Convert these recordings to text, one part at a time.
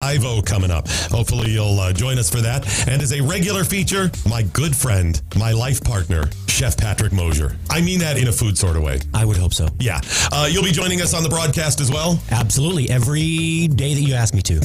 Ivo coming up. Hopefully you'll join us for that. And as a regular feature, my good friend, my life partner, Chef Patrick Mosier. I mean that in a food sort of way. I would hope so. Yeah. You'll be joining us on the broadcast as well? Absolutely. Every day that you ask me to.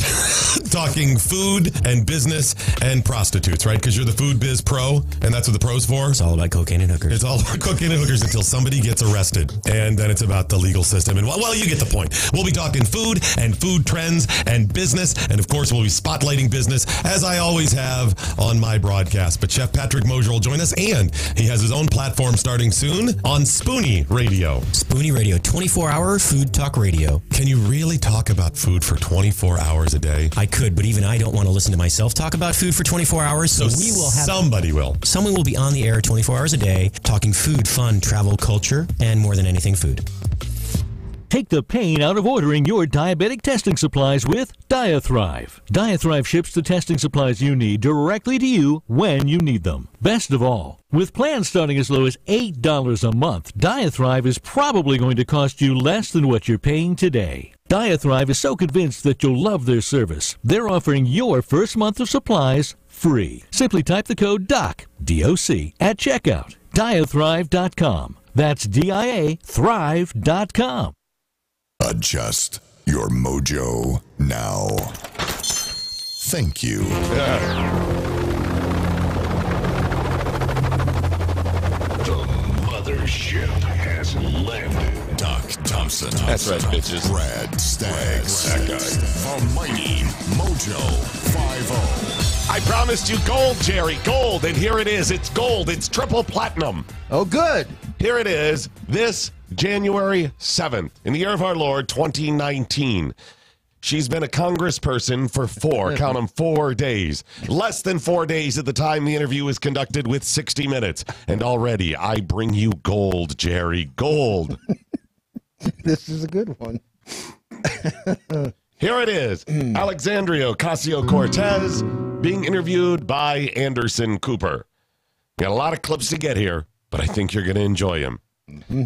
Talking food and business and prostitutes, right? Because you're the food biz pro, and that's what the pro's for. It's all about cocaine and hookers. It's all about cocaine and hookers until somebody gets arrested. And then it's about the legal system. And well, you get the point. We'll be talking food and food trends and business. And of course, we'll be spotlighting business, as I always have on my broadcast. But Chef Patrick Mosier will join us, and he has his own platform starting soon on Spoonie Radio. Spoonie Radio, 24-hour food talk radio. Can you really talk about food for 24 hours a day? I could, but even I don't want to listen to myself talk about food for 24 hours. So we will have somebody will. Someone will be on the air 24 hours a day, talking food, fun, travel, culture, and more than anything, food. Take the pain out of ordering your diabetic testing supplies with DiaThrive. DiaThrive ships the testing supplies you need directly to you when you need them. Best of all, with plans starting as low as $8 a month, DiaThrive is probably going to cost you less than what you're paying today. DiaThrive is so convinced that you'll love their service, they're offering your first month of supplies free. Simply type the code DOC, D-O-C, at checkout. DiaThrive.com. That's D-I-A, Thrive.com. Adjust your mojo now. Thank you. The mothership has landed. Doc Thompson. That's right, bitches. Brad Staggs. That guy. The mighty MoJo 50. I promised you gold, Jerry. Gold. And here it is. It's gold. It's triple platinum. Oh, good. Here it is. This January 7th, in the year of our Lord, 2019. She's been a congressperson for count them, 4 days. Less than 4 days at the time the interview was conducted with 60 Minutes. And already I bring you gold, Jerry. Gold. This is a good one. Here it is. Alexandria Ocasio-Cortez being interviewed by Anderson Cooper. Got a lot of clips to get here, but I think you're going to enjoy them.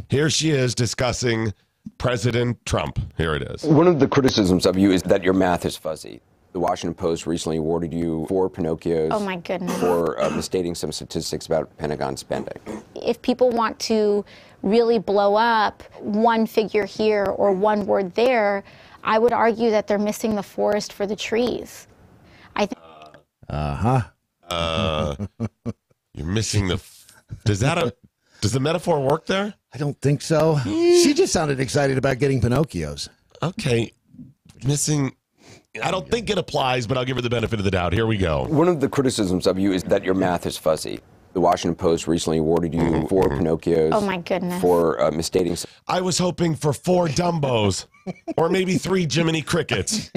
Here she is discussing President Trump. Here it is. One of the criticisms of you is that your math is fuzzy. The Washington Post recently awarded you 4 Pinocchios. Oh, my goodness. For misstating some statistics about Pentagon spending. If people want to really blow up one figure here or one word there, I would argue that they're missing the forest for the trees. You're missing the... Does the metaphor work there? I don't think so. She just sounded excited about getting Pinocchios. Okay. Missing... I don't think it applies, but I'll give her the benefit of the doubt. Here we go. One of the criticisms of you is that your math is fuzzy. The Washington Post recently awarded you 4 Pinocchios. Oh, my goodness. For misstating... I was hoping for 4 Dumbos, or maybe 3 Jiminy Crickets.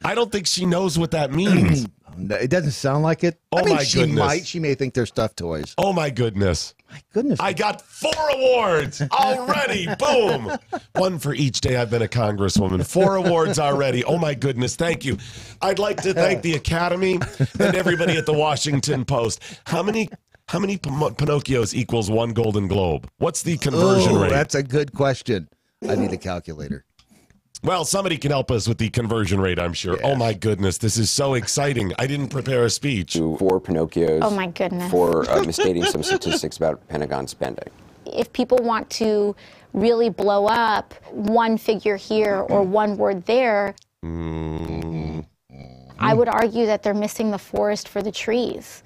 I don't think she knows what that means. No, it doesn't sound like it. Oh, I mean, my she goodness. might. She may think they're stuffed toys. Oh, my goodness. My goodness. I got 4 awards already. Boom. 1 for each day I've been a congresswoman. 4 awards already. Oh, my goodness. Thank you. I'd like to thank the Academy and everybody at the Washington Post. How many Pinocchios equals 1 Golden Globe? What's the conversion rate? That's a good question. I need a calculator. Well, somebody can help us with the conversion rate, I'm sure. Yeah. Oh, my goodness. This is so exciting. I didn't prepare a speech. 4 Pinocchios. Oh, my goodness. For misstating some statistics about Pentagon spending. If people want to really blow up one figure here or one word there, I would argue that they're missing the forest for the trees.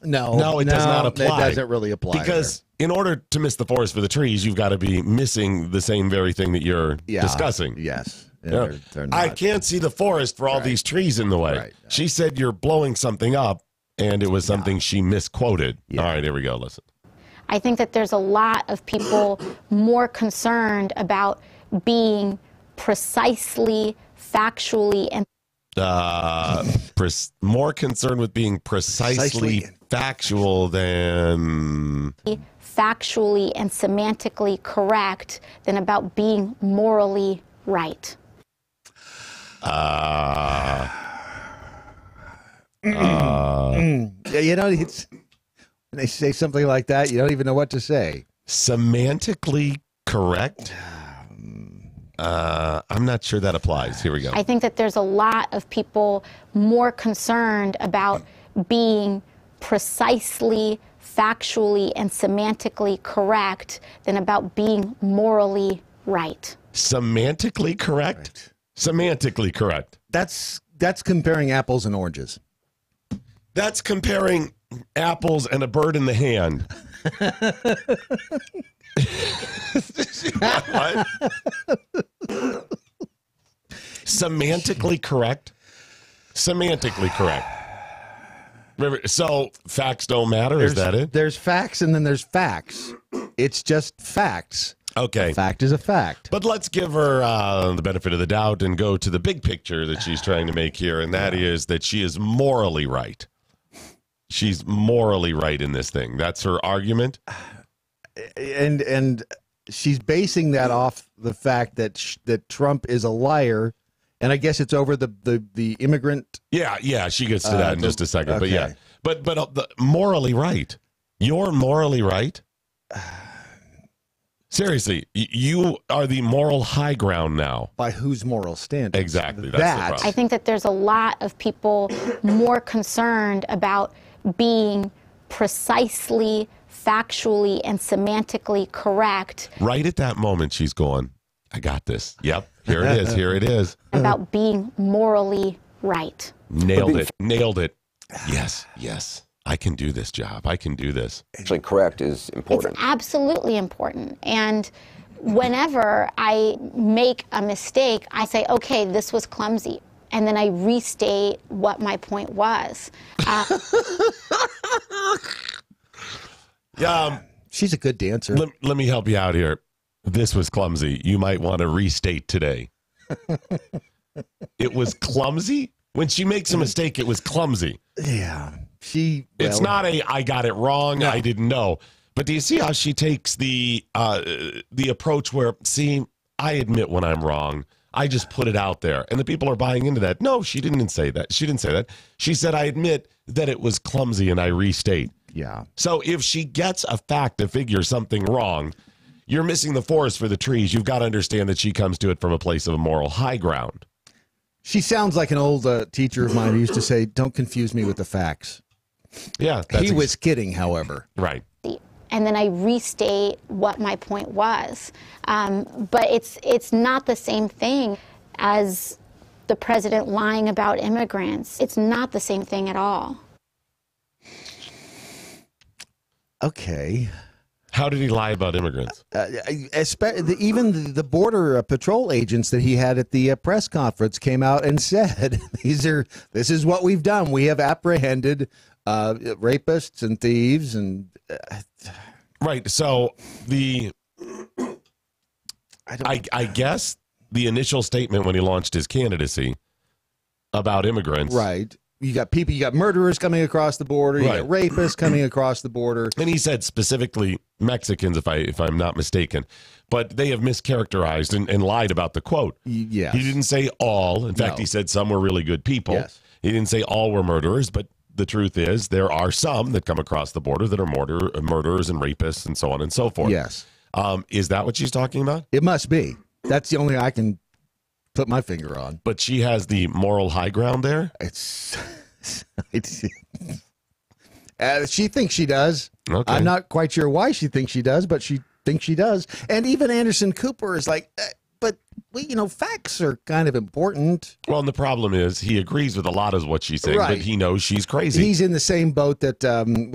No, it does not apply. It doesn't really apply. Because in order to miss the forest for the trees, you've got to be missing the same very thing that you're discussing. Yes. Yeah. They're not. I can't see the forest for all these trees in the way. Right. She said you're blowing something up, and it was something she misquoted. Yeah. All right, here we go. Listen. I think that there's a lot of people more concerned about being precisely, factually, and more concerned with being precisely factual than factually and semantically correct than about being morally right. You know, it's when they say something like that, you don't even know what to say. Semantically correct? I'm not sure that applies. Here we go. I think that there's a lot of people more concerned about being precisely, factually, and semantically correct than about being morally right. Semantically correct? Semantically correct. That's comparing apples and oranges. That's comparing apples and a bird in the hand. What? Semantically correct? Semantically correct. So facts don't matter? Is that it? There's facts and then there's facts. It's just facts. Okay. A fact is a fact. But let's give her the benefit of the doubt and go to the big picture that she's trying to make here, and that is that she is morally right. She's morally right in this thing. That's her argument. And she's basing that off the fact that that Trump is a liar, and I guess it's over the immigrant. Yeah, she gets to that in just a second. Okay. But yeah, but morally right. You're morally right. Seriously, you are the moral high ground now. By whose moral standards? Exactly. That's the problem. I think that there's a lot of people more concerned about being precisely, factually, and semantically correct. Right at that moment, she's going, I got this. Yep, here it is. Here it is. About being morally right. Nailed it. Nailed it. Yes. I can do this job. I can do this. Actually, correct is important. It's absolutely important. And whenever I make a mistake, I say, okay, this was clumsy. And then I restate what my point was. She's a good dancer. Let me help you out here. This was clumsy. You might want to restate today. It was clumsy? When she makes a mistake, it was clumsy. Yeah. It's not I got it wrong. No. I didn't know. But do you see how she takes the approach where, see, I admit when I'm wrong. I just put it out there. And the people are buying into that. No, she didn't say that. She didn't say that. She said, I admit that it was clumsy and I restate. Yeah. So if she gets a fact, a figure, something wrong, you're missing the forest for the trees. You've got to understand that she comes to it from a place of a moral high ground. She sounds like an old teacher of mine who used to say, don't confuse me with the facts. Yeah. He was kidding, however. Right. And then I restate what my point was. But it's not the same thing as the president lying about immigrants. It's not the same thing at all. Okay. How did he lie about immigrants? Even the border patrol agents that he had at the press conference came out and said, this is what we've done. We have apprehended rapists and thieves and right. So I guess the initial statement when he launched his candidacy about immigrants, right. You got murderers coming across the border. You got rapists coming across the border. And he said specifically Mexicans, if I'm not mistaken. But they have mischaracterized and lied about the quote. Yes. He didn't say all. In fact, he said some were really good people. Yes. He didn't say all were murderers, but the truth is there are some that come across the border that are murderers and rapists and so on and so forth. Yes. Is that what she's talking about? It must be. That's the only I can put my finger on. But she has the moral high ground there? She thinks she does. Okay. I'm not quite sure why she thinks she does, but she thinks she does. And even Anderson Cooper is like, but facts are kind of important. Well, and the problem is he agrees with a lot of what she's saying, but he knows she's crazy. He's in the same boat that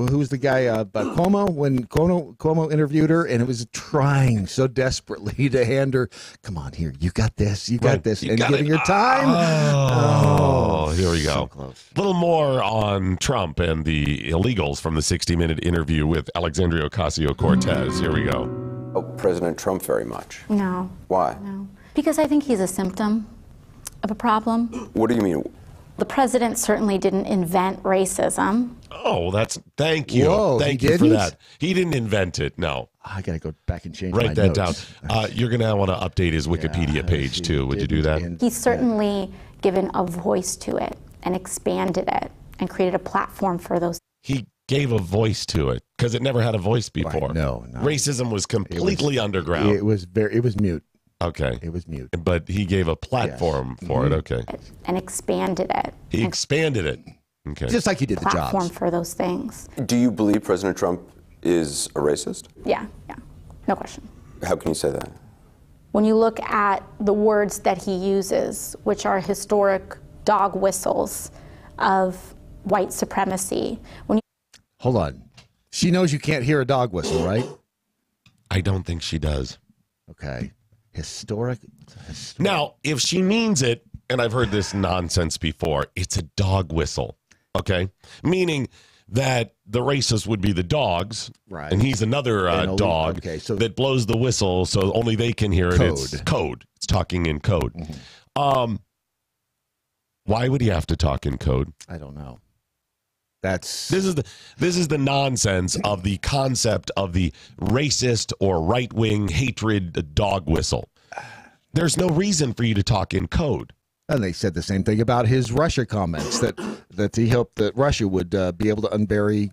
who's the guy Cuomo, when Cuomo interviewed her, and it was trying so desperately to hand her, come on here, you got this, and giving her time. Oh, here we go. So close. A little more on Trump and the illegals from the 60-minute interview with Alexandria Ocasio-Cortez. Here we go. Oh, President Trump very much. No. Why? No. Because I think he's a symptom of a problem. What do you mean? The president certainly didn't invent racism. Oh, thank you. Whoa, thank you for that. He didn't invent it, no. I got to go back and change Write my that notes. down. You're going to want to update his Wikipedia page, too. Would you do that? He's certainly given a voice to it and expanded it and created a platform for those. He gave a voice to it because it never had a voice before. Right, no. Racism was completely underground. It was mute. Okay. Okay. It was mute. But he gave a platform for it. Okay. And expanded it. He expanded it. Okay. Just like you did the Platform jobs. for those things. Do you believe President Trump is a racist? Yeah. No question. How can you say that? When you look at the words that he uses, which are historic dog whistles of white supremacy. Hold on. She knows you can't hear a dog whistle, right? I don't think she does. Okay. Historic. Now, if she means it, and I've heard this nonsense before, it's a dog whistle. Okay? Meaning that the racist would be the dogs, right? And he's another dog that blows the whistle so only they can hear it. It's code. It's talking in code. Why would he have to talk in code? I don't know. This is the nonsense of the concept of the racist or right-wing hatred dog whistle. There's no reason for you to talk in code. And they said the same thing about his Russia comments, that he hoped that Russia would be able to unbury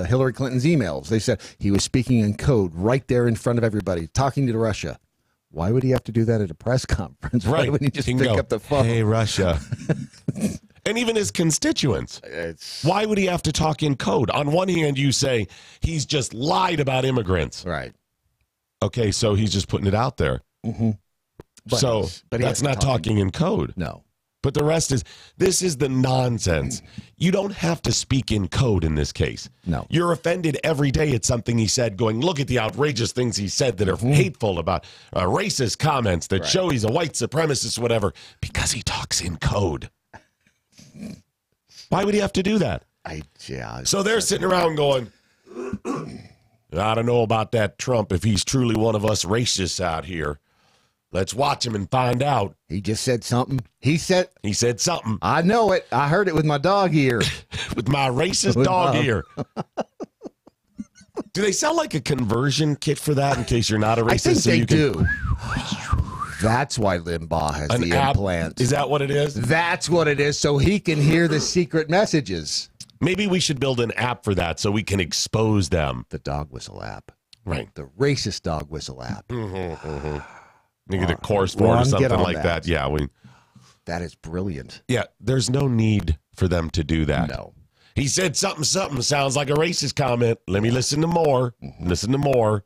Hillary Clinton's emails. They said he was speaking in code right there in front of everybody, talking to Russia. Why would he have to do that at a press conference? Right. Why wouldn't he just pick up the phone? Hey, Russia. And even his constituents. Why would he have to talk in code? On one hand, you say he's just lied about immigrants. Right. Okay, so he's just putting it out there. But that's not talking in code. No. But the rest this is the nonsense. You don't have to speak in code in this case. No. You're offended every day at something he said, going, look at the outrageous things he said that are hateful about racist comments that show he's a white supremacist, whatever, because he talks in code. Why would he have to do that? So they're sitting around going, I don't know about that Trump if he's truly one of us racists out here. Let's watch him and find out. He just said something. He said something. I know it. I heard it with my dog ear. With my racist dog ear. Do they sell like a conversion kit for that in case you're not a racist? I think they do. That's why Limbaugh has the implant. Is that what it is? That's what it is, so he can hear the secret messages. Maybe we should build an app for that so we can expose them. The dog whistle app. Right. The racist dog whistle app. You get a course for it or something like that. Yeah, that is brilliant. Yeah, there's no need for them to do that. No. He said something sounds like a racist comment. Let me listen to more. Listen to more.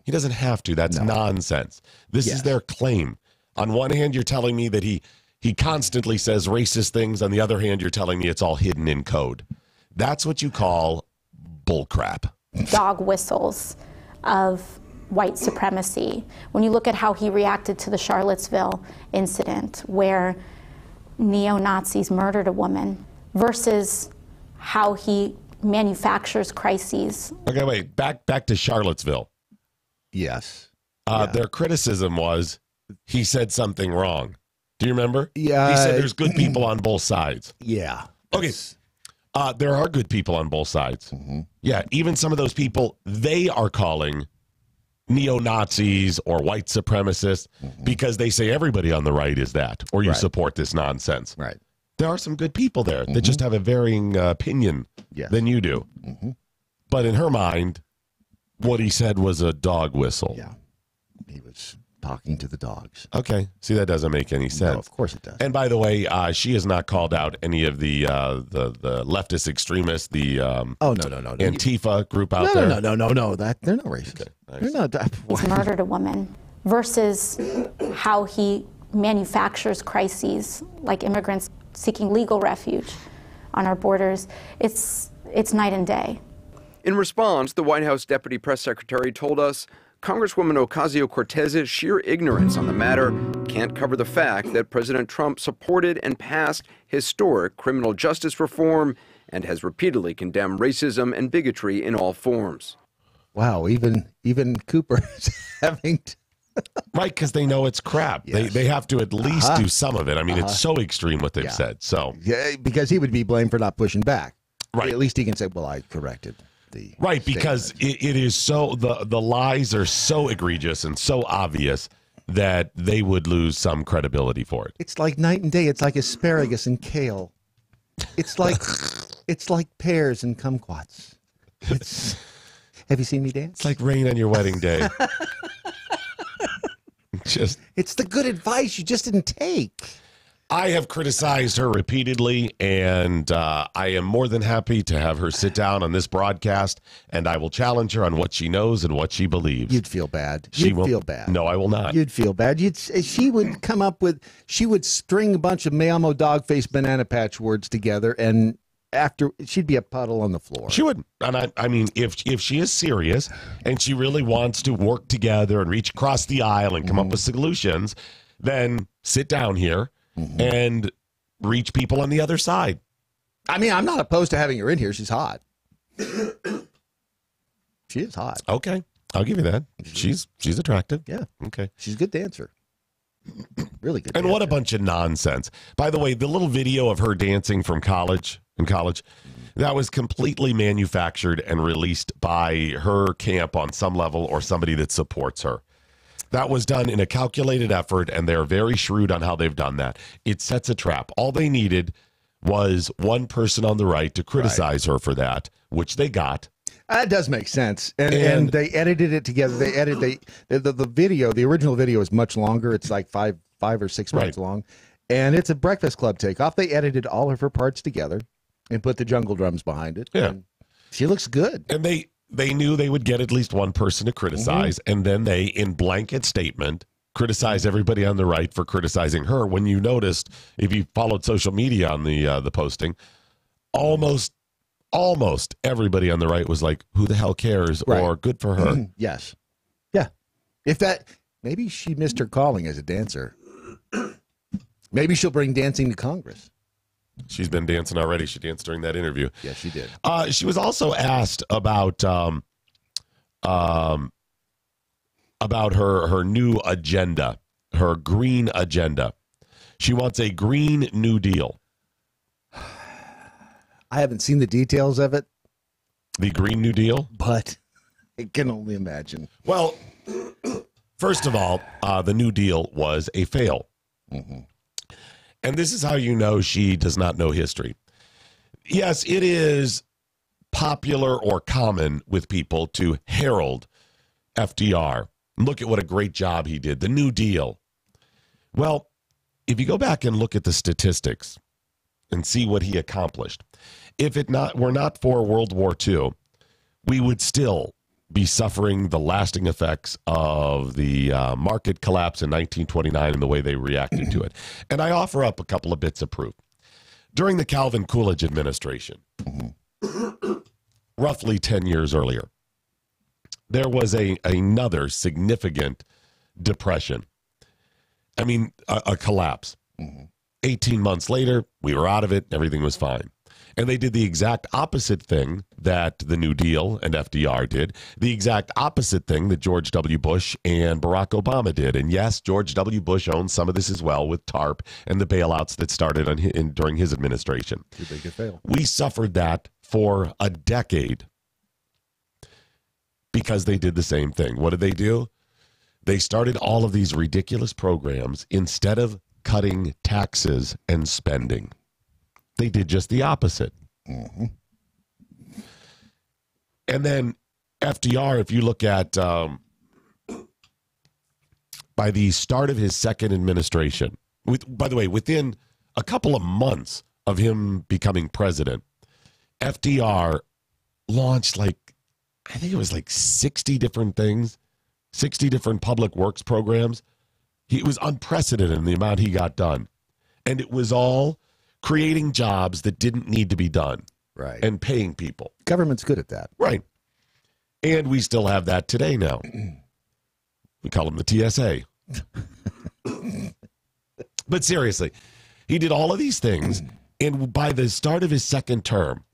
He doesn't have to. That's nonsense. This is their claim. On one hand, you're telling me that he constantly says racist things. On the other hand, you're telling me it's all hidden in code. That's what you call bullcrap. Dog whistles of white supremacy. When you look at how he reacted to the Charlottesville incident where neo-Nazis murdered a woman versus how he manufactures crises. Okay, wait. Back to Charlottesville. Yes. Their criticism was he said something wrong. Do you remember? Yeah. He said there's good people on both sides. Yeah. Okay. There are good people on both sides. Yeah, even some of those people they are calling neo-Nazis or white supremacists because they say everybody on the right is that, or you support this nonsense. Right. There are some good people there that just have a varying opinion than you do. But in her mind, what he said was a dog whistle. Yeah. He was talking to the dogs. Okay. See, that doesn't make any sense. No, of course it does. And by the way, she has not called out any of the leftist extremists, the Antifa group out there. No. They're not racist. Okay, nice. They're not. He's murdered a woman versus how he manufactures crises like immigrants seeking legal refuge on our borders. It's night and day. In response, the White House Deputy Press Secretary told us Congresswoman Ocasio-Cortez's sheer ignorance on the matter can't cover the fact that President Trump supported and passed historic criminal justice reform and has repeatedly condemned racism and bigotry in all forms. Wow, even Cooper is having to... Right, because they know it's crap. Yes. They have to at least do some of it. I mean, it's so extreme what they've said. So because he would be blamed for not pushing back. Right. At least he can say, well, I corrected. Right, because it is so the lies are so egregious and so obvious that they would lose some credibility for it. It's like night and day. It's like asparagus and kale. It's like pears and kumquats. Have you seen me dance? It's like rain on your wedding day. Just, it's the good advice you just didn't take. I have criticized her repeatedly, and I am more than happy to have her sit down on this broadcast, and I will challenge her on what she knows and what she believes. You'd feel bad. Feel bad. No, I will not. You'd feel bad. She would come up with, she would string a bunch of Me Llamo Dogface Banana Patch words together, and after, she'd be a puddle on the floor. She wouldn't. And I mean, if she is serious and she really wants to work together and reach across the aisle and come up with solutions, then sit down here and reach people on the other side. I mean, I'm not opposed to having her in here. She's hot. She is hot. Okay. I'll give you that. She's attractive. Yeah. Okay. She's a good dancer. Really good And dancer. what a bunch of nonsense. By the way, the little video of her dancing from college, that was completely manufactured and released by her camp on some level or somebody that supports her. That was done in a calculated effort, and they're very shrewd on how they've done that. It sets a trap. All they needed was one person on the right to criticize her for that, which they got. That does make sense. And they edited it together. The video, the original video is much longer. It's like five or 6 minutes long. And it's a Breakfast Club takeoff. They edited all of her parts together and put the jungle drums behind it. Yeah. And she looks good. And they knew they would get at least one person to criticize, and then they, in blanket statement, criticize everybody on the right for criticizing her. When you noticed, if you followed social media on the posting, almost everybody on the right was like, "Who the hell cares?" or "Good for her." Yes. Yeah. If that, maybe she missed her calling as a dancer. Maybe she'll bring dancing to Congress. She's been dancing already. She danced during that interview. Yes, she did. She was also asked about her new agenda, her green agenda. She wants a Green New Deal. I haven't seen the details of it. The Green New Deal? But I can only imagine. Well, first of all, the New Deal was a fail. And this is how you know she does not know history. Yes, it is popular or common with people to herald FDR. Look at what a great job he did, the New Deal. Well, if you go back and look at the statistics and see what he accomplished, if it were not for World War II, we would still be suffering the lasting effects of the market collapse in 1929 and the way they reacted to it. And I offer up a couple of bits of proof. During the Calvin Coolidge administration, roughly 10 years earlier, there was another significant depression. I mean, a collapse. 18 months later, we were out of it. Everything was fine. And they did the exact opposite thing that the New Deal and FDR did, the exact opposite thing that George W. Bush and Barack Obama did. And yes, George W. Bush owns some of this as well with TARP and the bailouts that started during his administration. Too big to fail. We suffered that for a decade because they did the same thing. What did they do? They started all of these ridiculous programs instead of cutting taxes and spending. They did just the opposite. And then FDR, if you look at, by the start of his second administration, by the way, within a couple of months of him becoming president, FDR launched I think it was 60 different things, 60 different public works programs. It was unprecedented in the amount he got done. And it was all creating jobs that didn't need to be done. Right. And paying people. Government's good at that. Right. And we still have that today now. We call them the TSA. But seriously, he did all of these things. And by the start of his second term,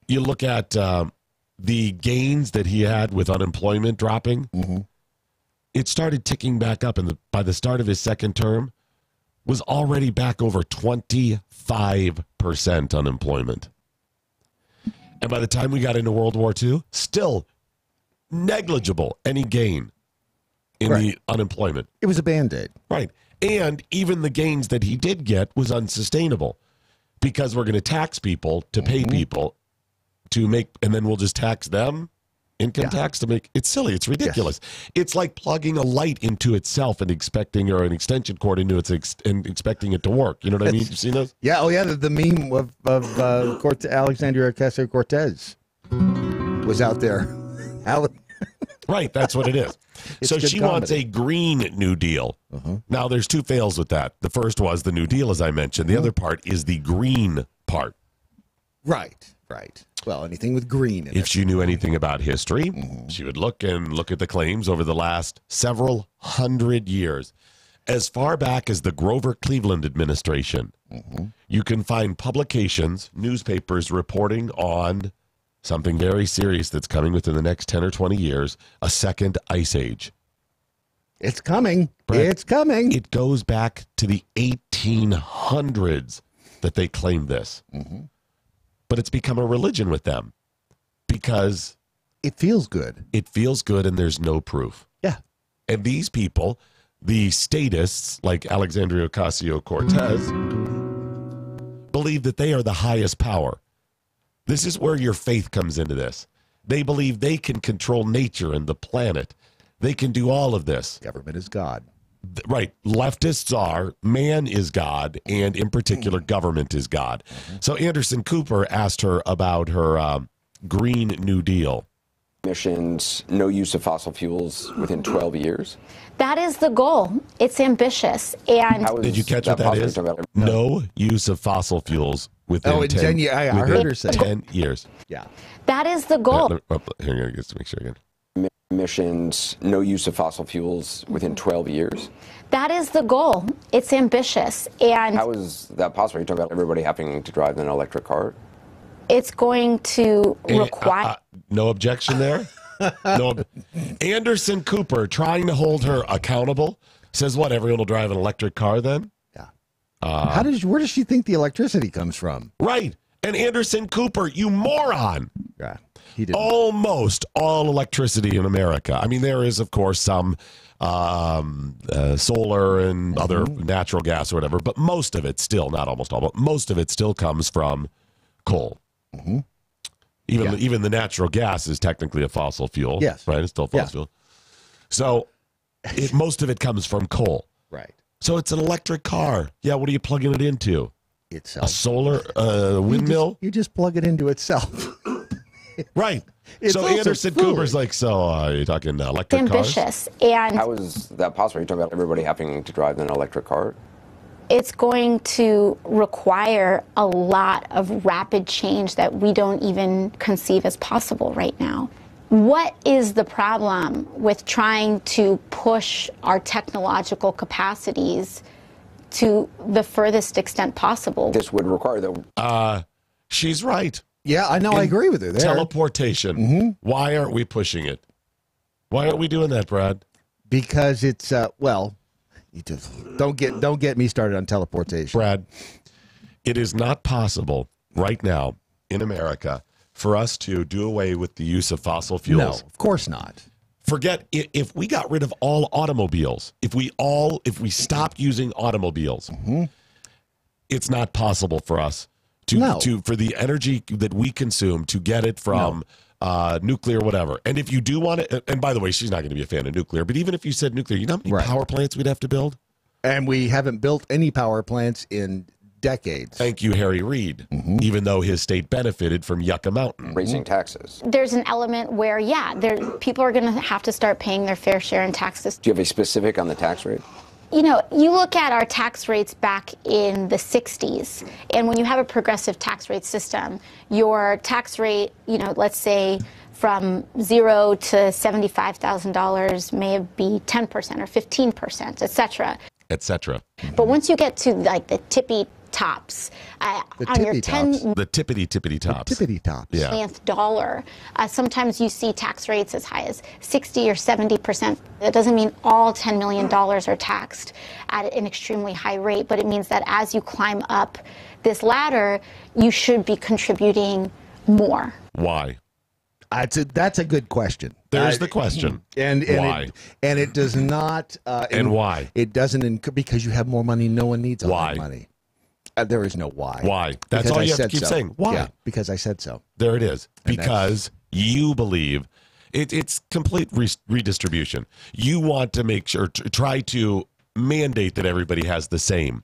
you look at the gains that he had with unemployment dropping. It started ticking back up. And by the start of his second term, was already back over 25% unemployment. And by the time we got into World War II, still negligible any gain in the unemployment. It was a Band-Aid. Right. And even the gains that he did get was unsustainable because we're going to tax people to pay people to make, and then we'll just tax them income tax to make it's silly. It's ridiculous. It's like plugging a light into itself and expecting, or an extension cord into it and expecting it to work. You know what I mean? You've seen those? Yeah. Oh, yeah. The meme of Alexandria Ocasio-Cortez was out there. Right. That's what it is. So she wants a Green New Deal. Now, there's two fails with that. The first was the New Deal, as I mentioned. The other part is the green part. Right. Well, anything with green in it. If she knew anything about history, she would look at the claims over the last several hundred years. As far back as the Grover Cleveland administration, you can find publications, newspapers reporting on something very serious that's coming within the next 10 or 20 years, a second ice age. It's coming. Brett, It's coming. It goes back to the 1800s that they claimed this. But it's become a religion with them because it feels good. It feels good, and there's no proof. Yeah. And these people, the statists like Alexandria Ocasio-Cortez, believe that they are the highest power. This is where your faith comes into this. They believe they can control nature and the planet. They can do all of this. Government is God. Right. Leftists are, man is God, and in particular, government is God. So Anderson Cooper asked her about her Green New Deal. Emissions, no use of fossil fuels within 12 years. That is the goal. It's ambitious. And did you catch what that is? No use of fossil fuels within 10 years. I heard her say 10 years. Yeah. That is the goal. Here, just to make sure again. Emissions, no use of fossil fuels within 12 years. That is the goal. It's ambitious. And how is that possible? You're talking about everybody having to drive an electric car? It's going to require... No objection there? No. Anderson Cooper, trying to hold her accountable, says what, everyone will drive an electric car then? Yeah. Where does she think the electricity comes from? Right. And Anderson Cooper, you moron. Yeah. He didn't. Almost all electricity in America. I mean, there is, of course, some solar and other natural gas or whatever, but most of it still, not almost all, but most of it still comes from coal. Even the natural gas is technically a fossil fuel. Yes. Right? It's still a fossil fuel. So most of it comes from coal. Right. So it's an electric car. Yeah, what are you plugging it into? Itself. A solar windmill? You just plug it into itself. Right. It's so also Anderson foolish. Cooper's like, are you talking electric ambitious. cars? And how is that possible? You're talking about everybody having to drive an electric car? it's going to require a lot of rapid change that we don't even conceive as possible right now. What is the problem with trying to push our technological capacities to the furthest extent possible? This would require that. She's right. Yeah, I know. I agree with her there. Teleportation. Why aren't we pushing it? Why aren't we doing that, Brad? Because it's well, you just don't get me started on teleportation. Brad, it is not possible right now in America for us to do away with the use of fossil fuels. No, of course not. Forget if we got rid of all automobiles, if we stopped using automobiles, it's not possible for us to for the energy that we consume to get it from nuclear, whatever. And if you do want it, and by the way, she's not going to be a fan of nuclear, but even if you said nuclear, you know how many power plants we'd have to build? And we haven't built any power plants in decades. Thank you, Harry Reid, even though his state benefited from Yucca Mountain. Raising taxes. There's an element where, people are going to have to start paying their fair share in taxes. Do you have a specific on the tax rate? You know, you look at our tax rates back in the 60s, and when you have a progressive tax rate system, your tax rate, let's say from $0 to $75,000 may be 10% or 15%, et cetera. Et cetera. But once you get to like the tippy tops, on your the tippity tops. Tippity tops. Yeah. millionth dollar, sometimes you see tax rates as high as 60 or 70%. That doesn't mean all $10 million are taxed at an extremely high rate, but it means that as you climb up this ladder, you should be contributing more. Why? That's a good question. There's the question. And why? It does not. And why? It doesn't because you have more money. No one needs all Why? that money. There is no why. Why? That's Because all I you have to said keep so. saying. Why? Yeah, because I said so. There it is. Because you believe It's complete redistribution. You want to make sure, try to mandate that everybody has the same.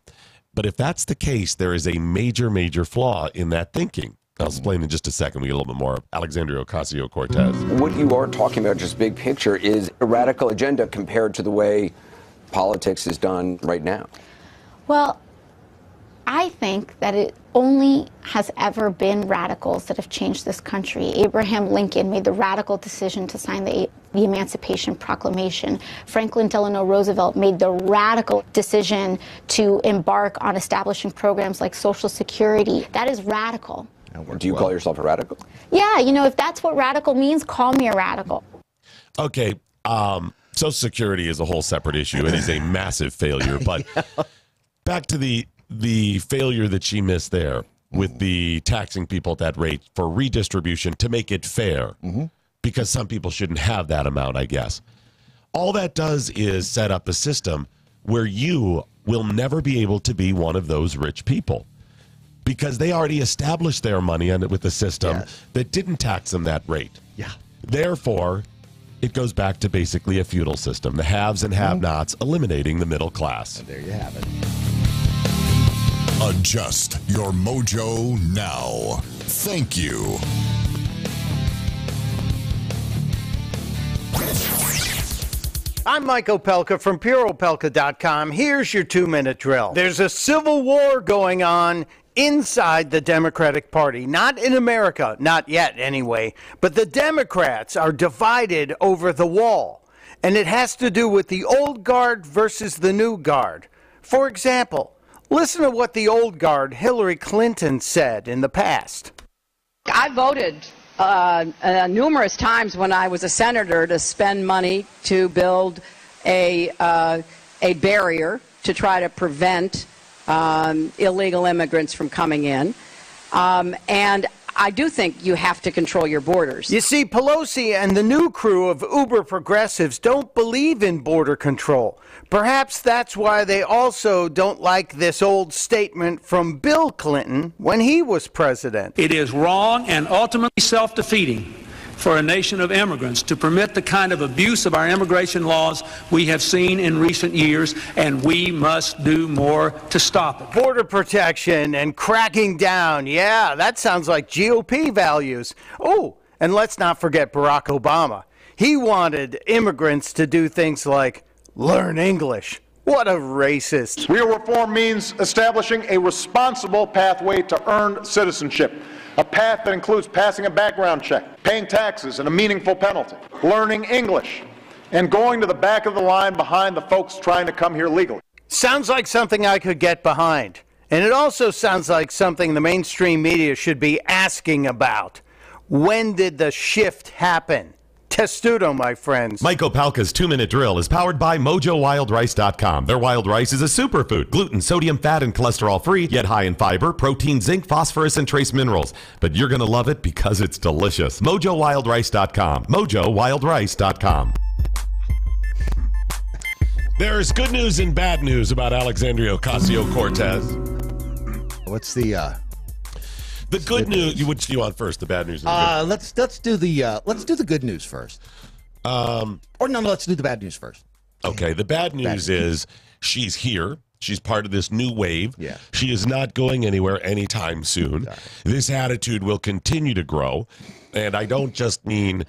But if that's the case, there is a major, major flaw in that thinking. I'll explain in just a second. We get a little bit more. Alexandria Ocasio-Cortez. What you are talking about, just big picture, is a radical agenda compared to the way politics is done right now. Well, I think that it only has ever been radicals that have changed this country. Abraham Lincoln made the radical decision to sign the Emancipation Proclamation. Franklin Delano Roosevelt made the radical decision to embark on establishing programs like Social Security. That is radical. Do you call yourself a radical? Yeah, you know, if that's what radical means, call me a radical. Okay, Social Security is a whole separate issue. It is a massive failure. But back to the failure that she missed there with the taxing people at that rate for redistribution to make it fair, because some people shouldn't have that amount, I guess. All that does is set up a system where you will never be able to be one of those rich people, because they already established their money with the system that didn't tax them that rate. Yeah. Therefore, it goes back to basically a feudal system, the haves and have-nots, eliminating the middle class. And there you have it. Adjust your mojo now. Thank you. I'm Mike Opelka from PureOpelka.com. Here's your 2-minute drill. There's a civil war going on inside the Democratic Party. Not in America, not yet anyway, but the Democrats are divided over the wall. And it has to do with the old guard versus the new guard. For example, listen to what the old guard, Hillary Clinton, said in the past. I voted numerous times when I was a senator to spend money to build a barrier to try to prevent illegal immigrants from coming in. And I do think you have to control your borders. You see, Pelosi and the new crew of uber progressives don't believe in border control. Perhaps that's why they also don't like this old statement from Bill Clinton when he was president. It is wrong and ultimately self-defeating for a nation of immigrants to permit the kind of abuse of our immigration laws we have seen in recent years, and we must do more to stop it. Border protection and cracking down, yeah, that sounds like GOP values. Oh, and let's not forget Barack Obama. He wanted immigrants to do things like learn English. What a racist. Real reform means establishing a responsible pathway to earned citizenship. A path that includes passing a background check, paying taxes and a meaningful penalty, learning English, and going to the back of the line behind the folks trying to come here legally. Sounds like something I could get behind. And it also sounds like something the mainstream media should be asking about. When did the shift happen? Testudo, my friends. Mike Opelka's 2-minute drill is powered by MoJoWildRice.com. Their wild rice is a superfood, gluten, sodium, fat, and cholesterol-free, yet high in fiber, protein, zinc, phosphorus, and trace minerals. But you're going to love it because it's delicious. MoJoWildRice.com. MoJoWildRice.com. There's good news and bad news about Alexandria Ocasio-Cortez. What's the good news? Which do you want first? The bad news. Let's do the good news first. Let's do the bad news first. Okay. The bad news is she's here. She's part of this new wave. Yeah. She is not going anywhere anytime soon. Sorry. This attitude will continue to grow, and I don't just mean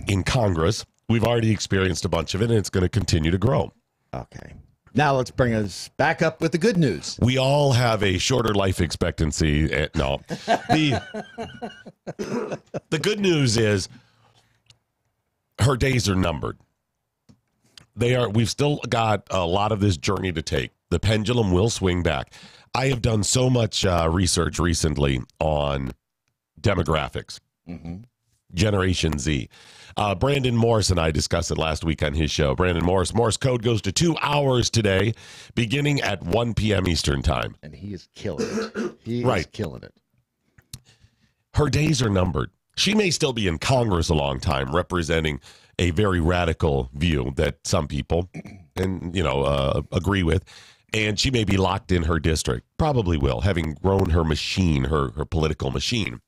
in Congress. We've already experienced a bunch of it, and it's going to continue to grow. Okay. Now let's bring us back up with the good news. We all have a shorter life expectancy. No. The good news is her days are numbered. We've still got a lot of this journey to take. The pendulum will swing back. I have done so much research recently on demographics. Generation Z. Brandon Morris and I discussed it last week on his show. Brandon Morris. Morse code goes to 2 hours today, beginning at 1 p.m. Eastern time. And he is killing it. He is killing it. Her days are numbered. She may still be in Congress a long time, representing a very radical view that some people agree with. And she may be locked in her district. Probably will, having grown her machine, her political machine.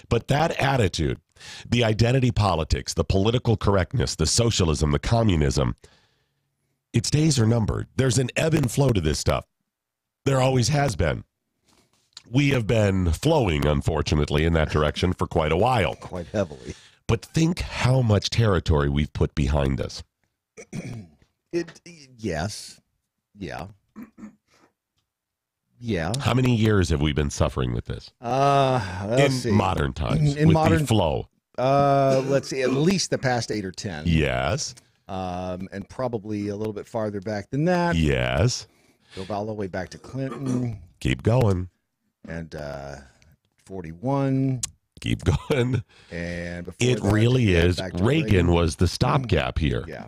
But that attitude, the identity politics, the political correctness, the socialism, the communism, its days are numbered. There's an ebb and flow to this stuff. There always has been. We have been flowing, unfortunately, in that direction for quite a while. Quite heavily. But think how much territory we've put behind us. Yes. Yeah. Yeah. How many years have we been suffering with this? Let's see. Modern times. In with modern the flow. Let's see. At least the past 8 or 10. Yes. And probably a little bit farther back than that. Yes. Go all the way back to Clinton. Keep going. And 41. Keep going. And before it that, really is. back to Reagan was the stopgap here. Yeah.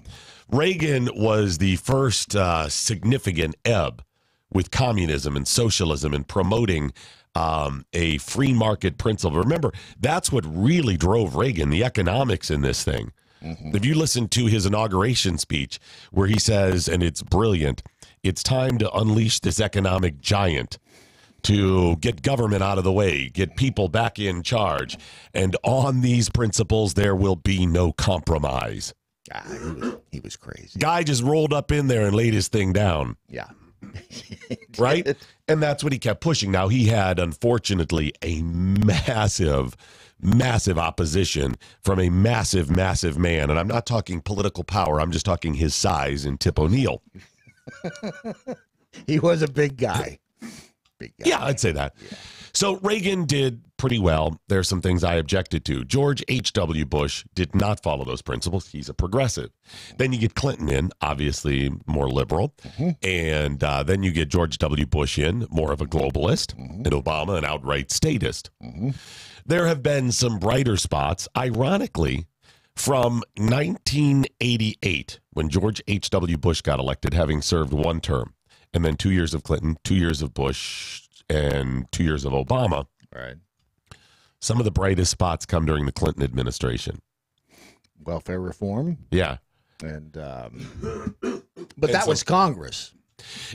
Reagan was the first significant ebb with communism and socialism and promoting a free market principle. Remember, that's what really drove Reagan, the economics in this thing. Mm-hmm. If you listen to his inauguration speech where he says, and it's brilliant, it's time to unleash this economic giant, to get government out of the way, get people back in charge. And on these principles, there will be no compromise. He was crazy. Guy just rolled up in there and laid his thing down. Yeah. Right? And that's what he kept pushing. Now, he had, unfortunately, a massive opposition from a massive man. And I'm not talking political power. I'm just talking his size and Tip O'Neill. He was a big guy. Yeah, I'd say that. Yeah. So Reagan did pretty well. There's some things I objected to. George H.W. Bush did not follow those principles. He's a progressive. Then you get Clinton in, obviously more liberal. Mm-hmm. And then you get George W. Bush in, more of a globalist, mm-hmm. and Obama, an outright statist. Mm-hmm. There have been some brighter spots. Ironically, from 1988, when George H.W. Bush got elected, having served one term, and then 2 years of Clinton, 2 years of Bush, and 2 years of Obama. Right. Some of the brightest spots come during the Clinton administration. Welfare reform. Yeah. And but that was Congress.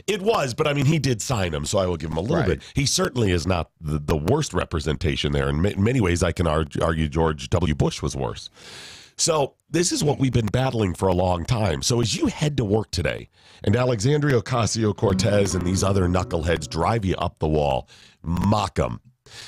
It was, but I mean, he did sign them, so I will give him a little bit. He certainly is not the worst representation there. In many ways, I can argue George W. Bush was worse. So this is what we've been battling for a long time. So as you head to work today, and Alexandria Ocasio-Cortez and these other knuckleheads drive you up the wall, mock them,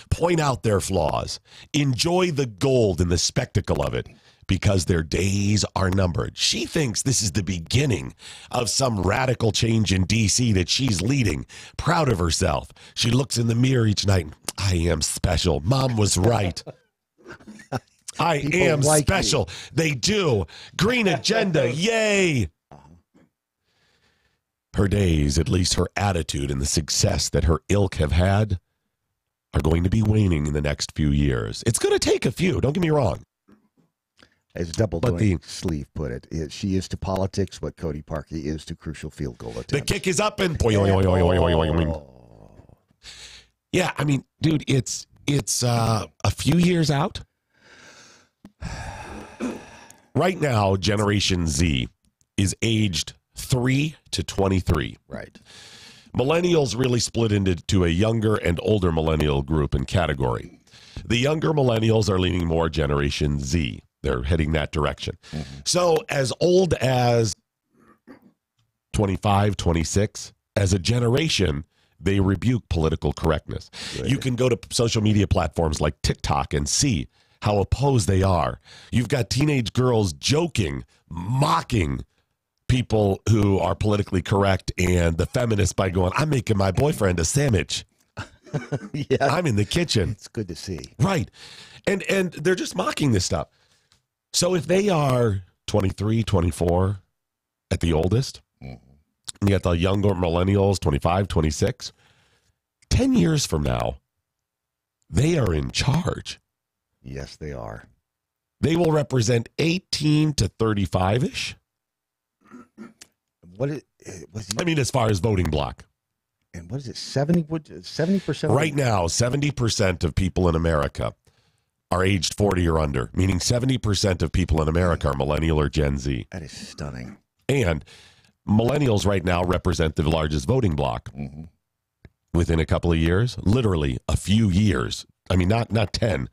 point out their flaws, enjoy the gold and the spectacle of it, because their days are numbered. She thinks this is the beginning of some radical change in D.C. that she's leading, proud of herself. She looks in the mirror each night, I am special. Mom was right. I am like special. They do. Green agenda. Yay. Her days, at least her attitude and the success that her ilk have had, are going to be waning in the next few years. It's going to take a few. Don't get me wrong. As Doubledoing Sleeve put it, she is to politics what Cody Parkey is to crucial field goal attempts. The kick is up and... Yeah, I mean, dude, it's a few years out. Right now, Generation Z is aged 3 to 23. Right. Millennials really split into a younger and older millennial group and category. The younger millennials are leaning more Generation Z. They're heading that direction. Mm-hmm. So as old as 25, 26, as a generation, they rebuke political correctness. Good. You can go to social media platforms like TikTok and see how opposed they are. You've got teenage girls joking, mocking people who are politically correct, and the feminists by going, I'm making my boyfriend a sandwich. Yeah. I'm in the kitchen. It's good to see. Right. And they're just mocking this stuff. So if they are 23, 24 at the oldest, and you got the younger millennials, 25, 26, 10 years from now, they are in charge. Yes, they are. They will represent 18 to 35-ish. I mean, as far as voting block. And what is it, 70%? Right now, 70% of people in America are aged 40 or under, meaning 70% of people in America are millennial or Gen Z. That is stunning. And millennials right now represent the largest voting block. Mm-hmm. Within a couple of years, literally a few years, I mean, not 10,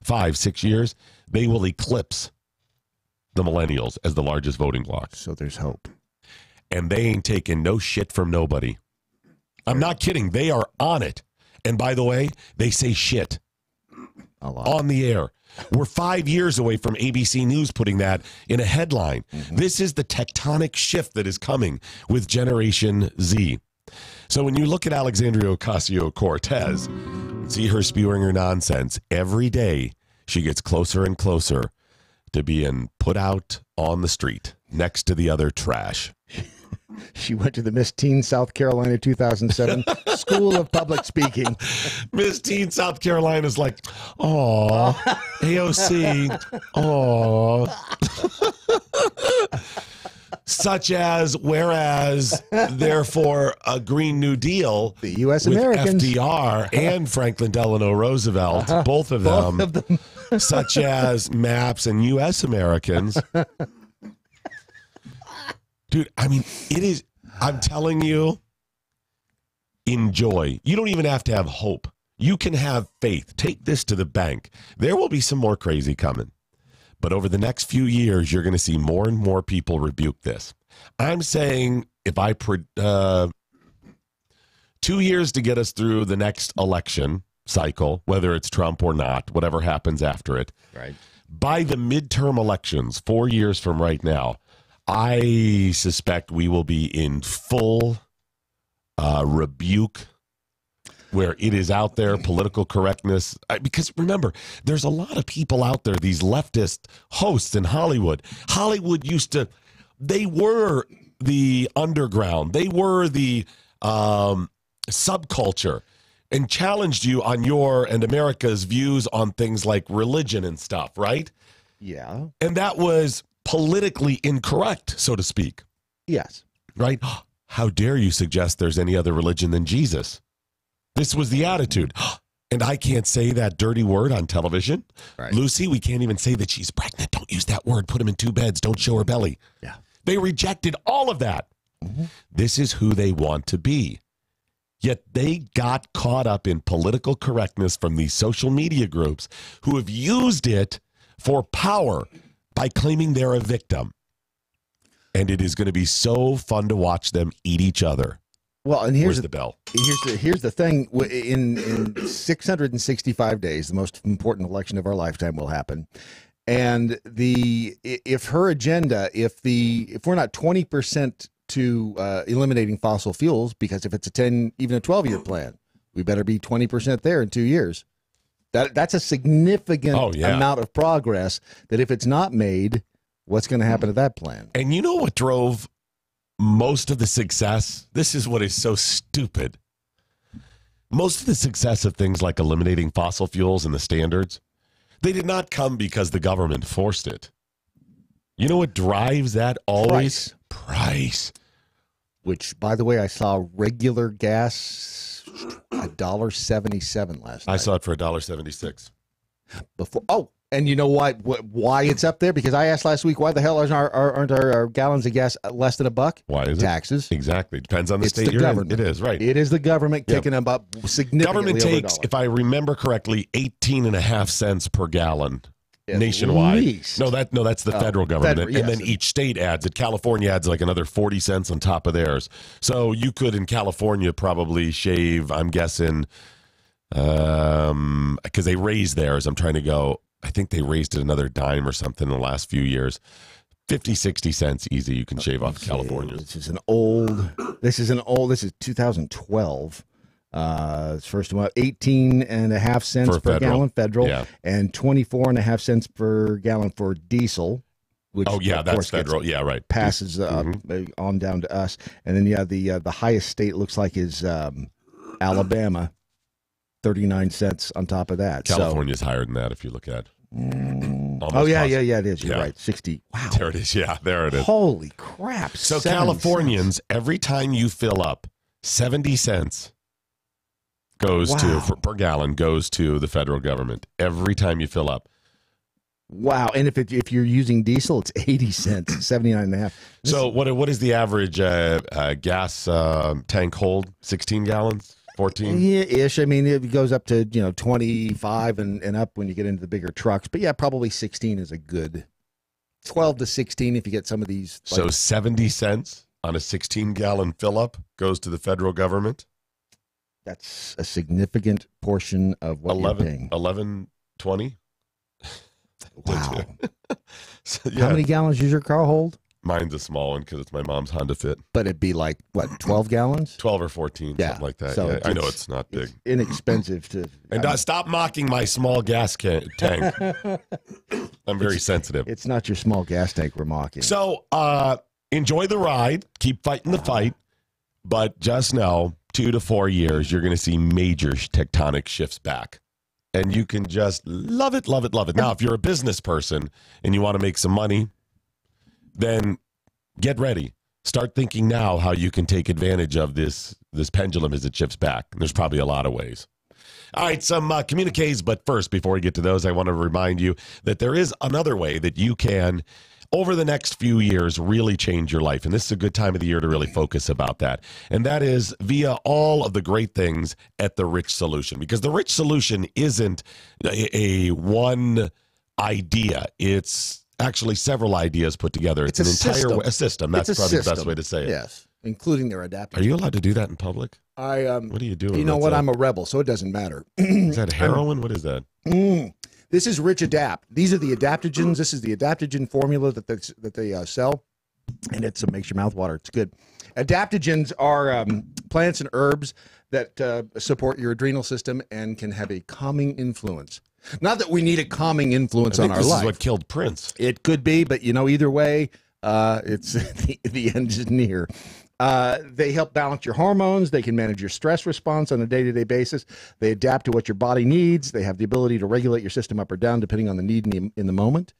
5, 6 years, they will eclipse the millennials as the largest voting bloc. So there's hope. And they ain't taking no shit from nobody. I'm not kidding. They are on it. And by the way, they say shit on the air. We're 5 years away from ABC News putting that in a headline. This is the tectonic shift that is coming with Generation Z. So when you look at Alexandria Ocasio-Cortez, see her spewing her nonsense, every day she gets closer and closer to being put out on the street next to the other trash. She went to the Miss Teen South Carolina 2007 School of Public Speaking. Miss Teen South Carolina's like, oh, AOC, oh. Such as, whereas, therefore, a Green New Deal, the U.S. with Americans, FDR and Franklin Delano Roosevelt, both of them, such as MAPS and U.S. Americans. Dude, I mean, it is, I'm telling you, enjoy. You don't even have to have hope. You can have faith. Take this to the bank. There will be some more crazy coming. But over the next few years, you're going to see more and more people rebuke this. I'm saying if 2 years to get us through the next election cycle, whether it's Trump or not, whatever happens after it, right? By the midterm elections, 4 years from right now, I suspect we will be in full rebuke where it is out there, political correctness. Because remember, there's a lot of people out there, these leftist hosts in Hollywood. Hollywood used to, they were the underground. They were the subculture and challenged you on your and America's views on things like religion and stuff, right? Yeah. And that was politically incorrect, so to speak. Yes. Right? How dare you suggest there's any other religion than Jesus? This was the attitude. And I can't say that dirty word on television. Right. Lucy, we can't even say that she's pregnant. Don't use that word. Put them in 2 beds. Don't show her belly. Yeah. They rejected all of that. Mm-hmm. This is who they want to be. Yet they got caught up in political correctness from these social media groups who have used it for power by claiming they're a victim. And it is going to be so fun to watch them eat each other. Well, and here's the bell. Here's the thing. In 665 days, the most important election of our lifetime will happen. And if her agenda, if we're not 20% to eliminating fossil fuels, because if it's a 10, even a 12-year plan, we better be 20% there in 2 years. That's a significant amount of progress that if it's not made, what's going to happen to that plan? And you know what drove most of the success? This is what is so stupid. Most of the success of things like eliminating fossil fuels and the standards, they did not come because the government forced it. You know what drives that always? Price. Which, by the way, I saw regular gas $1.77 last night. I saw it for $1.76. And you know why it's up there? Because I asked last week, why the hell aren't our gallons of gas less than $1? Why is it? Taxes. Exactly. Depends on the state you're in. It is, right. It is the government kicking them up significantly. Government takes, if I remember correctly, 18.5 cents per gallon. Nationwide. No, that's the federal government. And then each state adds it. California adds like another 40 cents on top of theirs. So you could in California probably shave, I'm guessing, because they raised theirs. I'm trying to go, I think they raised it another dime or something in the last few years. 50, 60 cents easy you can shave off California. This is 2012. It's first one, 18.5 cents per gallon federal, and 24.5 cents per gallon for diesel. Which that's federal. Right. Passes on down to us, and then the highest state looks like is Alabama, 39 cents on top of that. California's higher than that if you look at. It is. You're right. 60. Wow. There it is. Yeah, there it is. Holy crap! So Californians, every time you fill up, 70 cents. Goes to per gallon goes to the federal government every time you fill up. Wow! And if you're using diesel, it's 80 cents, 79.5. So what is the average gas tank hold? 16 gallons. 14? Yeah, ish. I mean, it goes up to 25 and up when you get into the bigger trucks. But yeah, probably 16 is a good 12 to 16 if you get some of these. So 70 cents on a 16-gallon fill-up goes to the federal government. That's a significant portion of what you're paying. 11.20. Wow. So, How many gallons does your car hold? Mine's a small one because it's my mom's Honda Fit. But it'd be like, what, 12 gallons? 12 or 14, something like that. So yeah, I know it's not big. It's inexpensive to... And stop mocking my small gas tank. I'm very sensitive. It's not your small gas tank we're mocking. So enjoy the ride. Keep fighting the fight. But just know, 2 to 4 years, you're going to see major tectonic shifts back. And you can just love it, love it, love it. Now, if you're a business person and you want to make some money, then get ready. Start thinking now how you can take advantage of this pendulum as it shifts back. And there's probably a lot of ways. All right, some communiques, but first, before we get to those, I want to remind you that there is another way that you can, over the next few years, really change your life. And this is a good time of the year to really focus about that. And that is via all of the great things at The Rich Solution. Because The Rich Solution isn't a one idea. It's actually several ideas put together. It's an entire system. That's probably the best way to say it. Yes, including their adapters. Are you allowed to do that in public? What are you doing? You know what? I'm a rebel, so it doesn't matter. Is that heroin? What is that? This is Rich Adapt. These are the adaptogens. This is the adaptogen formula that they sell, and it makes your mouth water. It's good. Adaptogens are plants and herbs that support your adrenal system and can have a calming influence. Not that we need a calming influence on our life. This is what killed Prince. It could be, but either way, it's the end is near. They help balance your hormones. They can manage your stress response on a day-to-day basis. They adapt to what your body needs. They have the ability to regulate your system up or down depending on the need in the moment.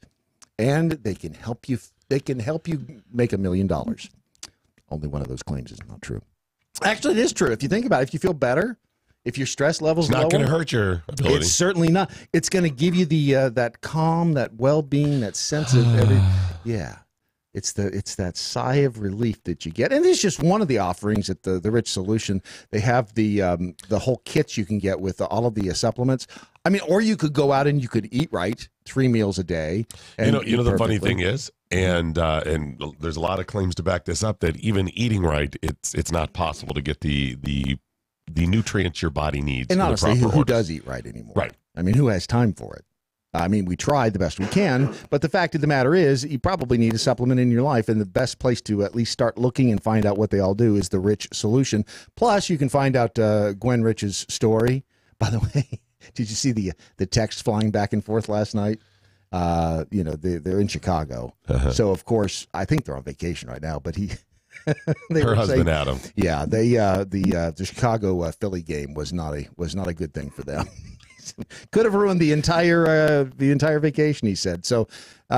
And they can help you. They can help you make $1 million. Only one of those claims is not true. Actually, it is true. If you think about it, if you feel better, if your stress levels it's not lower, going to hurt your ability. It's certainly not. It's going to give you the that calm, that well-being, that sense of yeah. It's that sigh of relief that you get, and it's just one of the offerings at the Rich Solution. They have the whole kits you can get with all of the supplements. I mean, or you could go out and you could eat right, 3 meals a day. And you know the funny thing is, and there's a lot of claims to back this up that even eating right, it's not possible to get the nutrients your body needs. And honestly, who does eat right anymore? Right. I mean, who has time for it? I mean, we tried the best we can, but the fact of the matter is you probably need a supplement in your life, and the best place to at least start looking and find out what they all do is the Rich Solution. Plus, you can find out Gwen Rich's story. By the way, did you see the text flying back and forth last night? They're in Chicago. So, of course, I think they're on vacation right now, but her husband Adam. Yeah, the Chicago Philly game was not a good thing for them. Could have ruined the entire vacation, he said. So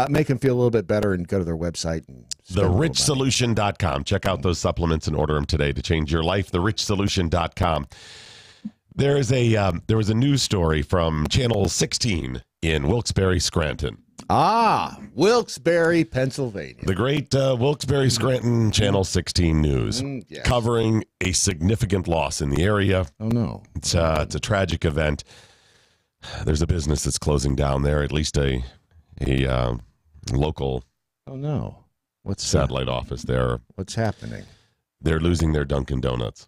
make them feel a little bit better and go to their website. TheRichSolution.com. Check out those supplements and order them today to change your life. TheRichSolution.com. There was a news story from Channel 16 in Wilkes-Barre, Scranton. Wilkes-Barre, Pennsylvania. The great Wilkes-Barre, Scranton Channel 16 News, yes. Covering a significant loss in the area. Oh, no. It's a tragic event. There's a business that's closing down there, at least a local oh no what's satellite office there. What's happening? They're losing their Dunkin' Donuts.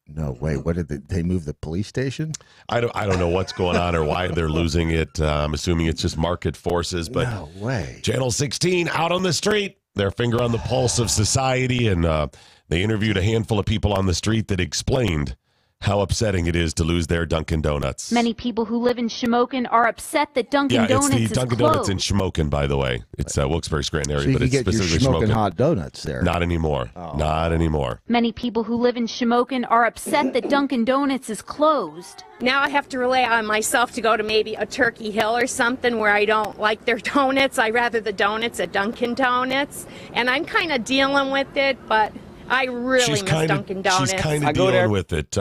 No way. What did they move the police station? I don't know what's going on or why they're losing it. I'm assuming it's just market forces, but no way. Channel 16 out on the street, their finger on the pulse of society, and they interviewed a handful of people on the street that explained how upsetting it is to lose their Dunkin' Donuts. Many people who live in Shamokin are upset that Dunkin' Donuts is closed. Yeah, it's the Dunkin' Donuts in Shamokin, by the way. It's Wilkes-Barre, Scranton area, so but it's specifically Shamokin hot donuts there. Not anymore. Oh. Not anymore. Many people who live in Shamokin are upset that Dunkin' Donuts is closed. Now I have to rely on myself to go to maybe a Turkey Hill or something where I don't like their donuts. I rather the donuts at Dunkin' Donuts. And I'm kind of dealing with it, but I really miss Dunkin' Donuts. She's kind of dealing with it.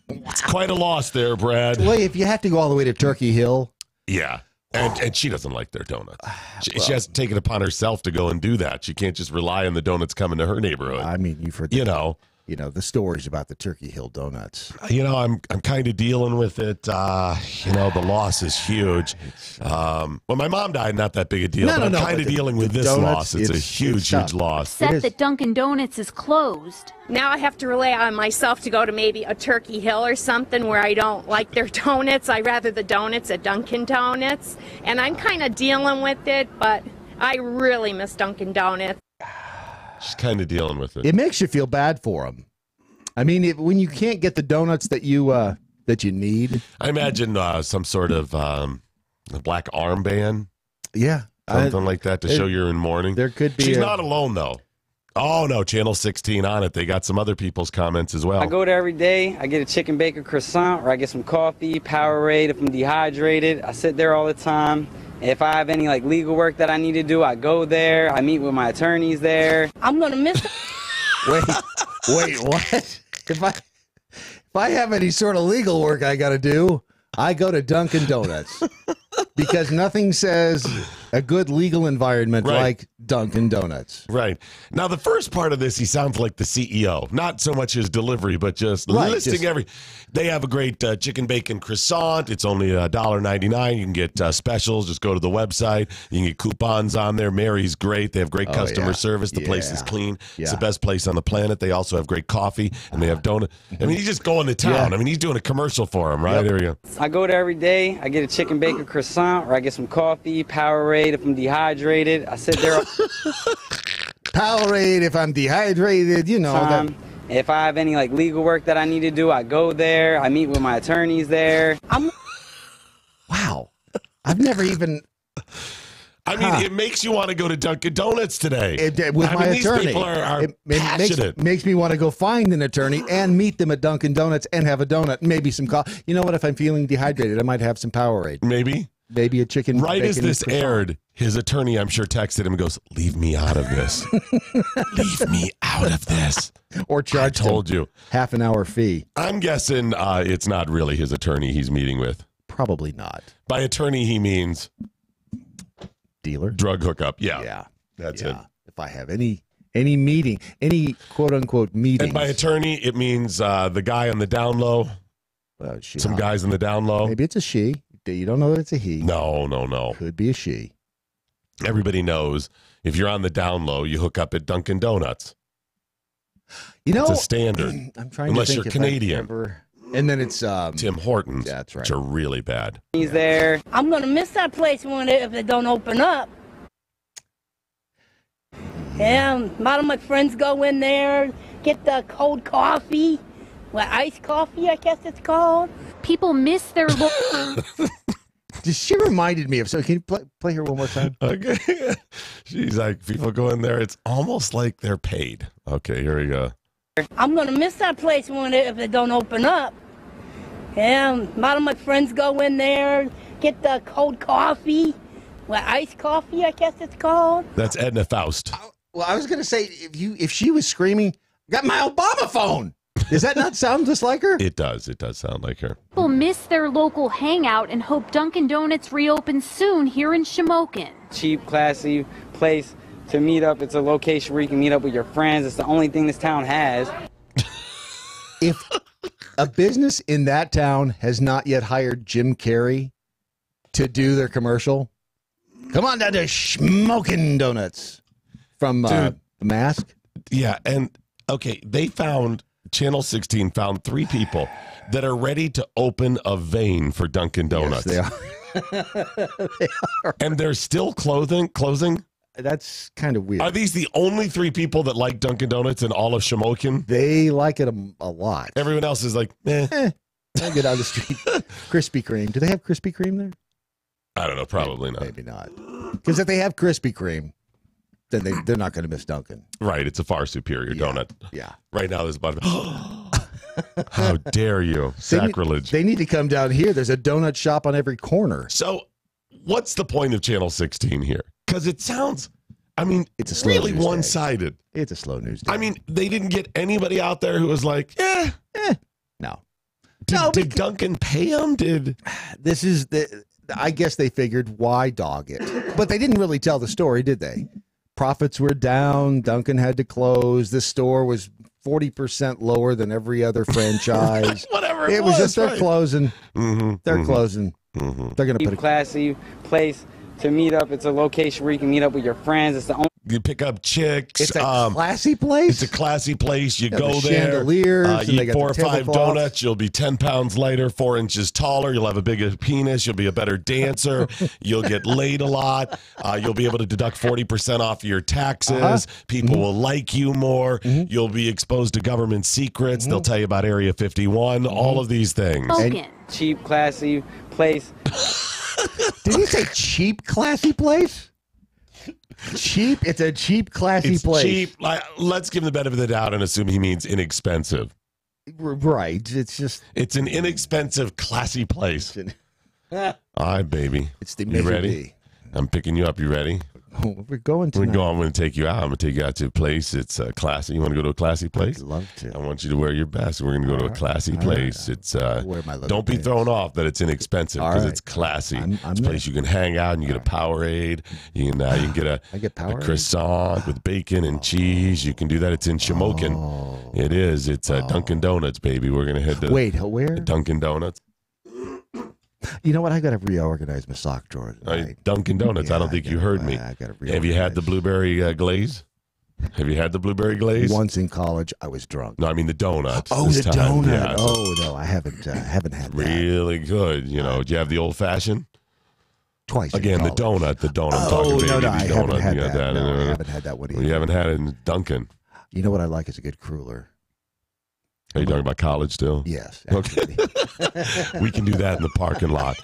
It's quite a loss there, Brad. Well, if you have to go all the way to Turkey Hill. Yeah. And she doesn't like their donuts. She has to take it upon herself to go and do that. She can't just rely on the donuts coming to her neighborhood. I mean, you've heard that. the stories about the Turkey Hill Donuts. I'm kind of dealing with it. The loss is huge. When my mom died, not that big a deal. I'm kind of dealing with this loss. It's a huge loss. Upset that Dunkin' Donuts is closed. Now I have to rely on myself to go to maybe a Turkey Hill or something where I don't like their donuts. I rather the donuts at Dunkin' Donuts. And I'm kind of dealing with it, but I really miss Dunkin' Donuts. Just kind of dealing with it. It makes you feel bad for them. I mean, when you can't get the donuts that you need. I imagine some sort of black armband. Yeah. Something like that to show you're in mourning. There could be. She's not alone, though. Oh, no, Channel 16 on it. They got some other people's comments as well. I go there every day. I get a chicken bacon croissant, or I get some coffee, Powerade if I'm dehydrated. I sit there all the time. If I have any legal work that I need to do, I go there. I meet with my attorneys there. I'm gonna miss it. Wait, what? If I have any sort of legal work I got to do, I go to Dunkin' Donuts because nothing says a good legal environment like Dunkin' Donuts. Right. Now, the first part of this, he sounds like the CEO. Not so much his delivery, but just listing They have a great chicken bacon croissant. It's only $1.99. You can get specials. Just go to the website. You can get coupons on there. Mary's great. They have great customer service. The place is clean. It's the best place on the planet. They also have great coffee, and they have donut. I mean, he's just going to town. I mean, he's doing a commercial for him, right? There we go. I go there every day. I get a chicken bacon croissant, or I get some coffee, Powerade if I'm dehydrated. I sit there. Powerade if I'm dehydrated, If I have any legal work that I need to do, I go there. I meet with my attorneys there. Wow. I've never even. I mean, it makes you want to go to Dunkin' Donuts today. With my attorney. These people are passionate. Makes me want to go find an attorney and meet them at Dunkin' Donuts and have a donut, maybe some coffee. You know what? If I'm feeling dehydrated, I might have some Powerade. Maybe a chicken. Right as this aired, his attorney, I'm sure, texted him and goes, "Leave me out of this. Leave me out of this." Or charge you half an hour fee. I'm guessing it's not really his attorney he's meeting with. Probably not. By attorney, he means dealer, drug hookup. Yeah. Yeah. That's it. If I have any meeting, any quote unquote meeting. And by attorney, it means the guy on the down low. Some guys in the down low. Maybe it's a she. You don't know that it's a he. No. Could be a she. Everybody knows if you're on the down low, you hook up at Dunkin' Donuts. It's a standard. I'm trying unless to think you're Canadian. And then it's Tim Hortons. That's right. Which are really bad. He's there. I'm gonna miss that place if they don't open up. Yeah, a lot of my friends go in there, get the cold coffee, iced coffee, I guess it's called. People miss their She reminded me of. So can you play her one more time? Okay. She's like, people go in there. It's almost like they're paid. Okay, here we go. I'm gonna miss that place if they don't open up. Yeah, a lot of my friends go in there, get the cold coffee, iced coffee, I guess it's called. That's Edna Faust. Well, I was gonna say if she was screaming, "Got my Obama phone." Does that not sound just like her? It does. It does sound like her. People miss their local hangout and hope Dunkin' Donuts reopens soon here in Shamokin. Cheap, classy place to meet up. It's a location where you can meet up with your friends. It's the only thing this town has. If a business in that town has not yet hired Jim Carrey to do their commercial, come on down to Smokin' Donuts from The Mask. Yeah, and okay, Channel 16 found 3 people that are ready to open a vein for Dunkin' Donuts. Yes, they are. They are. And they're still closing? That's kind of weird. Are these the only 3 people that like Dunkin' Donuts in all of Shamokin? They like it a lot. Everyone else is like, eh. I'll get on the street. Krispy Kreme. Do they have Krispy Kreme there? I don't know. Probably not. Maybe not. Because if they have Krispy Kreme, then they're not going to miss Dunkin'. Right. It's a far superior donut. Yeah. Right now, there's about. How dare you? Sacrilege. They need to come down here. There's a donut shop on every corner. So, what's the point of Channel 16 here? Because it sounds, it's a really one-sided. It's a slow news day. They didn't get anybody out there who was like, no. Did Dunkin' pay them? I guess they figured, why dog it? But they didn't really tell the story, did they? Profits were down. Dunkin' had to close. The store was 40% lower than every other franchise. Whatever it was just they're right. closing. They're closing. They're going to put a classy place to meet up. It's a location where you can meet up with your friends. It's the only. You pick up chicks. It's a classy place. It's a classy place. You Got go the there. chandeliers, and they eat got 4 or the 5 tablecloths. donuts. You'll be 10 pounds lighter, 4 inches taller. You'll have a bigger penis. You'll be a better dancer. You'll get laid a lot. You'll be able to deduct 40% off your taxes. People will like you more. You'll be exposed to government secrets. They'll tell you about Area 51. All of these things. Cheap, classy place. Did you say cheap, classy place? Cheap? It's a cheap, classy It's place. cheap. Let's give him the benefit of the doubt and assume he means inexpensive. Right. It's just. It's an inexpensive, classy place. All right, baby. It's the You ready? misery. I'm picking you up. You ready? We're going to. I'm going to take you out. I'm going to take you out to a place. It's classy. You want to go to a classy place? I'd love to. I want you to wear your best. We're going to go to a classy place. It's wear my little don't be pants. thrown off that it's inexpensive because it's classy. It's a place you can hang out and you get a Powerade. You can get a croissant with bacon and cheese. You can do that. It's in Shamokin. It is. It's Dunkin' Donuts, baby. We're going to head to where? Dunkin' Donuts. You know what? I got to reorganize my sock drawer tonight. Dunkin' Donuts. I don't think you heard me. I got to Have you had the blueberry glaze? Have you had the blueberry glaze? Once in college, I was drunk. No, I mean the donut. Oh, this the time. donut. Yeah, so Oh no, I haven't had that. really good. You know, do you have the old fashioned? Twice. in Again, the college. donut. The donut. I'm Oh, talking baby, no, the I donut. haven't had You got that. No, I haven't had that one either. You haven't had it in Dunkin'. You know what I like is a good cruller. Are you talking about college still? Yes. Okay. We can do that in the parking lot.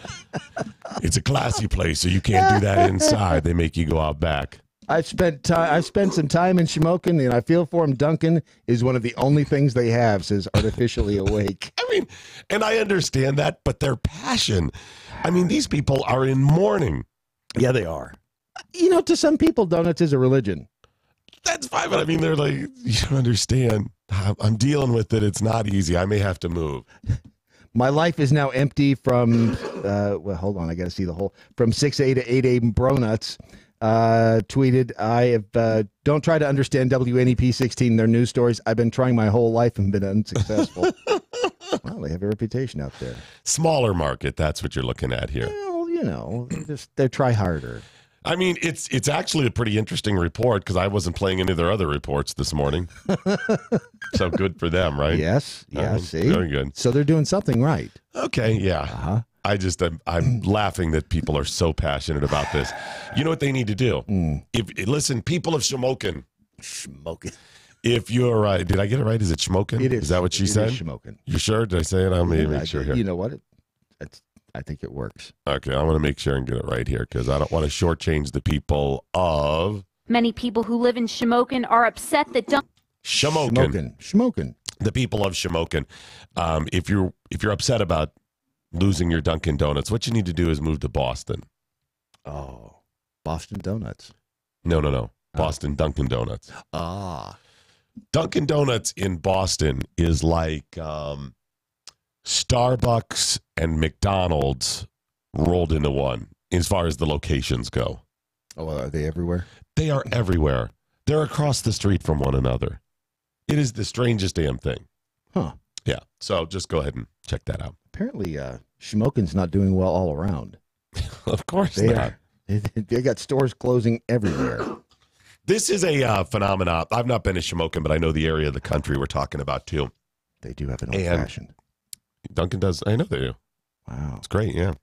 It's a classy place, so you can't do that inside. They make you go out back. I've spent some time in Shamokin, and I feel for him. Duncan is one of the only things they have, says Artificially Awake. I mean, and I understand that, but their passion. I mean, these people are in mourning. Yeah, they are. You know, to some people, donuts is a religion. That's fine, but I mean, they're like, you don't understand. I'm dealing with it. It's not easy. I may have to move. My life is now empty from, well, hold on. I got to see the whole, from 6A to 8A Bronuts. Tweeted, I have, don't try to understand WNEP 16, their news stories. I've been trying my whole life and been unsuccessful. Well, they have a reputation out there. Smaller market. That's what you're looking at here. Well, you know, they try harder. I mean, it's actually a pretty interesting report because I wasn't playing any of their other reports this morning. So good for them, right? Yes. Yeah. See, very good. So they're doing something right. Okay. Yeah. I'm laughing that people are so passionate about this. You know what they need to do? Listen, people of Shamokin. If you're did I get it right? Is it Shamokin? It is. Is that what she said? Is Shamokin. You sure? Did I say it? I'll make sure here. You know what? I think it works. Okay, I want to make sure and get it right here because I don't want to shortchange the people of Many people who live in Shamokin are upset that Shamokin. The people of Shamokin. If you're upset about losing your Dunkin' Donuts, what you need to do is move to Boston. Oh, Boston Donuts. No. Boston Dunkin' Donuts. Dunkin' Donuts in Boston is like Starbucks and McDonald's rolled into one as far as the locations go. Oh, are they everywhere? They are everywhere. They're across the street from one another. It is the strangest damn thing. Huh. Yeah. So just go ahead and check that out. Apparently, Shamokin's not doing well all around. Of course they not. They got stores closing everywhere. This is a phenomenon. I've not been to Shamokin, but I know the area of the country we're talking about too. They do have an old-fashioned. Dunkin' does. I know they do. Wow. It's great, yeah.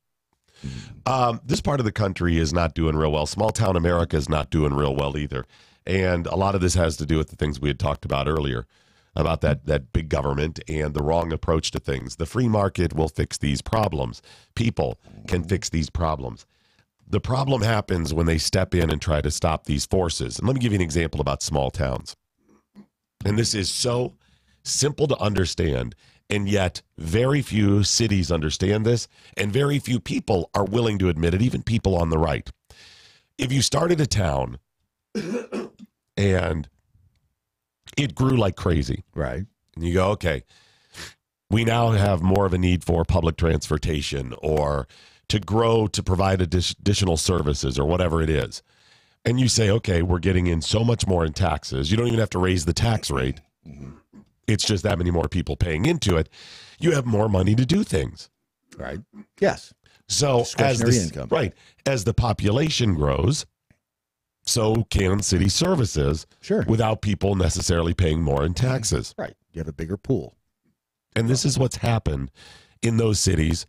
This part of the country is not doing real well. Small town America is not doing real well either. And a lot of this has to do with the things we had talked about earlier, about that big government and the wrong approach to things. The free market will fix these problems. People can fix these problems. The problem happens when they step in and try to stop these forces. And let me give you an example about small towns. And this is so simple to understand, and yet very few cities understand this, and very few people are willing to admit it, even people on the right. If you started a town and it grew like crazy, right? And you go, okay, we now have more of a need for public transportation or to grow to provide additional services or whatever it is. And you say, okay, we're getting in so much more in taxes. You don't even have to raise the tax rate. it's just that many more people paying into it, you have more money to do things. Right. Yes. So income. Right. As the population grows, so can city services. Sure. Without people necessarily paying more in taxes. Right. You have a bigger pool. And this is what's happened in those cities,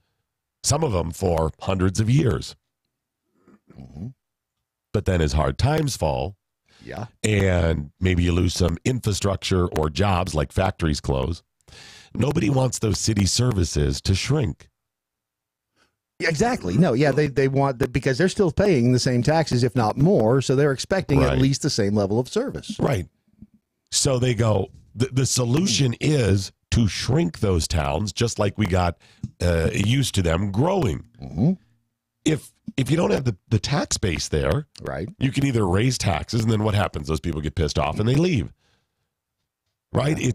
some of them for hundreds of years. Mm-hmm. But then as hard times fall, yeah, and maybe you lose some infrastructure or jobs like factories close, nobody wants those city services to shrink. Exactly. No, yeah, they want that because they're still paying the same taxes, if not more, so they're expecting at least the same level of service. Right. So they go, the solution is to shrink those towns, just like we got used to them growing. Mm-hmm. If you don't have the tax base there, right, you can either raise taxes, and then what happens? Those people get pissed off and they leave. Right? Yeah.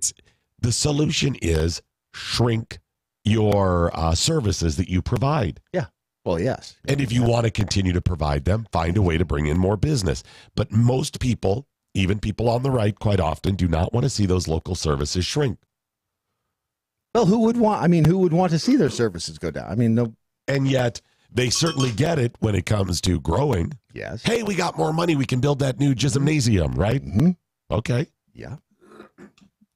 The solution is shrink your services that you provide. Yeah. Well, yes. And if you want to continue to provide them, find a way to bring in more business. But most people, even people on the right, quite often do not want to see those local services shrink. Well, who would want to see their services go down? I mean, no. And yet they certainly get it when it comes to growing. Yes. Hey, we got more money. We can build that new gymnasium, right? Mm-hmm. Okay. Yeah.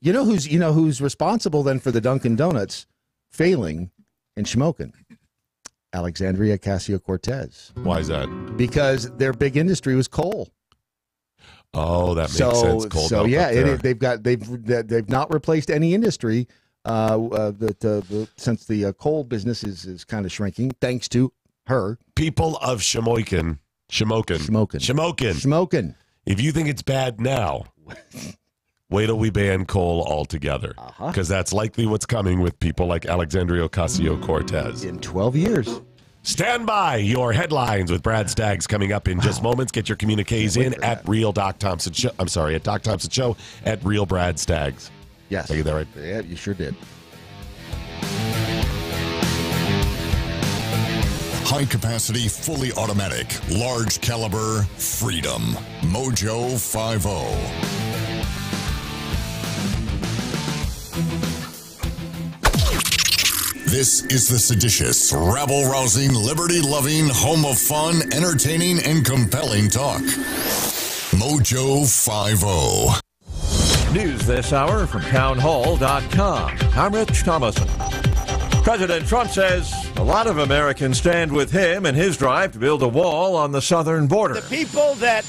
You know who's responsible then for the Dunkin' Donuts failing in Shamokin? Alexandria Ocasio-Cortez. Why is that? Because their big industry was coal. Oh, that makes sense. Coal so yeah, they've not replaced any industry since the coal business is kind of shrinking, thanks to her. People of Shamokin. If you think it's bad now, wait till we ban coal altogether, because that's likely what's coming with people like Alexandria Ocasio-Cortez. In 12 years. Stand by. Your headlines with Brad Staggs coming up in just moments. Get your communiques in at Real Doc Thompson Show. I'm sorry, at Doc Thompson Show at Real Brad Staggs. Yes. Did I get that right? Yeah, you sure did. High capacity, fully automatic, large caliber, Freedom. MoJo 50. This is the seditious, rabble-rousing, liberty-loving, home of fun, entertaining, and compelling talk. MoJo 50. News this hour from townhall.com. I'm Rich Thomason. President Trump says a lot of Americans stand with him in his drive to build a wall on the southern border. The people that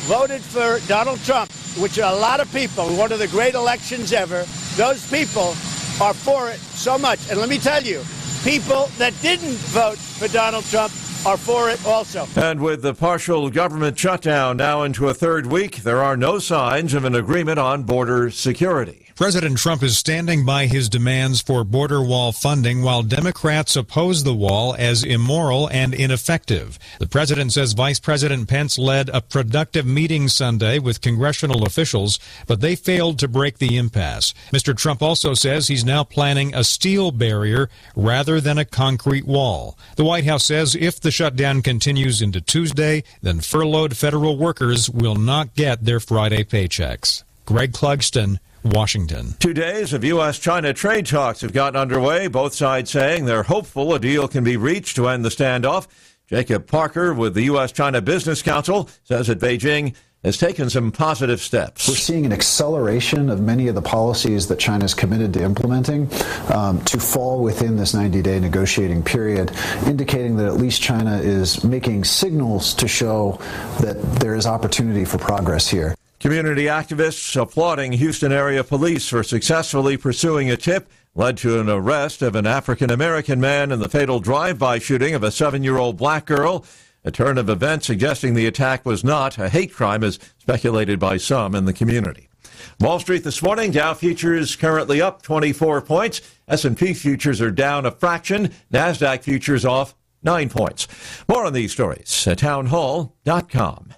voted for Donald Trump, which are a lot of people, one of the great elections ever, those people are for it so much. And let me tell you, people that didn't vote for Donald Trump are for it also. And with the partial government shutdown now into a third week, there are no signs of an agreement on border security. President Trump is standing by his demands for border wall funding while Democrats oppose the wall as immoral and ineffective. The president says Vice President Pence led a productive meeting Sunday with congressional officials, but they failed to break the impasse. Mr. Trump also says he's now planning a steel barrier rather than a concrete wall. The White House says if the shutdown continues into Tuesday, then furloughed federal workers will not get their Friday paychecks. Greg Clugston, Washington. 2 days of U.S.-China trade talks have gotten underway, both sides saying they're hopeful a deal can be reached to end the standoff. Jacob Parker with the U.S.-China Business Council says that Beijing has taken some positive steps. We're seeing an acceleration of many of the policies that China is committed to implementing to fall within this 90-day negotiating period, indicating that at least China is making signals to show that there is opportunity for progress here. Community activists applauding Houston area police for successfully pursuing a tip led to an arrest of an African-American man in the fatal drive-by shooting of a 7-year-old black girl. A turn of events suggesting the attack was not a hate crime, as speculated by some in the community. Wall Street this morning, Dow futures currently up 24 points. S&P futures are down a fraction. NASDAQ futures off 9 points. More on these stories at townhall.com.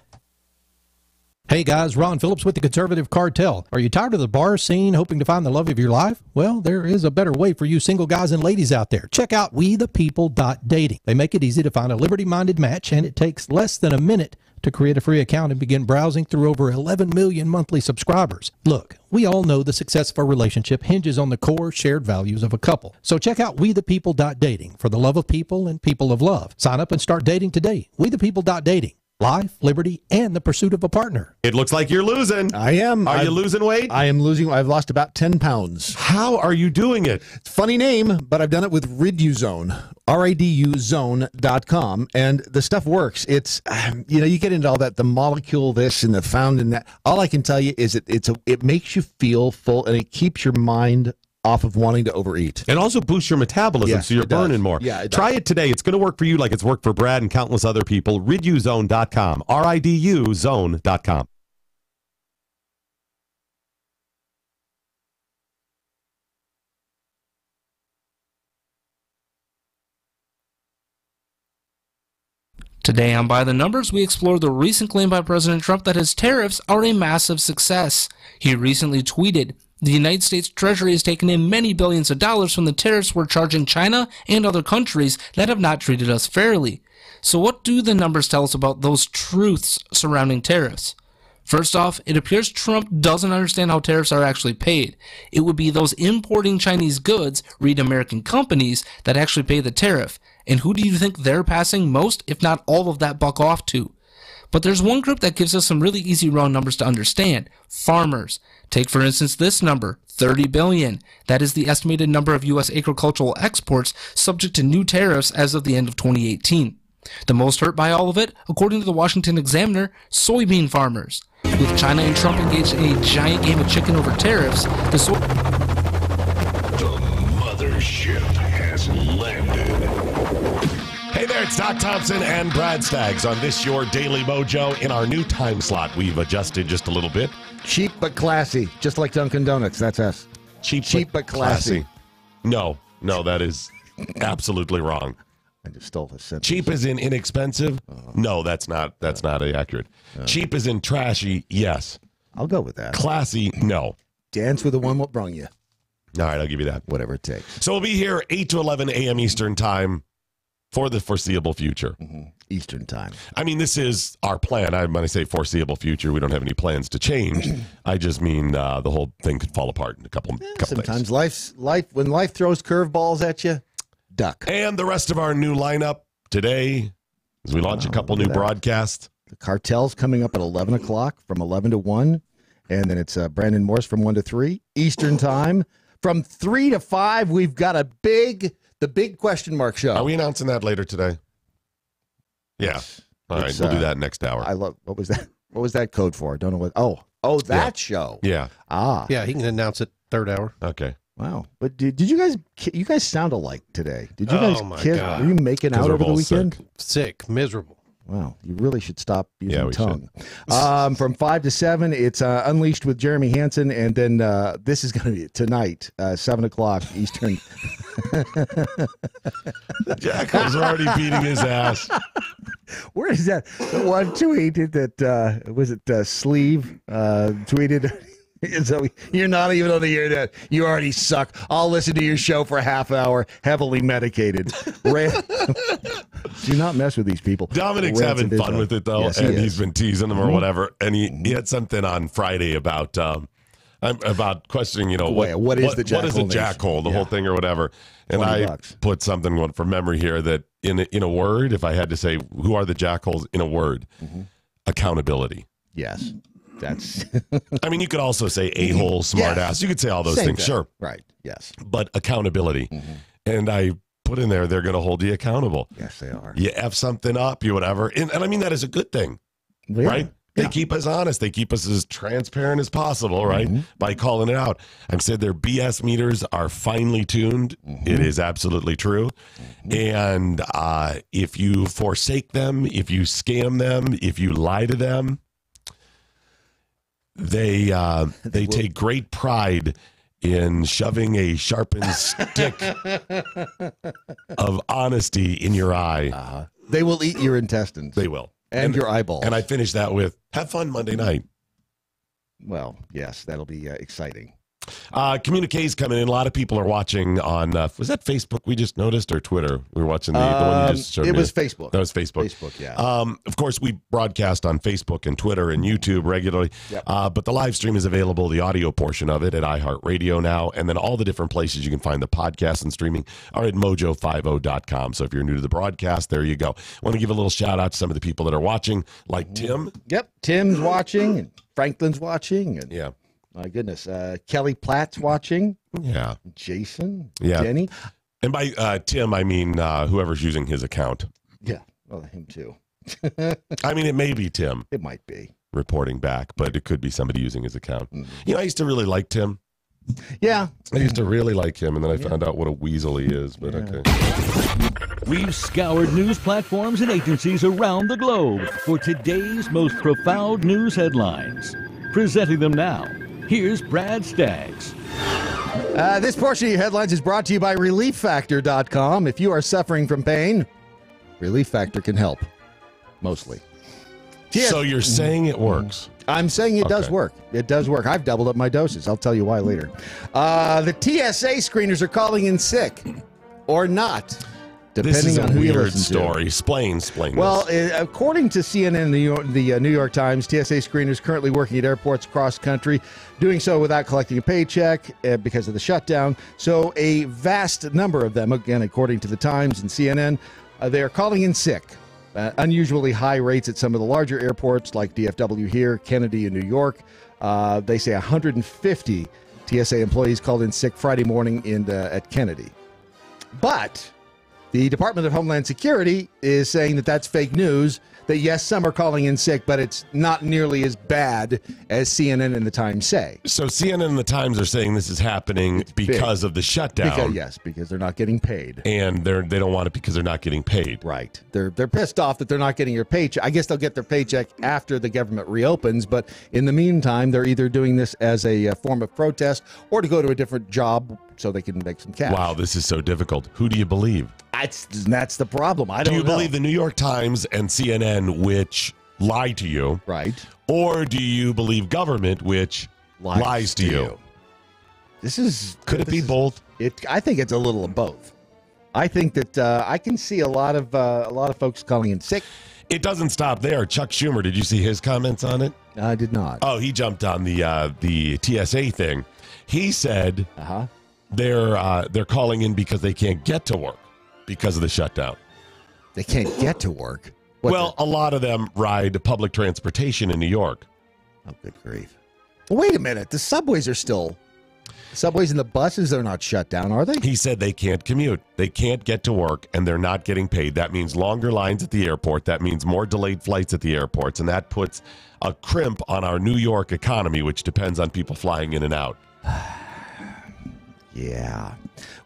Hey guys, Ron Phillips with the Conservative Cartel. Are you tired of the bar scene, hoping to find the love of your life? Well, there is a better way for you single guys and ladies out there. Check out WeThePeople.dating. They make it easy to find a liberty-minded match, and it takes less than a minute to create a free account and begin browsing through over 11 million monthly subscribers. Look, we all know the success of a relationship hinges on the core shared values of a couple. So check out WeThePeople.dating for the love of people and people of love. Sign up and start dating today. WeThePeople.dating. Life, liberty, and the pursuit of a partner. It looks like you're losing. I am. Are you losing weight? I am losing. I've lost about 10 pounds. How are you doing it? Funny name, but I've done it with Riduzone, RADUzone.com, and the stuff works. It's, you get into all that, the molecule this and the found in that. All I can tell you is it makes you feel full, and it keeps your mind off of wanting to overeat. And also boosts your metabolism, Yes, so you're it does. burning more. Yeah, it Try does. it today. It's going to work for you like it's worked for Brad and countless other people. Riduzone.com, RIDUzone.com. Today on By the Numbers, we explore the recent claim by President Trump that his tariffs are a massive success. He recently tweeted, "The United States Treasury has taken in many billions of dollars from the tariffs we're charging China and other countries that have not treated us fairly." So what do the numbers tell us about those truths surrounding tariffs? First off, it appears Trump doesn't understand how tariffs are actually paid. It would be those importing Chinese goods, read American companies, that actually pay the tariff. And who do you think they're passing most, if not all of that buck off to? But there's one group that gives us some really easy round numbers to understand: farmers. Take for instance this number, 30 billion. That is the estimated number of U.S. agricultural exports subject to new tariffs as of the end of 2018. The most hurt by all of it, according to the Washington Examiner, soybean farmers. With China and Trump engaged in a giant game of chicken over tariffs, the mothership has landed. Hey there, it's Doc Thompson and Brad Staggs on this your Daily Mojo. In our new time slot, we've adjusted just a little bit. Cheap but classy, just like Dunkin' Donuts. That's us. Cheap but classy. No, that is absolutely wrong. I just stole the sentence. Cheap is in inexpensive? No, that's not accurate. Cheap is in trashy? Yes. I'll go with that. Classy? No. Dance with the one what brung you. All right, I'll give you that. Whatever it takes. So we'll be here 8 to 11 a.m. Eastern Time for the foreseeable future. Eastern Time. I mean, this is our plan. When I say foreseeable future, we don't have any plans to change. I just mean the whole thing could fall apart in a couple days. Sometimes when life throws curveballs at you, duck. And the rest of our new lineup today, as we launch a couple new broadcasts. The Cartel's coming up at 11 o'clock from 11 to 1. And then it's Brandon Morse from 1 to 3 Eastern Time. From 3 to 5, we've got the big question mark show. Are we announcing that later today? Yeah. All right, we'll do that next hour. I love. What was that? What was that code for? I don't know what. Oh, that show. Yeah. Yeah, he can announce it third hour. Okay. Wow. But did you guys sound alike today? Did you guys my kiss? God. Were you making out over the weekend? Sick, miserable. Wow, you really should stop using we tongue. From 5 to 7, it's Unleashed with Jeremy Hansen, and then this is going to be tonight, 7 o'clock Eastern. Jackal's already beating his ass. Where is that? The one tweeted that, was it Sleeve tweeted, so you're not even on the internet. You already suck. I'll listen to your show for a half hour, heavily medicated. Do not mess with these people. Dominic's having fun with it, though, yes, and he's been teasing them or whatever. And he had something on Friday about questioning, what is the jackhole, the whole thing or whatever. And I put something from memory here that in a word, if I had to say who are the jackholes in a word, accountability. Yes. That's. I mean, you could also say a-hole, smart ass. You could say all those things, sure. Right, yes. But accountability. And I put in there, they're going to hold you accountable. Yes, they are. You F something up, you whatever. And I mean, that is a good thing, right? They keep us honest. They keep us as transparent as possible, right? By calling it out. I've said their BS meters are finely tuned. It is absolutely true. And if you forsake them, if you scam them, if you lie to them, they take great pride in shoving a sharpened stick of honesty in your eye. They will eat your intestines. They will. And your eyeballs. And I finished that with, have fun Monday night. Well, yes, that'll be exciting. Communiques coming in. A lot of people are watching on, was that Facebook we just noticed or Twitter? We were watching the one you just showed me. It was Facebook. That was Facebook. Facebook, yeah. Of course, we broadcast on Facebook and Twitter and YouTube regularly. Yep. But the live stream is available, the audio portion of it at iHeartRadio now. And then all the different places you can find the podcast and streaming are at MoJo50.com. So if you're new to the broadcast, there you go. Want to give a little shout out to some of the people that are watching, like Tim. Yep, Tim's watching and Franklin's watching. And yeah. My goodness. Kelly Platt's watching. Yeah. Jason. Yeah. Denny. And by Tim, I mean whoever's using his account. Yeah. Well, him too. I mean, it may be Tim. It might be. Reporting back, but it could be somebody using his account. You know, I used to really like Tim. Yeah. I used to really like him, and then I found out what a weasel he is, but okay. We've scoured news platforms and agencies around the globe for today's most profound news headlines. Presenting them now, here's Brad Staggs. This portion of your headlines is brought to you by ReliefFactor.com. If you are suffering from pain, Relief Factor can help. Mostly. So you're saying it works? I'm saying it does work. It does work. I've doubled up my doses. I'll tell you why later. The TSA screeners are calling in sick or not, depending this is on a who you weird listen story. to. Explain Well, this. according to CNN and the New York Times, TSA screeners currently working at airports across the country, doing so without collecting a paycheck because of the shutdown. So a vast number of them, again, according to the Times and CNN, they are calling in sick. Unusually high rates at some of the larger airports like DFW here, Kennedy in New York. They say 150 TSA employees called in sick Friday morning at Kennedy. But the Department of Homeland Security is saying that that's fake news, that yes, some are calling in sick, but it's not nearly as bad as CNN and the Times say. So CNN and the Times are saying this is happening because of the shutdown. Because they're not getting paid. And they don't want it because they're not getting paid. Right. They're pissed off that they're not getting their paycheck. I guess they'll get their paycheck after the government reopens, but in the meantime, they're either doing this as a form of protest or to go to a different job so they can make some cash. Wow, this is so difficult. Who do you believe? That's the problem. I don't know. Do you believe the New York Times and CNN, which lie to you? Right. Or do you believe government, which lies to you? Could it be both? I think it's a little of both. I think that I can see a lot of folks calling in sick. It doesn't stop there. Chuck Schumer, did you see his comments on it? I did not. Oh, he jumped on the TSA thing. He said they're calling in because they can't get to work because of the shutdown. They can't get to work? A lot of them ride public transportation in New York. Oh, good grief. Well, wait a minute. The subways and the buses, they're not shut down, are they? He said they can't commute. They can't get to work, and they're not getting paid. That means longer lines at the airport. That means more delayed flights at the airports, and that puts a crimp on our New York economy, which depends on people flying in and out. Yeah.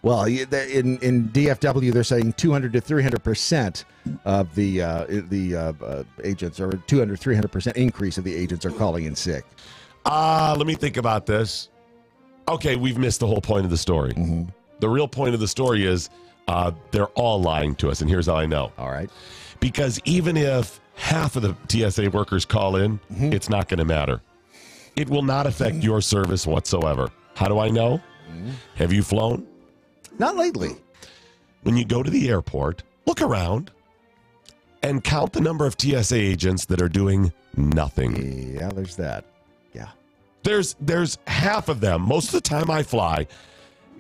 Well, in DFW, they're saying 200 to 300% of the agents, or 200 to 300% increase of the agents are calling in sick. Let me think about this. Okay, we've missed the whole point of the story. Mm-hmm. The real point of the story is they're all lying to us, and here's how I know. All right. Because even if half of the TSA workers call in, it's not going to matter. It will not affect your service whatsoever. How do I know? Have you flown? Not lately. When you go to the airport, look around and count the number of TSA agents that are doing nothing. Yeah, there's that. Yeah. There's half of them. Most of the time I fly,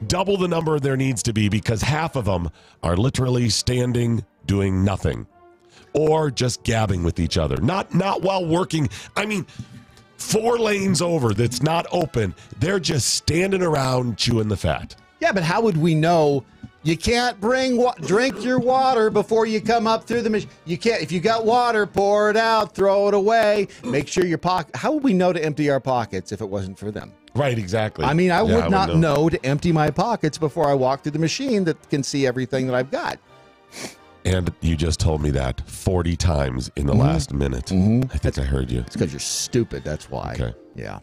double the number there needs to be because half of them are literally standing doing nothing or just gabbing with each other. Not while working. I mean, 4 lanes over that's not open. They're just standing around chewing the fat. Yeah, but how would we know? You can't drink your water before you come up through the machine. You can't. If you got water, pour it out, throw it away. Make sure your pocket. How would we know to empty our pockets if it wasn't for them? Right, exactly. I mean, I would not know to empty my pockets before I walk through the machine that can see everything that I've got. And you just told me that 40 times in the last minute. I think I heard you. It's because you're stupid. That's why. Okay. Yeah.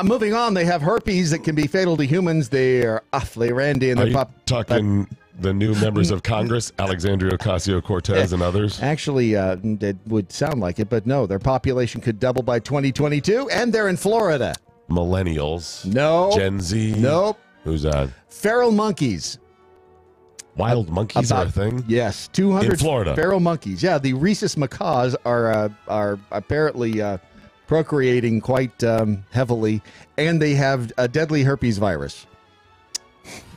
Moving on, they have herpes that can be fatal to humans. They are awfully randy. And are they're you talking the new members of Congress, Alexandria Ocasio-Cortez and others? Actually, it would sound like it, but no, their population could double by 2022, and they're in Florida. Millennials. No. Gen Z. Nope. Who's that? Feral monkeys. Wild monkeys are a thing? Yes, 200 in Florida. Feral monkeys. Yeah, the rhesus macaws are apparently procreating quite heavily, and they have a deadly herpes virus.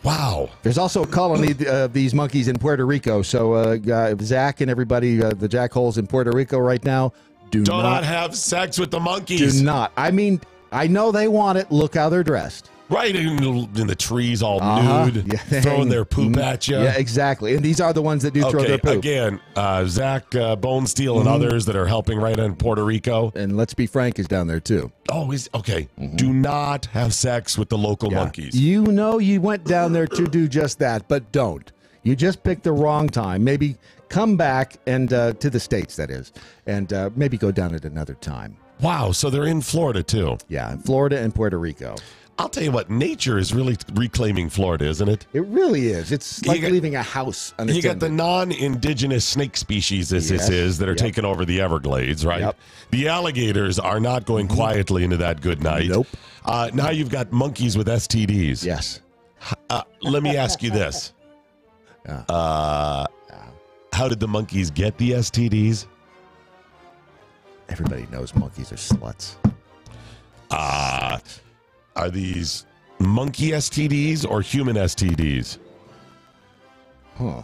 Wow. There's also a colony of these monkeys in Puerto Rico. So Zach and everybody, the jackholes in Puerto Rico right now, do not have sex with the monkeys. Do not. I mean, I know they want it. Look how they're dressed. Right in the trees, all nude, Yeah, throwing their poop at you. Yeah, exactly. And these are the ones that do throw their poop. Again, Zach Bonesteel and others that are helping right in Puerto Rico. And Let's Be Frank is down there, too. Oh, he's okay. Do not have sex with the local monkeys. You know you went down there to do just that, but don't. You just picked the wrong time. Maybe come back and to the States, that is, and maybe go down at another time. Wow, so they're in Florida, too. Yeah, Florida and Puerto Rico. I'll tell you what, nature is really reclaiming Florida, isn't it? It really is. It's like leaving a house unattended. You got the non-indigenous snake species, as this is, that are taking over the Everglades, right? Yep. The alligators are not going quietly into that good night. Nope. Now you've got monkeys with STDs. Yes. Let me ask you this. How did the monkeys get the STDs? Everybody knows monkeys are sluts. Are these monkey STDs or human STDs? Huh.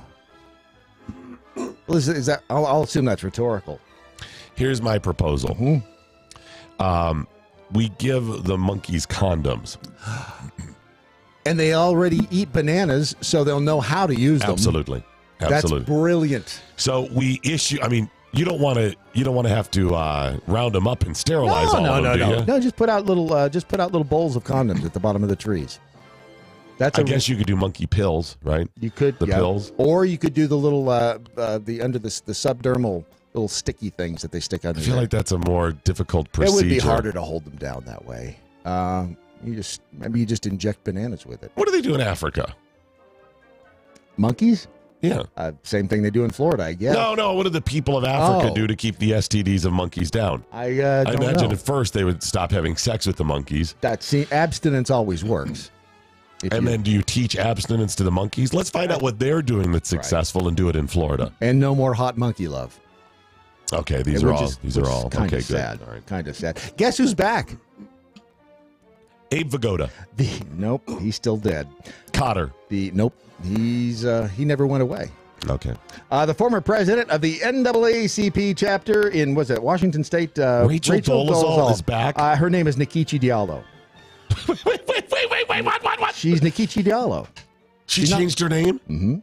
Well, is that? I'll assume that's rhetorical. Here's my proposal. We give the monkeys condoms. And they already eat bananas, so they'll know how to use them. Absolutely. That's brilliant. So we issue. I mean, you don't want to have to round them up and sterilize all of them, do you? No, just put out little bowls of condoms at the bottom of the trees. I guess you could do monkey pills, right? You could the pills, or you could do the little the under the subdermal little sticky things that they stick under. I feel like that's a more difficult procedure. It would be harder to hold them down that way. Maybe you just inject bananas with it. What do they do in Africa? Monkeys? Yeah. Same thing they do in Florida, I guess. No. What do the people of Africa do to keep the STDs of monkeys down? I imagine at first they would stop having sex with the monkeys. Abstinence always works. Then do you teach abstinence to the monkeys? Let's find out what they're doing that's successful and do it in Florida. And no more hot monkey love. Okay, these are all kind okay, of good. sad. All right. Kind of sad. Guess who's back? Abe Vigoda. Nope, he's still dead. Cotter. Nope, he never went away. Okay. The former president of the NAACP chapter in Washington State, Rachel Dolezal is back. Her name is Nkechi Diallo. Wait, what? She's Nkechi Diallo. She changed her name? Mm-hmm.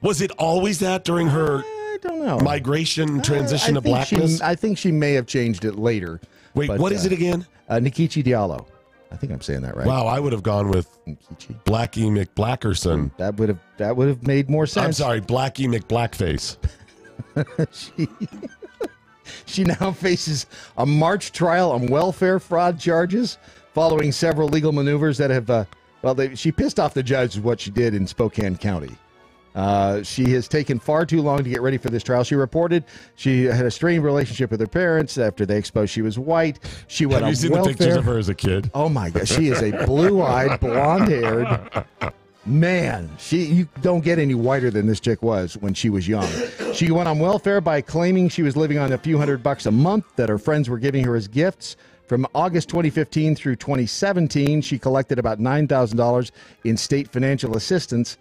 Was it always that during her I don't know. migration transition to blackness? I think she may have changed it later. Wait, what is it again? Nkechi Diallo. I think I'm saying that right. Wow, I would have gone with Blackie McBlackerson. That would have made more sense. I'm sorry, Blackie McBlackface. She now faces a March trial on welfare fraud charges following several legal maneuvers that have, she pissed off the judge with what she did in Spokane County. She has taken far too long to get ready for this trial. She reported she had a strained relationship with her parents after they exposed she was white. She went on welfare. Have you seen the pictures of her as a kid? Oh, my God. She is a blue-eyed, blonde-haired man. You don't get any whiter than this chick was when she was young. She went on welfare by claiming she was living on a few $100 a month that her friends were giving her as gifts. From August 2015 through 2017, she collected about $9,000 in state financial assistance,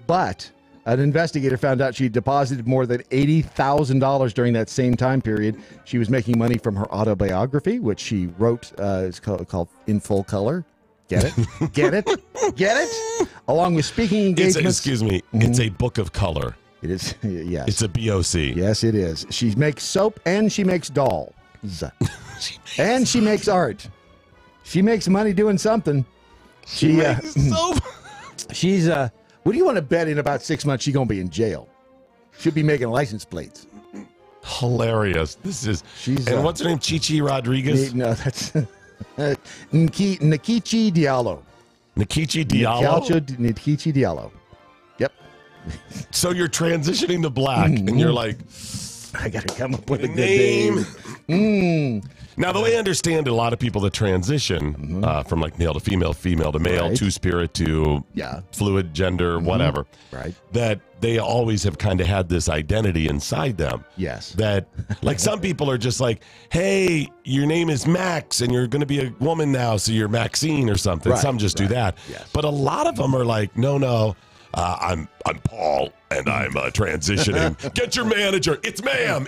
but an investigator found out she deposited more than $80,000 during that same time period. She was making money from her autobiography, which she wrote. It's called In Full Color. Get it? Get it? Get it? Along with speaking engagements. Excuse me. It's a book of color. It is. Yes. It's a BOC. Yes, it is. She makes soap and she makes dolls. And she makes art. She makes money doing something. She makes soap. She's what do you want to bet in about 6 months she's going to be in jail? She'll be making license plates. Hilarious. And what's her name? Chichi Rodriguez? No, that's Nkechi Diallo. Nkechi Diallo? Nkechi Diallo. Yep. So you're transitioning to black, and you're like, I got to come up with a good name. name. Now, the way I understand it, a lot of people that transition from like male to female, female to male, Right. two-spirit to fluid gender, whatever, Right. that they always have kind of had this identity inside them. Yes. That, like, some people are just like, hey, your name is Max, and you're going to be a woman now, so you're Maxine or something. Right, Some just do that. Yes. But a lot of them are like, no, I'm Paul, and I'm transitioning. Get your manager. It's ma'am.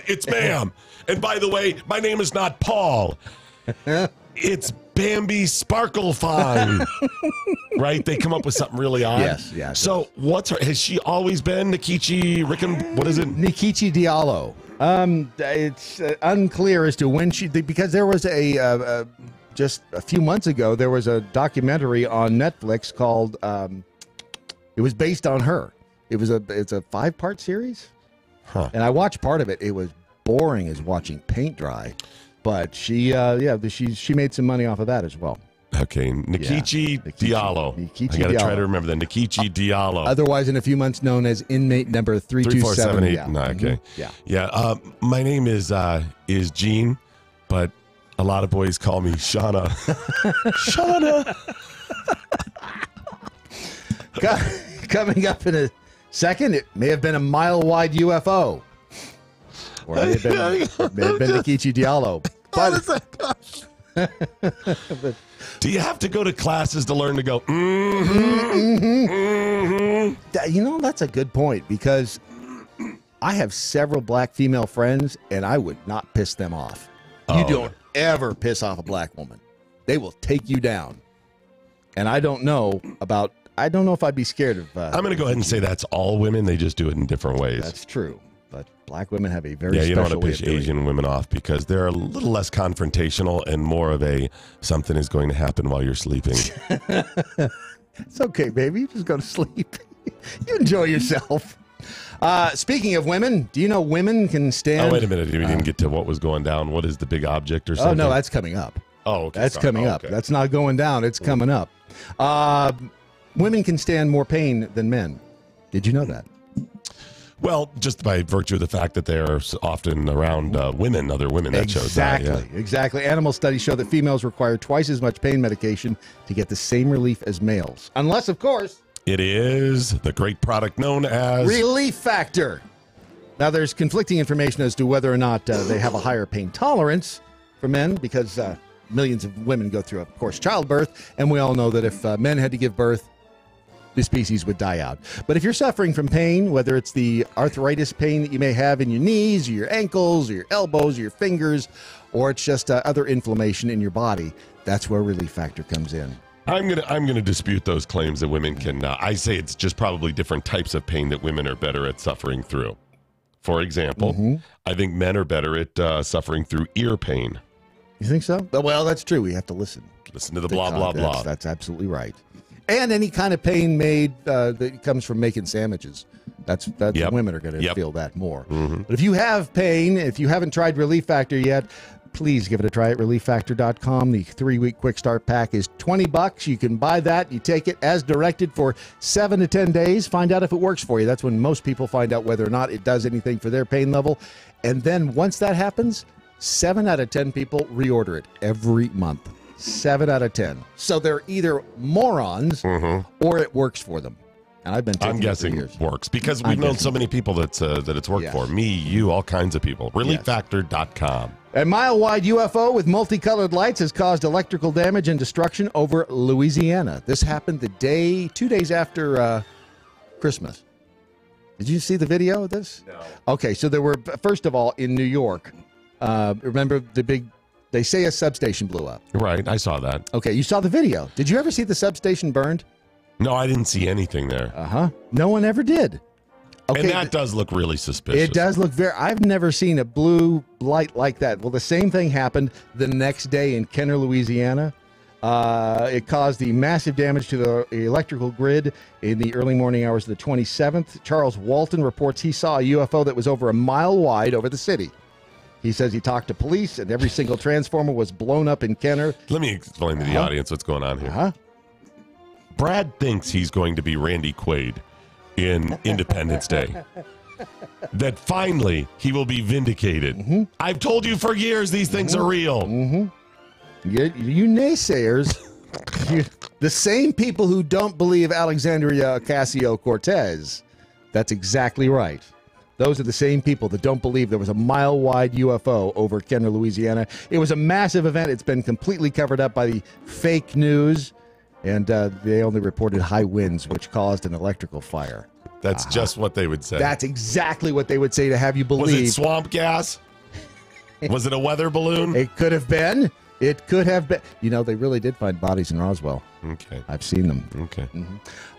And by the way, my name is not Paul. It's Bambi Sparklefine. Right? They come up with something really odd. Yes, yeah. So has she always been Nikichi what is it? Nikichi Diallo. It's unclear as to when because there was just a few months ago, there was a documentary on Netflix called, it was based on her. It's a 5-part series. Huh. And I watched part of it. It was boring as watching paint dry, but she made some money off of that as well. Okay, Nikichi Diallo. I got to try to remember that. Nikichi Diallo. Otherwise, in a few months, known as inmate number 3278. 3478. No, okay. Yeah. My name is Gene, but a lot of boys call me Shauna. Shauna. Coming up in a second, it may have been a mile-wide UFO. Or it may have been Nikichi Diallo. Do you have to go to classes to learn to go, You know, that's a good point, because I have several black female friends, and I would not piss them off. You don't ever piss off a black woman. They will take you down. And I don't know if I'd be scared of... I'm going to go ahead and say that's all women. They just do it in different ways. That's true. But black women have a very you don't special want to way push of doing it. Asian women off because they're a little less confrontational and more of a something is going to happen while you're sleeping. It's okay, baby. You just go to sleep. You enjoy yourself. Speaking of women, do you know women can stand... Oh, wait a minute. We didn't get to what was going down. What is the big object or something? Oh, no, that's coming up. Oh, okay. That's coming up. That's not going down. It's coming up. Women can stand more pain than men. Did you know that? Well, just by virtue of the fact that they're often around other women, that shows that. Exactly. Animal studies show that females require twice as much pain medication to get the same relief as males. Unless, of course... It is the great product known as... Relief Factor. Now, there's conflicting information as to whether or not they have a higher pain tolerance for men, because millions of women go through, of course, childbirth, and we all know that if men had to give birth, the species would die out. But if you're suffering from pain, whether it's the arthritis pain that you may have in your knees, or your ankles, or your elbows, or your fingers, or it's just other inflammation in your body, that's where Relief Factor comes in. I'm gonna dispute those claims that women can. I say it's just probably different types of pain that women are better at suffering through. For example, I think men are better at suffering through ear pain. You think so? Well, that's true. We have to listen. Listen to the blah, blah, blah. That's absolutely right. And any kind of pain made that comes from making sandwiches. That's women are going to feel that more. But if you have pain, if you haven't tried Relief Factor yet, please give it a try at relieffactor.com. The 3-week quick start pack is $20. You can buy that. You take it as directed for 7 to 10 days. Find out if it works for you. That's when most people find out whether or not it does anything for their pain level. And then once that happens, 7 out of 10 people reorder it every month. 7 out of 10. So they're either morons or it works for them. And I've been taking I'm guessing it for years. Works because we've known so many people that it's worked for. Me, you, all kinds of people. Relieffactor.com. A mile-wide UFO with multicolored lights has caused electrical damage and destruction over Louisiana. This happened 2 days after Christmas. Did you see the video of this? No. Okay, so there were, first of all, in New York, remember they say a substation blew up. Right, I saw that. Okay, you saw the video. Did you ever see the substation burned? No, I didn't see anything there. No one ever did. Okay, and that does look really suspicious. It does look I've never seen a blue light like that. Well, the same thing happened the next day in Kenner, Louisiana. It caused the massive damage to the electrical grid in the early morning hours of the 27th. Charles Walton reports he saw a UFO that was over a mile wide over the city. He says he talked to police, and every single transformer was blown up in Kenner. Let me explain to the audience what's going on here. Brad thinks he's going to be Randy Quaid in Independence Day. That finally he will be vindicated. I've told you for years these things are real. You naysayers, the same people who don't believe Alexandria Ocasio-Cortez, that's exactly right. Those are the same people that don't believe there was a mile-wide UFO over Kenner, Louisiana. It was a massive event. It's been completely covered up by the fake news, and they only reported high winds, which caused an electrical fire. That's just what they would say. That's exactly what they would say to have you believe. Was it swamp gas? Was it a weather balloon? It could have been. It could have been. You know, they really did find bodies in Roswell. Okay. I've seen them. Okay.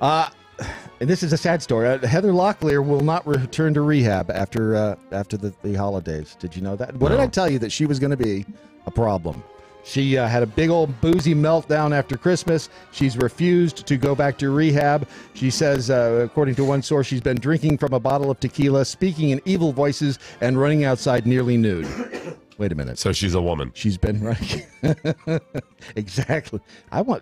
And this is a sad story. Heather Locklear will not return to rehab after the holidays. Did you know that? What did I tell you that she was going to be a problem? She had a big old boozy meltdown after Christmas. She's refused to go back to rehab. She says, according to one source, she's been drinking from a bottle of tequila, speaking in evil voices, and running outside nearly nude. Wait a minute. So she's a woman. She's been running. Exactly.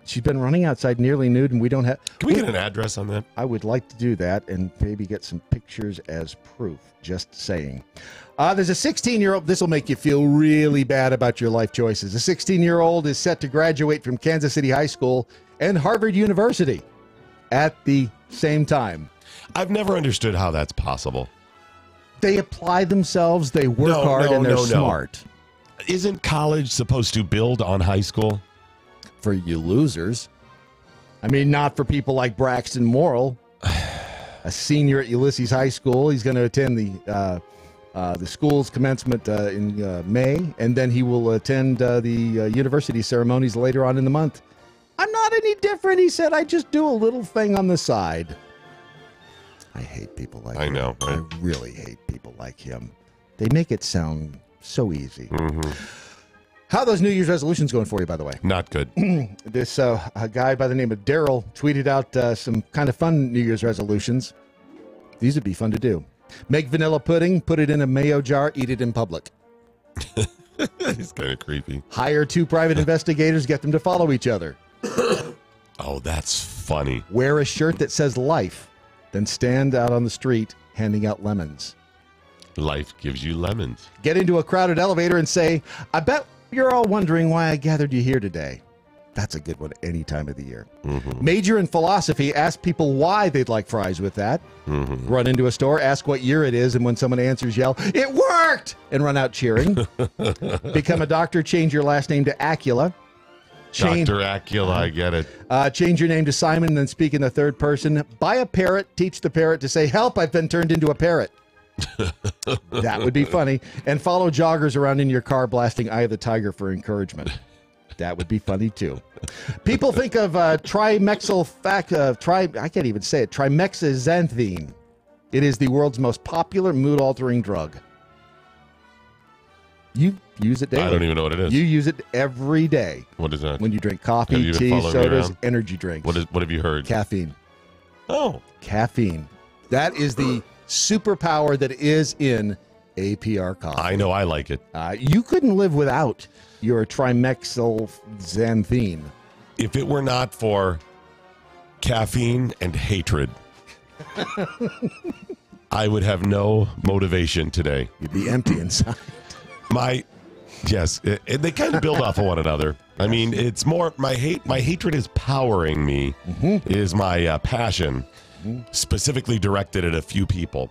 She's been running outside nearly nude, and we don't have. Can we get an address on that? I would like to do that and maybe get some pictures as proof. Just saying. There's a 16-year-old. This will make you feel really bad about your life choices. A 16-year-old is set to graduate from Kansas City High School and Harvard University at the same time. I've never understood how that's possible. They apply themselves, they work hard, and they're smart. Isn't college supposed to build on high school? For you losers. I mean, not for people like Braxton Morrill, a senior at Ulysses High School. He's going to attend the school's commencement in May, and then he will attend the university ceremonies later on in the month. I'm not any different, he said. I just do a little thing on the side. I hate people like him. I know, right? I really hate people like him. They make it sound so easy. How are those New Year's resolutions going for you, by the way? Not good. This a guy by the name of Daryl tweeted out some kind of fun New Year's resolutions. These would be fun to do. Make vanilla pudding, put it in a mayo jar, eat it in public. He's kind of creepy. Hire 2 private investigators, get them to follow each other. Oh, that's funny. Wear a shirt that says life, then stand out on the street handing out lemons. Life gives you lemons. Get into a crowded elevator and say, I bet you're all wondering why I gathered you here today. That's a good one any time of the year. Major in philosophy, ask people why they'd like fries with that. Run into a store, ask what year it is, and when someone answers, yell, it worked! And run out cheering. Become a doctor, change your last name to Acula. Dr. Acula, I get it. Change your name to Simon, then speak in the third person. Buy a parrot, teach the parrot to say, help, I've been turned into a parrot. That would be funny. And follow joggers around in your car blasting Eye of the Tiger for encouragement. That would be funny, too. People think of I can't even say it, trimexazanthine. It is the world's most popular mood-altering drug. You use it daily. I don't even know what it is. You use it every day. What is that? When you drink coffee, tea, sodas, energy drinks. What have you heard? Caffeine. Oh. Caffeine. That is the superpower that is in APR coffee. I know, I like it. You couldn't live without your trimexazanthine. If it were not for caffeine and hatred, I would have no motivation today. You'd be empty inside. They kind of build off of one another. I mean, it's more my hatred is powering me, is my passion, specifically directed at a few people,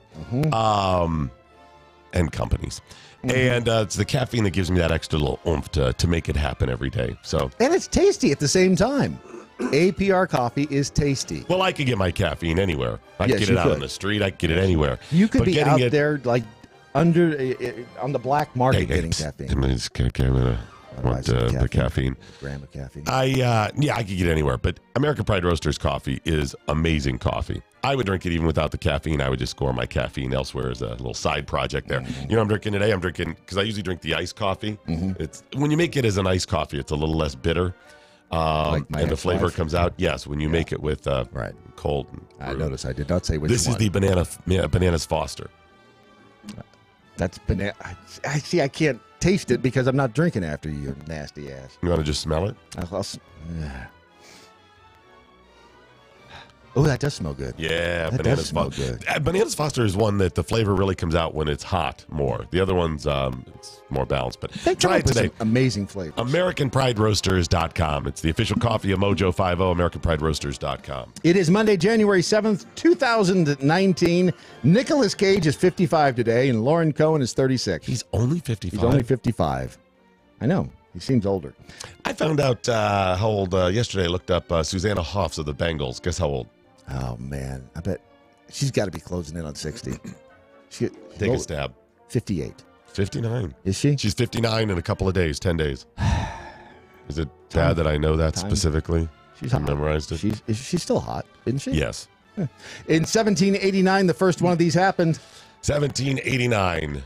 and companies. And it's the caffeine that gives me that extra little oomph to make it happen every day. So, and it's tasty at the same time. APR coffee is tasty. Well, I could get my caffeine anywhere. I could get it out on the street. I could get it anywhere. You could be out there like under on the black market getting caffeine. I'm gonna want the caffeine. Gram of caffeine. I could get it anywhere. But American Pride Roasters coffee is amazing coffee. I would drink it even without the caffeine. I would just score my caffeine elsewhere as a little side project there. You know, I'm drinking today. I'm drinking because I usually drink the iced coffee. It's when you make it as an iced coffee, it's a little less bitter, and the flavor comes out. Yes, when you make it with cold. I noticed. I did not say which this one. Is the bananas Foster. That's banana. I see. I can't taste it because I'm not drinking after you, nasty ass. You want to just smell it? Oh, that does smell good. Yeah, That Bananas does smell Foster. good. Bananas Foster is one that the flavor really comes out when it's hot more. The other one's it's more balanced. But They come try up it with today. some amazing flavors. AmericanPrideRoasters.com. It's the official coffee of MoJo 50, AmericanPrideRoasters.com. It is Monday, January 7th, 2019. Nicolas Cage is 55 today, and Lauren Cohen is 36. He's only 55? He's only 55. I know. He seems older. I found out how old yesterday. I looked up Susanna Hoffs of the Bengals. Guess how old? Oh, man. I bet she's got to be closing in on 60. Take a stab. 58. 59. Is she? She's 59 in a couple of days, 10 days. Is it bad that I know that specifically? She's I hot. memorized it. She's still hot, isn't she? Yes. In 1789, the first one of these happened. 1789.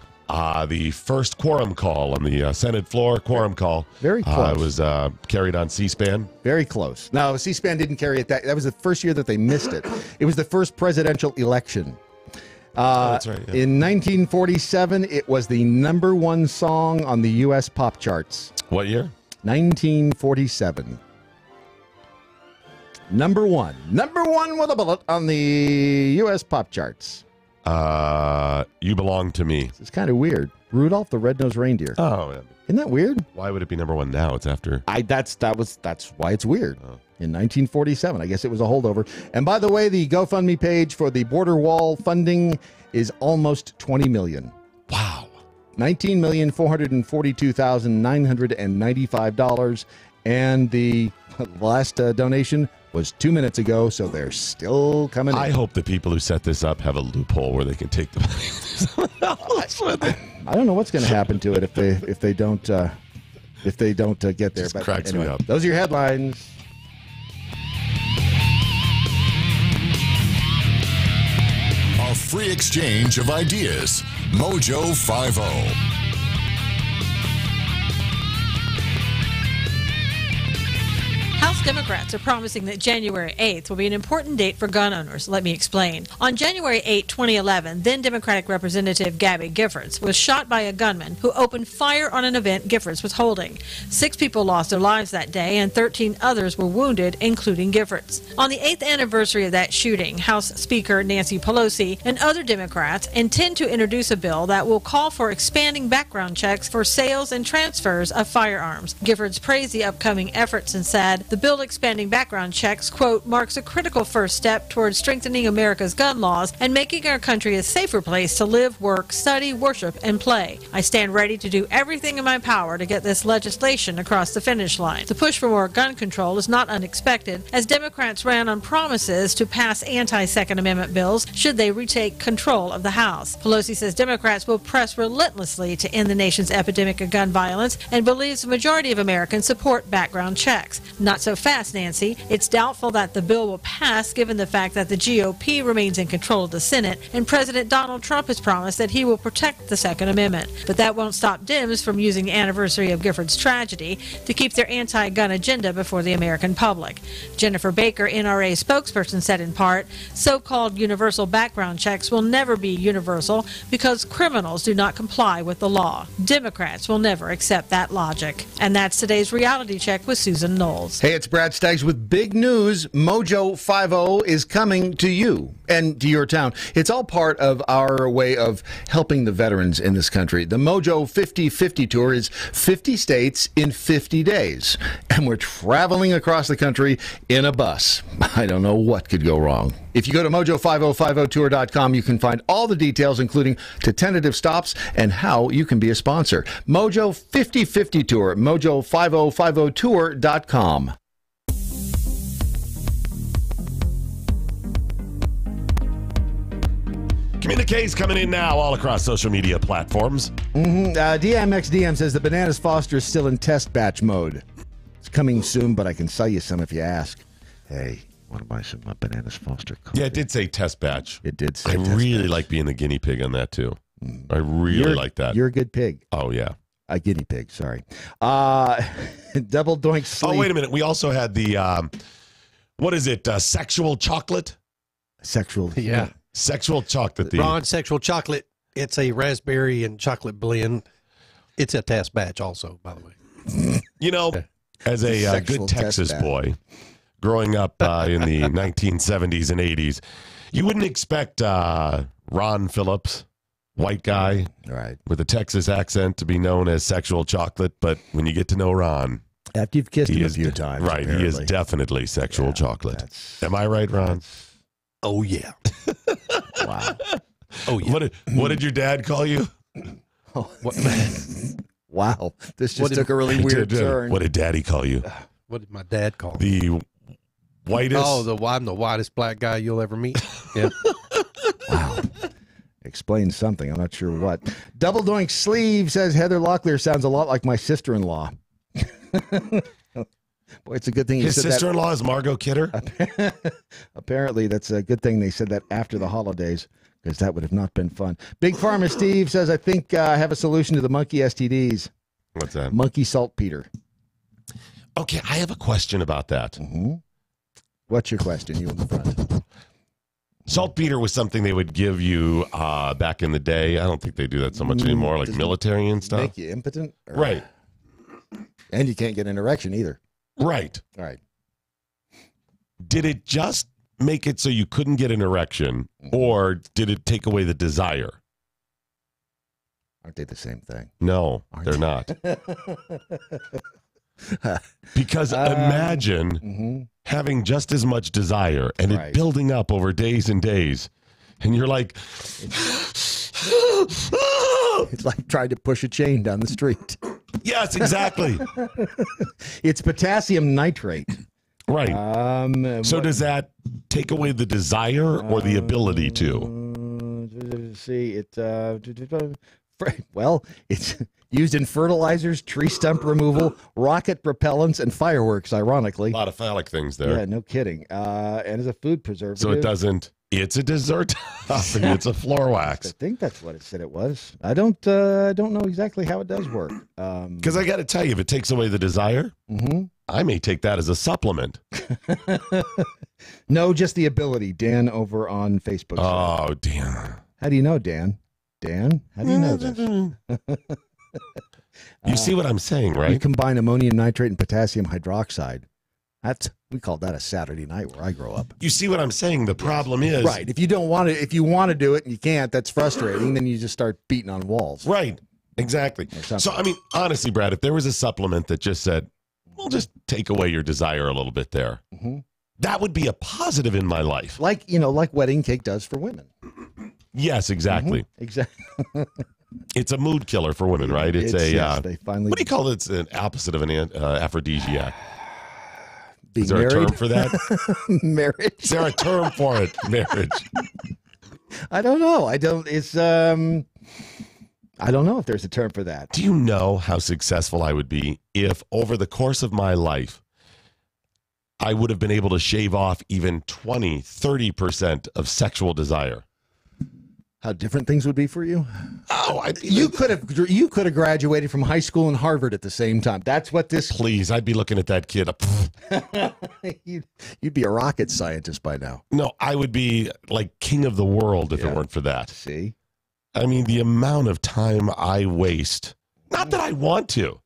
The first quorum call on the Senate floor, quorum call. Very close. Was carried on C-SPAN. Very close. No, C-SPAN didn't carry it. That was the first year that they missed it. It was the first presidential election. That's right. Yeah. In 1947, it was the #1 song on the U.S. pop charts. What year? 1947. Number one with a bullet on the U.S. pop charts. You Belong to Me. It's kind of weird. Rudolph the Red-Nosed Reindeer. Oh, yeah. Isn't that weird? Why would it be #1 now? It's after. That's why it's weird. In 1947, I guess it was a holdover. And by the way, the GoFundMe page for the border wall funding is almost $20 million. Wow. $19,442,995, and the last donation was 2 minutes ago, so they're still coming in. I hope the people who set this up have a loophole where they can take the money. I don't know what's going to happen to it if they don't get there. Just but cracks me up. Those are your headlines. A free exchange of ideas. MoJo 50. House Democrats are promising that January 8th will be an important date for gun owners. Let me explain. On January 8, 2011, then Democratic Representative Gabby Giffords was shot by a gunman who opened fire on an event Giffords was holding. 6 people lost their lives that day and 13 others were wounded, including Giffords. On the 8th anniversary of that shooting, House Speaker Nancy Pelosi and other Democrats intend to introduce a bill that will call for expanding background checks for sales and transfers of firearms. Giffords praised the upcoming efforts and said, "The bill expanding background checks, quote, marks a critical first step towards strengthening America's gun laws and making our country a safer place to live, work, study, worship, and play. I stand ready to do everything in my power to get this legislation across the finish line." The push for more gun control is not unexpected, as Democrats ran on promises to pass anti-Second Amendment bills should they retake control of the House. Pelosi says Democrats will press relentlessly to end the nation's epidemic of gun violence and believes the majority of Americans support background checks. Not so fast, Nancy. It's doubtful that the bill will pass given the fact that the GOP remains in control of the Senate and President Donald Trump has promised that he will protect the Second Amendment. But that won't stop Dems from using the anniversary of Giffords' tragedy to keep their anti-gun agenda before the American public. Jennifer Baker, NRA spokesperson, said in part, "So-called universal background checks will never be universal because criminals do not comply with the law. Democrats will never accept that logic." And that's today's reality check with Susan Knowles. Hey, it's Brad Staggs with big news. MoJo 50 is coming to you and to your town. It's all part of our way of helping the veterans in this country. The MoJo 50/50 tour is 50 states in 50 days, and we're traveling across the country in a bus. I don't know what could go wrong. If you go to MoJo5050tour.com, you can find all the details, including to tentative stops and how you can be a sponsor. MoJo 50/50 tour, MoJo5050tour.com. Communiques coming in now all across social media platforms. DMXDM says the Bananas Foster is still in test batch mode. It's coming soon, but I can sell you some if you ask. Hey, want to buy some Bananas Foster coffee? Yeah, it did say test batch. It did say I test really batch. like being the guinea pig on that, too. I really like that. You're a good pig. Oh, yeah. A guinea pig, sorry. Double doink sleep. Oh, wait a minute. We also had the, what is it, sexual chocolate? Sexual. Yeah. Sexual chocolate. Ron, sexual chocolate. It's a raspberry and chocolate blend. It's a test batch also, by the way. You know, as a good Sexual Texas test boy, growing up in the 1970s and 80s, you wouldn't expect Ron Phillips, white guy, right, with a Texas accent, to be known as sexual chocolate. But when you get to know Ron, after you've kissed him a few times, right, apparently. he is definitely sexual chocolate. Am I right, Ron? Oh yeah. Wow. Oh yeah. What did your dad call you? Wow, this just took a really weird turn. What did Daddy call you? What did my dad call me? The whitest. Oh, I'm the whitest black guy you'll ever meet. Yeah. Wow. Explains something. I'm not sure what. Double Doink Sleeve says Heather Locklear sounds a lot like my sister-in-law. Boy, it's a good thing you His said sister-in-law is Margot Kidder? Apparently, that's a good thing they said that after the holidays, because that would have not been fun. Big Pharma Steve says, I think I have a solution to the monkey STDs. What's that? Monkey saltpeter. Okay, I have a question about that. Mm-hmm. What's your question? You in the front. Saltpeter was something they would give you back in the day. I don't think they do that so much anymore, like military and stuff. Make you impotent? Or- Right. And you can't get an erection either. Right. All right. Did it just make it so you couldn't get an erection, or did it take away the desire? Aren't they the same thing? No, they're not. Because imagine having just as much desire and it building up over days and days, and you're like, it's like trying to push a chain down the street. Yes, exactly. It's potassium nitrate. Right. So does that take away the desire or the ability to? See, well, it's used in fertilizers, tree stump removal, rocket propellants, and fireworks, ironically. A lot of phallic things there. Yeah, no kidding. And as a food preservative. So it doesn't, it's a dessert topping. It's a floor wax. I think that's what it said it was. I don't know exactly how it does work. Because I got to tell you, if it takes away the desire, I may take that as a supplement. No, just the ability. Dan over on Facebook. Oh, Dan. How do you know, Dan? Dan, how do you know this? You see what I'm saying, right? You combine ammonium nitrate and potassium hydroxide. We call that a Saturday night where I grow up. You see what I'm saying? The problem is, right. If you don't want to, if you want to do it and you can't, that's frustrating. Then you just start beating on walls. Right. Exactly. So, I mean, honestly, Brad, if there was a supplement that just said, we'll just take away your desire a little bit there, that would be a positive in my life. Like, like wedding cake does for women. Yes, exactly. Exactly. It's a mood killer for women, right? It's yes, they finally. What do you call it? It's an opposite of an aphrodisiac. Being Is there married? a term for that? Marriage. Is there a term for it? Marriage. I don't know. I don't know if there's a term for that. Do you know how successful I would be if over the course of my life, I would have been able to shave off even 20, 30% of sexual desire? How different things would be for you? Oh, you could have graduated from high school and Harvard at the same time. That's what this. Please, I'd be looking at that kid. You'd be a rocket scientist by now. No, I would be like king of the world if it weren't for that. See, I mean, the amount of time I waste. Not that I want to,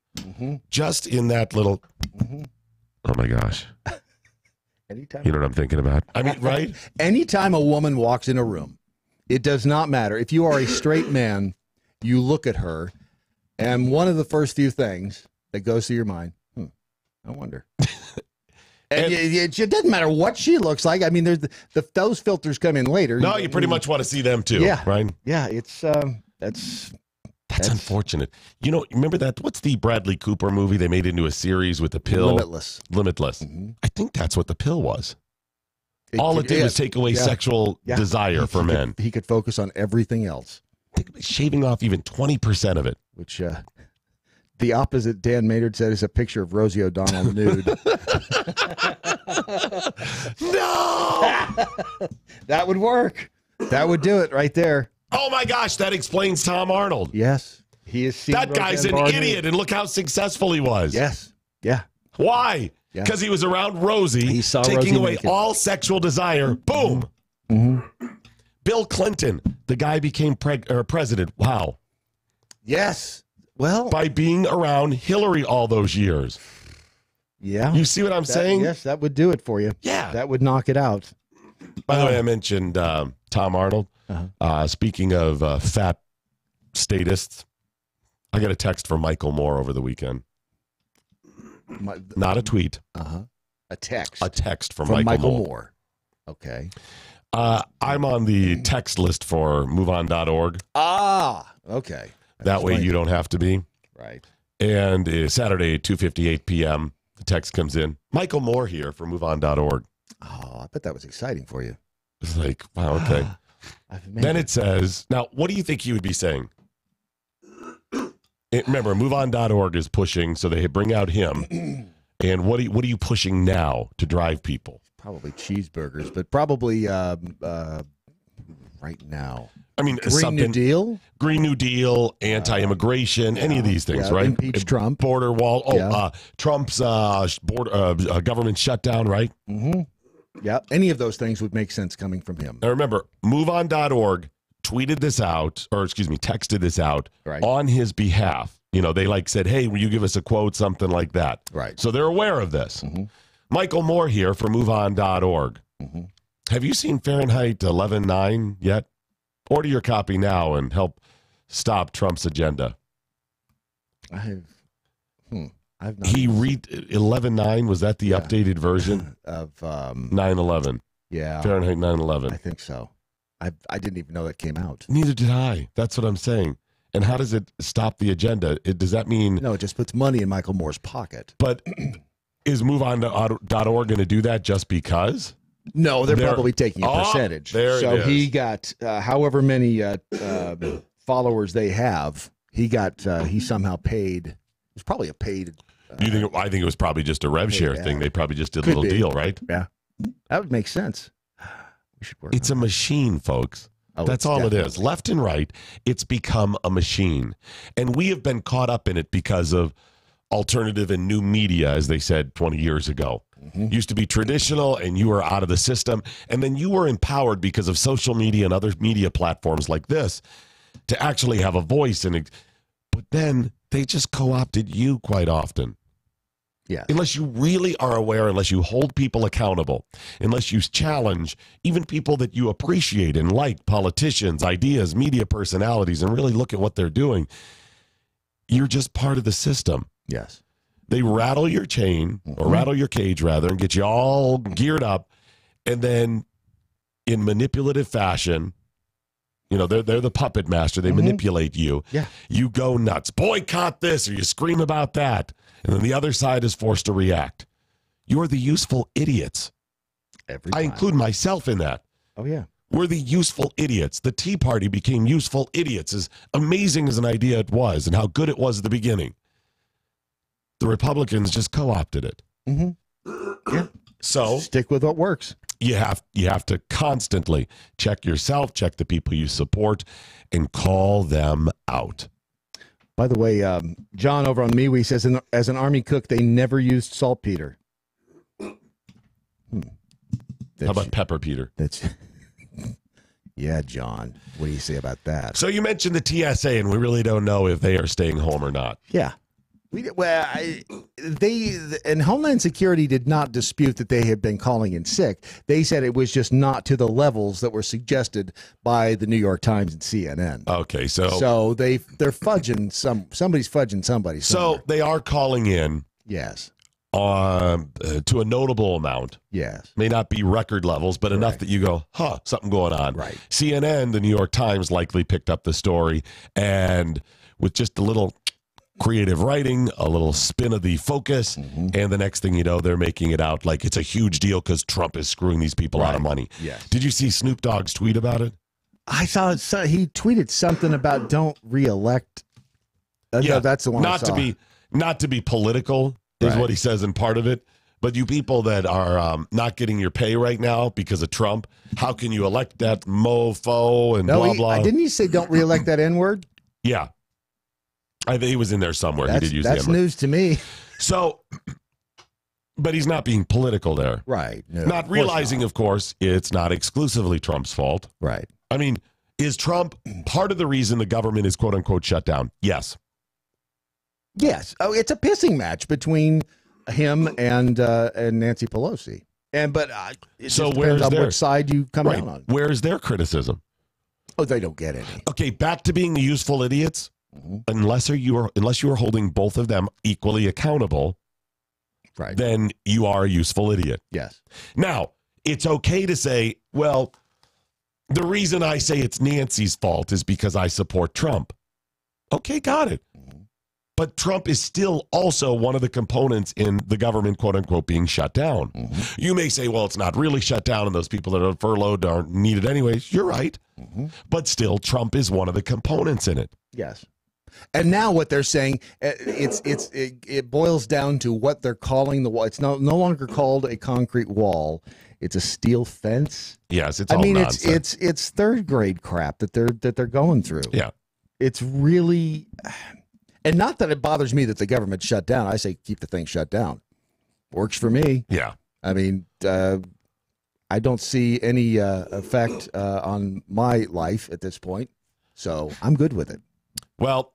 just in that little. Oh my gosh. Anytime. You know what I'm thinking about? I mean, right? Anytime a woman walks in a room. It does not matter. If you are a straight man, you look at her, and one of the first few things that goes through your mind, I wonder. And it doesn't matter what she looks like. I mean, there's those filters come in later. No, you pretty much want to see them too, right? Yeah, it's that's unfortunate. You know, remember that? What's the Bradley Cooper movie they made into a series with the pill? Limitless. I think that's what the pill was. All it did was take away sexual desire for men. He could focus on everything else. Shaving off even 20% of it. Which the opposite, Dan Maynard said, is a picture of Rosie O'Donnell nude. No! That would work. That would do it right there. Oh my gosh, that explains Tom Arnold. Yes. He is. That guy's an idiot, and look how successful he was. Yes. Yeah. Why? Because he was around Rosie, he saw taking Rosie away naked. all sexual desire. Boom. Bill Clinton, the guy became president. Wow. Yes. Well, by being around Hillary all those years. Yeah. You see what I'm saying? Yes, that would do it for you. Yeah. That would knock it out. By the way, I mentioned Tom Arnold. Speaking of fat statists, I got a text from Michael Moore over the weekend. Not a tweet. A text. A text from Michael Moore. Okay. I'm on the text list for MoveOn.org. Okay. That way you don't have to be. Right. And Saturday, 2:58 p.m., the text comes in. Michael Moore here for MoveOn.org. Oh, I bet that was exciting for you. It's like, wow, okay. Then it says, now, what do you think he would be saying? Remember, MoveOn.org is pushing, so they bring out him. And what are you pushing now to drive people? Probably cheeseburgers, but probably right now. I mean, Green New Deal? Green New Deal, anti-immigration, any of these things, right? Impeach Trump. Border wall. Trump's government shutdown, right? Mm-hmm. Yeah, any of those things would make sense coming from him. Now remember, MoveOn.org tweeted this out, texted this out on his behalf. You know, they said, hey, will you give us a quote, something like that. Right. So they're aware of this. Michael Moore here for MoveOn.org. Have you seen Fahrenheit 11.9 yet? Order your copy now and help stop Trump's agenda. I've not. He read 11.9. Was that the updated version of 9/11? Yeah, Fahrenheit 9/11. I think so. I didn't even know that came out. Neither did I. That's what I'm saying. And how does it stop the agenda? Does that mean? No, it just puts money in Michael Moore's pocket. But is MoveOn.org going to do that just because? No, they're probably taking a percentage. So he got however many followers they have. He somehow paid. It was probably a paid. You think? I think it was probably just a rev share thing. They probably just did a little deal, right? Yeah, that would make sense. We should work. It's a machine, folks. That's all it is. Left and right, it's become a machine, and we have been caught up in it because of alternative and new media, as they said 20 years ago. Used to be traditional, and you were out of the system, and then you were empowered because of social media and other media platforms like this to actually have a voice. But then they just co-opted you quite often. Yeah. Unless you really are aware, unless you hold people accountable, unless you challenge even people that you appreciate and like, politicians, ideas, media personalities, and really look at what they're doing, you're just part of the system. Yes. They rattle your chain, or rattle your cage, rather, and get you all geared up. And then in manipulative fashion, you know, they're the puppet master. They manipulate you. Yeah. You go nuts. Boycott this, or you scream about that. And then the other side is forced to react. You're the useful idiots. I include myself in that. Oh, yeah. We're the useful idiots. The Tea Party became useful idiots, as amazing as an idea it was and how good it was at the beginning. The Republicans just co-opted it. Yeah. So stick with what works. You have to constantly check yourself, check the people you support, and call them out. By the way, John over on MeWe says, as an Army cook, they never used saltpeter. How about pepper, Peter? Yeah, John. What do you say about that? So you mentioned the TSA, and we really don't know if they are staying home or not. Yeah. And Homeland Security did not dispute that they had been calling in sick. They said it was just not to the levels that were suggested by the New York Times and CNN. Okay, so they're fudging somebody's fudging somebody. So they are calling in. Yes. To a notable amount. Yes. May not be record levels, but enough that you go, something going on. Right. CNN, the New York Times likely picked up the story, and with just a little creative writing, a little spin of the focus, and the next thing you know, they're making it out like it's a huge deal because Trump is screwing these people out of money. Yes. Did you see Snoop Dogg's tweet about it? I saw it. He tweeted something about don't reelect. Yeah, that's the one. Not to be political is what he says in part of it. But you people that are not getting your pay right now because of Trump, how can you elect that mofo and blah blah? Didn't he say don't reelect that N-word? Yeah. I think he was in there somewhere. He did use that's the N-word. news to me. So, but he's not being political there. Right. No, not realizing, of course, it's not exclusively Trump's fault. Right. I mean, is Trump part of the reason the government is quote unquote shut down? Yes. Yes. Oh, it's a pissing match between him and Nancy Pelosi. But it so just where's depends on their which side you come down on. Where's their criticism? Oh, they don't get any. Okay, back to being the useful idiots. Unless you are holding both of them equally accountable, right? Then you are a useful idiot. Yes. Now, it's okay to say, well, the reason I say it's Nancy's fault is because I support Trump. Okay, got it. But Trump is still also one of the components in the government, quote unquote, being shut down. You may say, well, it's not really shut down and those people that are furloughed aren't needed anyways. You're right. But still, Trump is one of the components in it. Yes. And now what they're saying, it boils down to what they're calling the wall. It's no longer called a concrete wall. It's a steel fence. Yes, it's all nonsense. It's third grade crap that they're going through. Yeah. It's really... And not that it bothers me that the government shut down. I say keep the thing shut down. Works for me. Yeah. I mean, I don't see any effect on my life at this point, so I'm good with it. Well,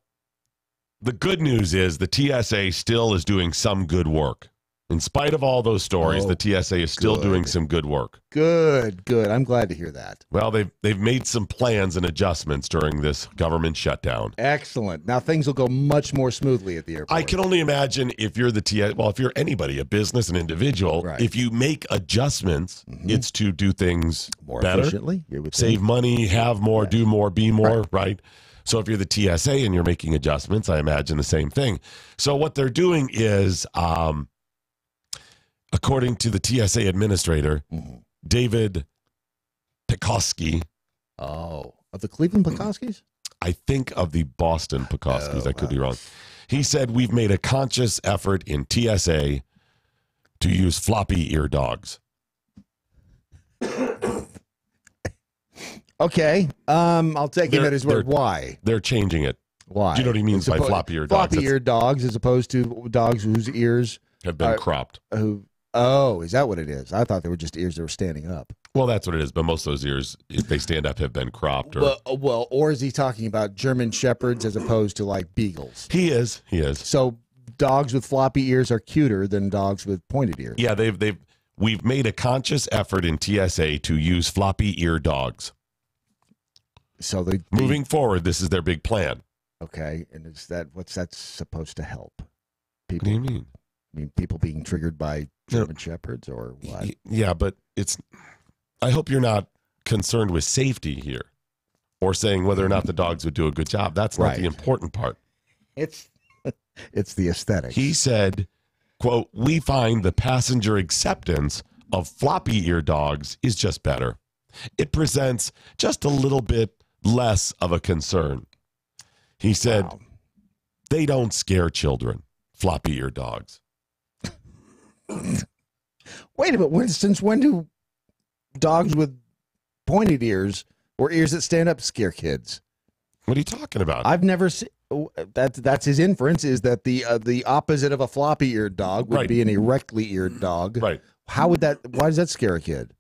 the good news is the TSA still is doing some good work. In spite of all those stories, the TSA is still doing some good work. Good. I'm glad to hear that. Well, they've made some plans and adjustments during this government shutdown. Excellent. Now things will go much more smoothly at the airport. I can only imagine if you're the TSA, well, if you're anybody, a business, an individual, if you make adjustments, it's to do things more better, efficiently, you would save think. money, have more, do more, be more, right? So if you're the TSA and you're making adjustments, I imagine the same thing. So what they're doing is, according to the TSA administrator, David Pekoski. Oh, of the Cleveland Pekoskis? I think of the Boston Pekoskis. I could be wrong. He said, we've made a conscious effort in TSA to use floppy ear dogs. Okay. I'll take him at his word. Why? They're changing it. Why? Do you know what he means by floppy ear dogs? Floppy ear dogs as opposed to dogs whose ears have been cropped. Oh, is that what it is? I thought they were just ears that were standing up. Well, that's what it is. But most of those ears, if they stand up, have been cropped. Or or is he talking about German Shepherds as opposed to like beagles? He is. So dogs with floppy ears are cuter than dogs with pointed ears. Yeah, we've made a conscious effort in TSA to use floppy ear dogs. So moving forward, this is their big plan. Okay, and what's that supposed to help? People, what do you mean? I mean, people being triggered by German Shepherds or what? Yeah, but I hope you're not concerned with safety here or saying whether or not the dogs would do a good job. That's not the important part. It's the aesthetic. He said, quote, we find the passenger acceptance of floppy ear dogs is just better. It presents just a little bit less of a concern. He said, they don't scare children, floppy ear dogs. Wait a minute. Since when do dogs with pointed ears or ears that stand up scare kids? What are you talking about? I've never seen. That's his inference, is that the opposite of a floppy-eared dog would be an erectly-eared dog. Right. Why does that scare a kid?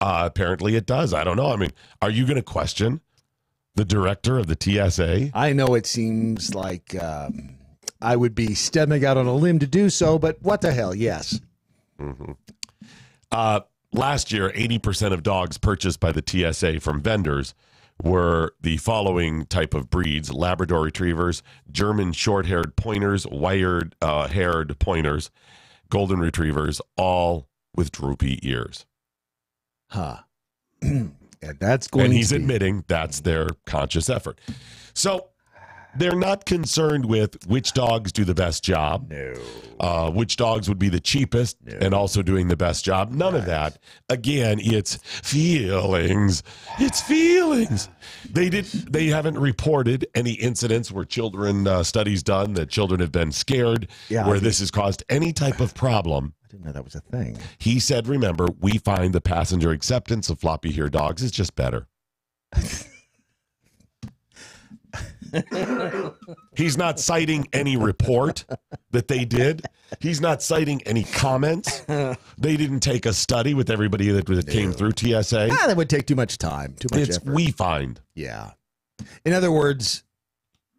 Apparently it does. I don't know. I mean, are you going to question the director of the TSA? I know it seems like I would be stepping out on a limb to do so, but what the hell? Yes. Last year, 80% of dogs purchased by the TSA from vendors were the following type of breeds: Labrador Retrievers, German short-haired pointers, wire-haired pointers, Golden Retrievers, all with droopy ears. Huh. And that's going and he's to be... admitting that's their conscious effort. So they're not concerned with which dogs do the best job. No. Which dogs would be the cheapest and also doing the best job. None of that. Again, it's feelings. It's feelings. They haven't reported any incidents where studies done that children have been scared, where this has caused any type of problem. I didn't know that was a thing. He said, remember, we find the passenger acceptance of floppy-eared dogs is just better. He's not citing any report that they did. He's not citing any comments. They didn't take a study with everybody that came through TSA. That would take too much time, too much effort. We find. Yeah. In other words,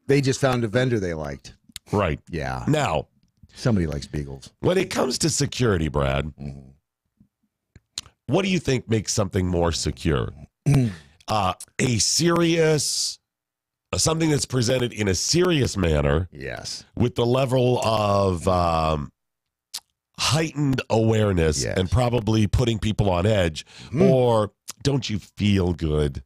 they just found a vendor they liked. Right. Yeah. Now, Somebody likes beagles. When it comes to security, Brad, what do you think makes something more secure? A serious, something that's presented in a serious manner. Yes. With the level of heightened awareness and probably putting people on edge, or don't you feel good?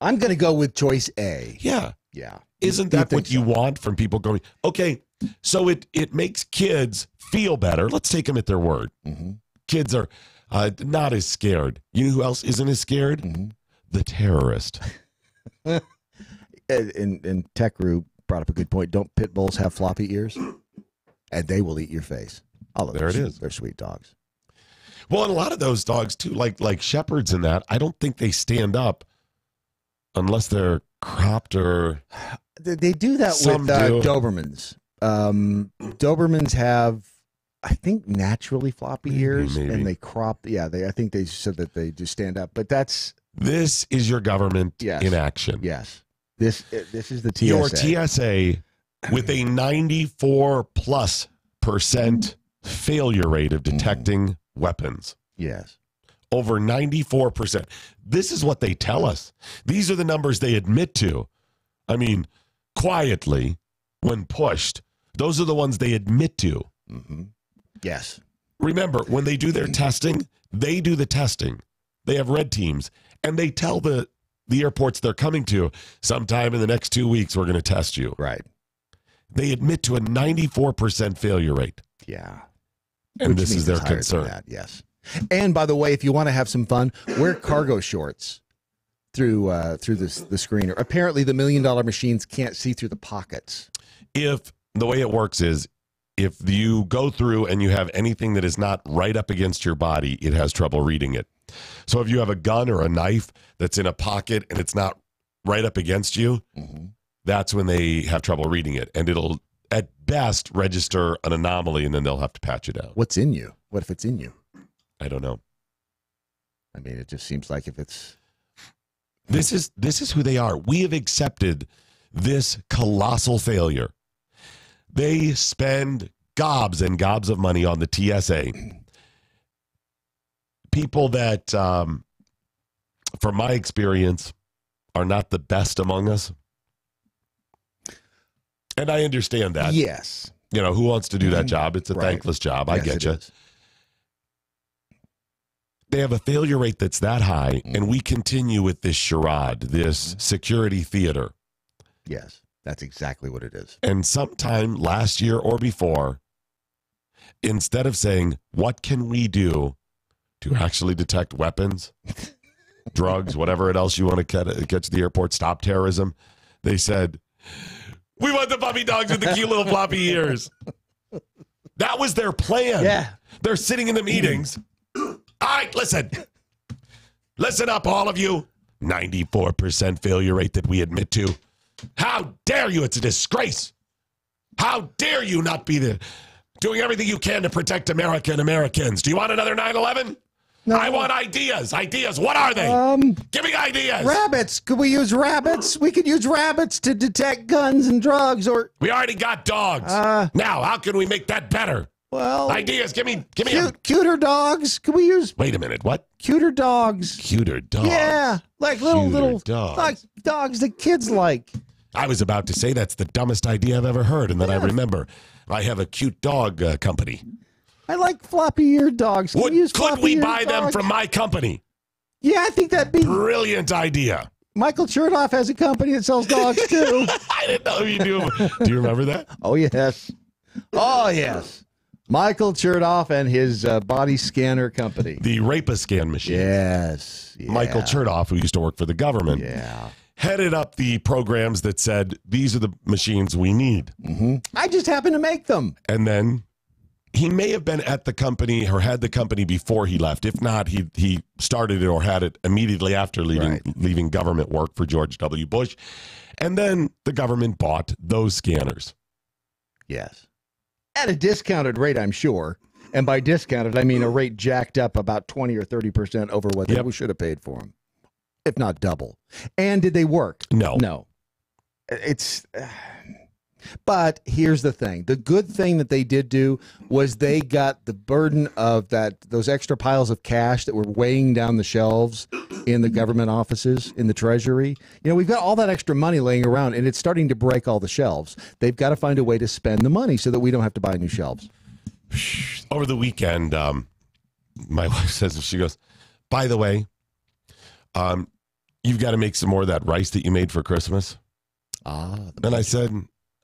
I'm going to go with choice A. Yeah. Yeah. Isn't that what you want from people going, okay, so it makes kids feel better. Let's take them at their word. Kids are not as scared. You know who else isn't as scared? The terrorist. And Tech Roo brought up a good point. Don't pit bulls have floppy ears? And they will eat your face. Although There it is. They're sweet dogs. Well, and a lot of those dogs, too, like shepherds and that, I don't think they stand up unless they're cropped or... They do that Some with do. Dobermans. Dobermans have, I think, naturally floppy ears, maybe. and they crop. Yeah, I think they said that they just stand up. But that's... This is your government in action. Yes. This is the TSA. Your TSA with a 94%+ failure rate of detecting weapons. Yes. Over 94%. This is what they tell us. These are the numbers they admit to. I mean, quietly, when pushed, those are the ones they admit to. Yes. Remember, when they do their testing, they do the testing. They have red teams, and they tell the airports they're coming to, sometime in the next 2 weeks, we're going to test you. Right. They admit to a 94% failure rate. Yeah. And Which this means is their it's higher than concern. that, yes. And by the way, if you want to have some fun, wear cargo shorts through the screener. Apparently, the $1 million machines can't see through the pockets. If the way it works is, if you go through and you have anything that is not right up against your body, it has trouble reading it. So if you have a gun or a knife that's in a pocket and it's not right up against you, that's when they have trouble reading it. And it'll, at best, register an anomaly, and then they'll have to patch it out. What's in you? What if it's in you? I don't know. I mean, it just seems like if it's... This is who they are. We have accepted this colossal failure. They spend gobs and gobs of money on the TSA. People that, from my experience, are not the best among us. And I understand that. Yes. You know, who wants to do that job? It's a Right. thankless job. I Yes, get it you. is. They have a failure rate that's that high, and we continue with this charade, this security theater. Yes, that's exactly what it is. And sometime last year or before, instead of saying, what can we do to actually detect weapons, drugs, whatever else you want to get to the airport, stop terrorism, they said, we want the puppy dogs with the cute little floppy ears. That was their plan. Yeah. They're sitting in the meetings. All right, listen up, all of you. 94% failure rate that we admit to. How dare you? It's a disgrace. How dare you not be doing everything you can to protect America and Americans? Do you want another 9/11? No. I want ideas. Ideas. What are they? Give me ideas. Rabbits. Could we use rabbits? We could use rabbits to detect guns and drugs, or... We already got dogs. Now, how can we make that better? Well... Ideas. Give me cuter dogs. Could we use... Wait a minute. What? Cuter dogs. Cuter dogs. Yeah. Like little dogs. like dogs that kids like. I was about to say that's the dumbest idea I've ever heard, and then I remember I have a cute dog company. I like floppy-eared dogs. Could we buy them from my company? Yeah, I think that'd be... Brilliant idea. Michael Chertoff has a company that sells dogs, too. I didn't know you do. Do you remember that? Oh, yes. Oh, yes. Michael Chertoff and his body scanner company. The Rape-A-Scan machine. Yes. Yeah. Michael Chertoff, who used to work for the government, headed up the programs that said, these are the machines we need. I just happen to make them. And then he may have been at the company or had the company before he left. If not, he started it or had it immediately after leaving government work for George W. Bush. And then the government bought those scanners. Yes. At a discounted rate, I'm sure. And by discounted, I mean a rate jacked up about 20 or 30% over what we should have paid for them, if not double. And did they work? No. No. It's But here's the thing. The good thing that they did do was they got the burden of those extra piles of cash that were weighing down the shelves in the government offices, in the Treasury. We've got all that extra money laying around, and it's starting to break all the shelves. They've got to find a way to spend the money so that we don't have to buy new shelves. Over the weekend, my wife says, she goes, by the way, you've got to make some more of that rice that you made for Christmas. And I said,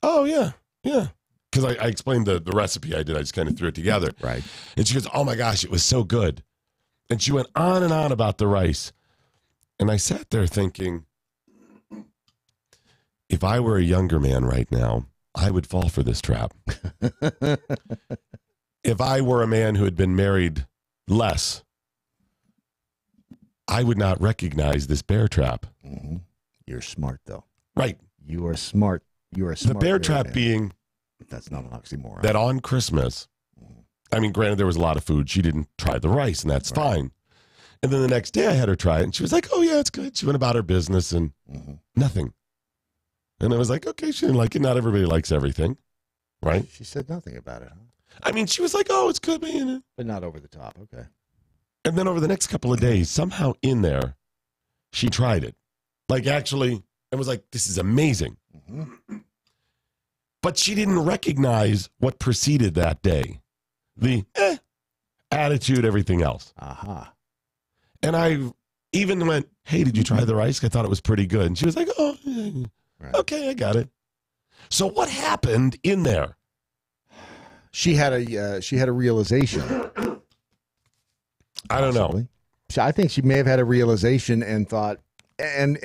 oh, yeah. Because I explained the recipe I did. I just kind of threw it together. Right. And she goes, oh, my gosh, it was so good. And she went on and on about the rice. And I sat there thinking, if I were a younger man right now, I would fall for this trap. If I were a man who had been married less, I would not recognize this bear trap. Mm-hmm. You're smart, though. Right. You are smart. You are smart. The bear trap man. Being that's not an oxymoron. That on Christmas, I mean, granted, there was a lot of food. She didn't try the rice, and that's fine. And then the next day I had her try it, and she was like, oh, yeah, it's good. She went about her business and nothing. And I was like, okay, she didn't like it. Not everybody likes everything, right? She said nothing about it, huh? I mean, she was like, oh, it's good, man. But not over the top, okay. And then over the next couple of days, somehow in there, she tried it. Like, actually, and was like, this is amazing. Mm-hmm. But she didn't recognize what preceded that day. The attitude, everything else. Aha. And I even went, hey, did you try the rice? I thought it was pretty good. And she was like, oh, yeah. Okay, I got it. So what happened in there? She had a realization. I don't know. I think she may have had a realization and thought, and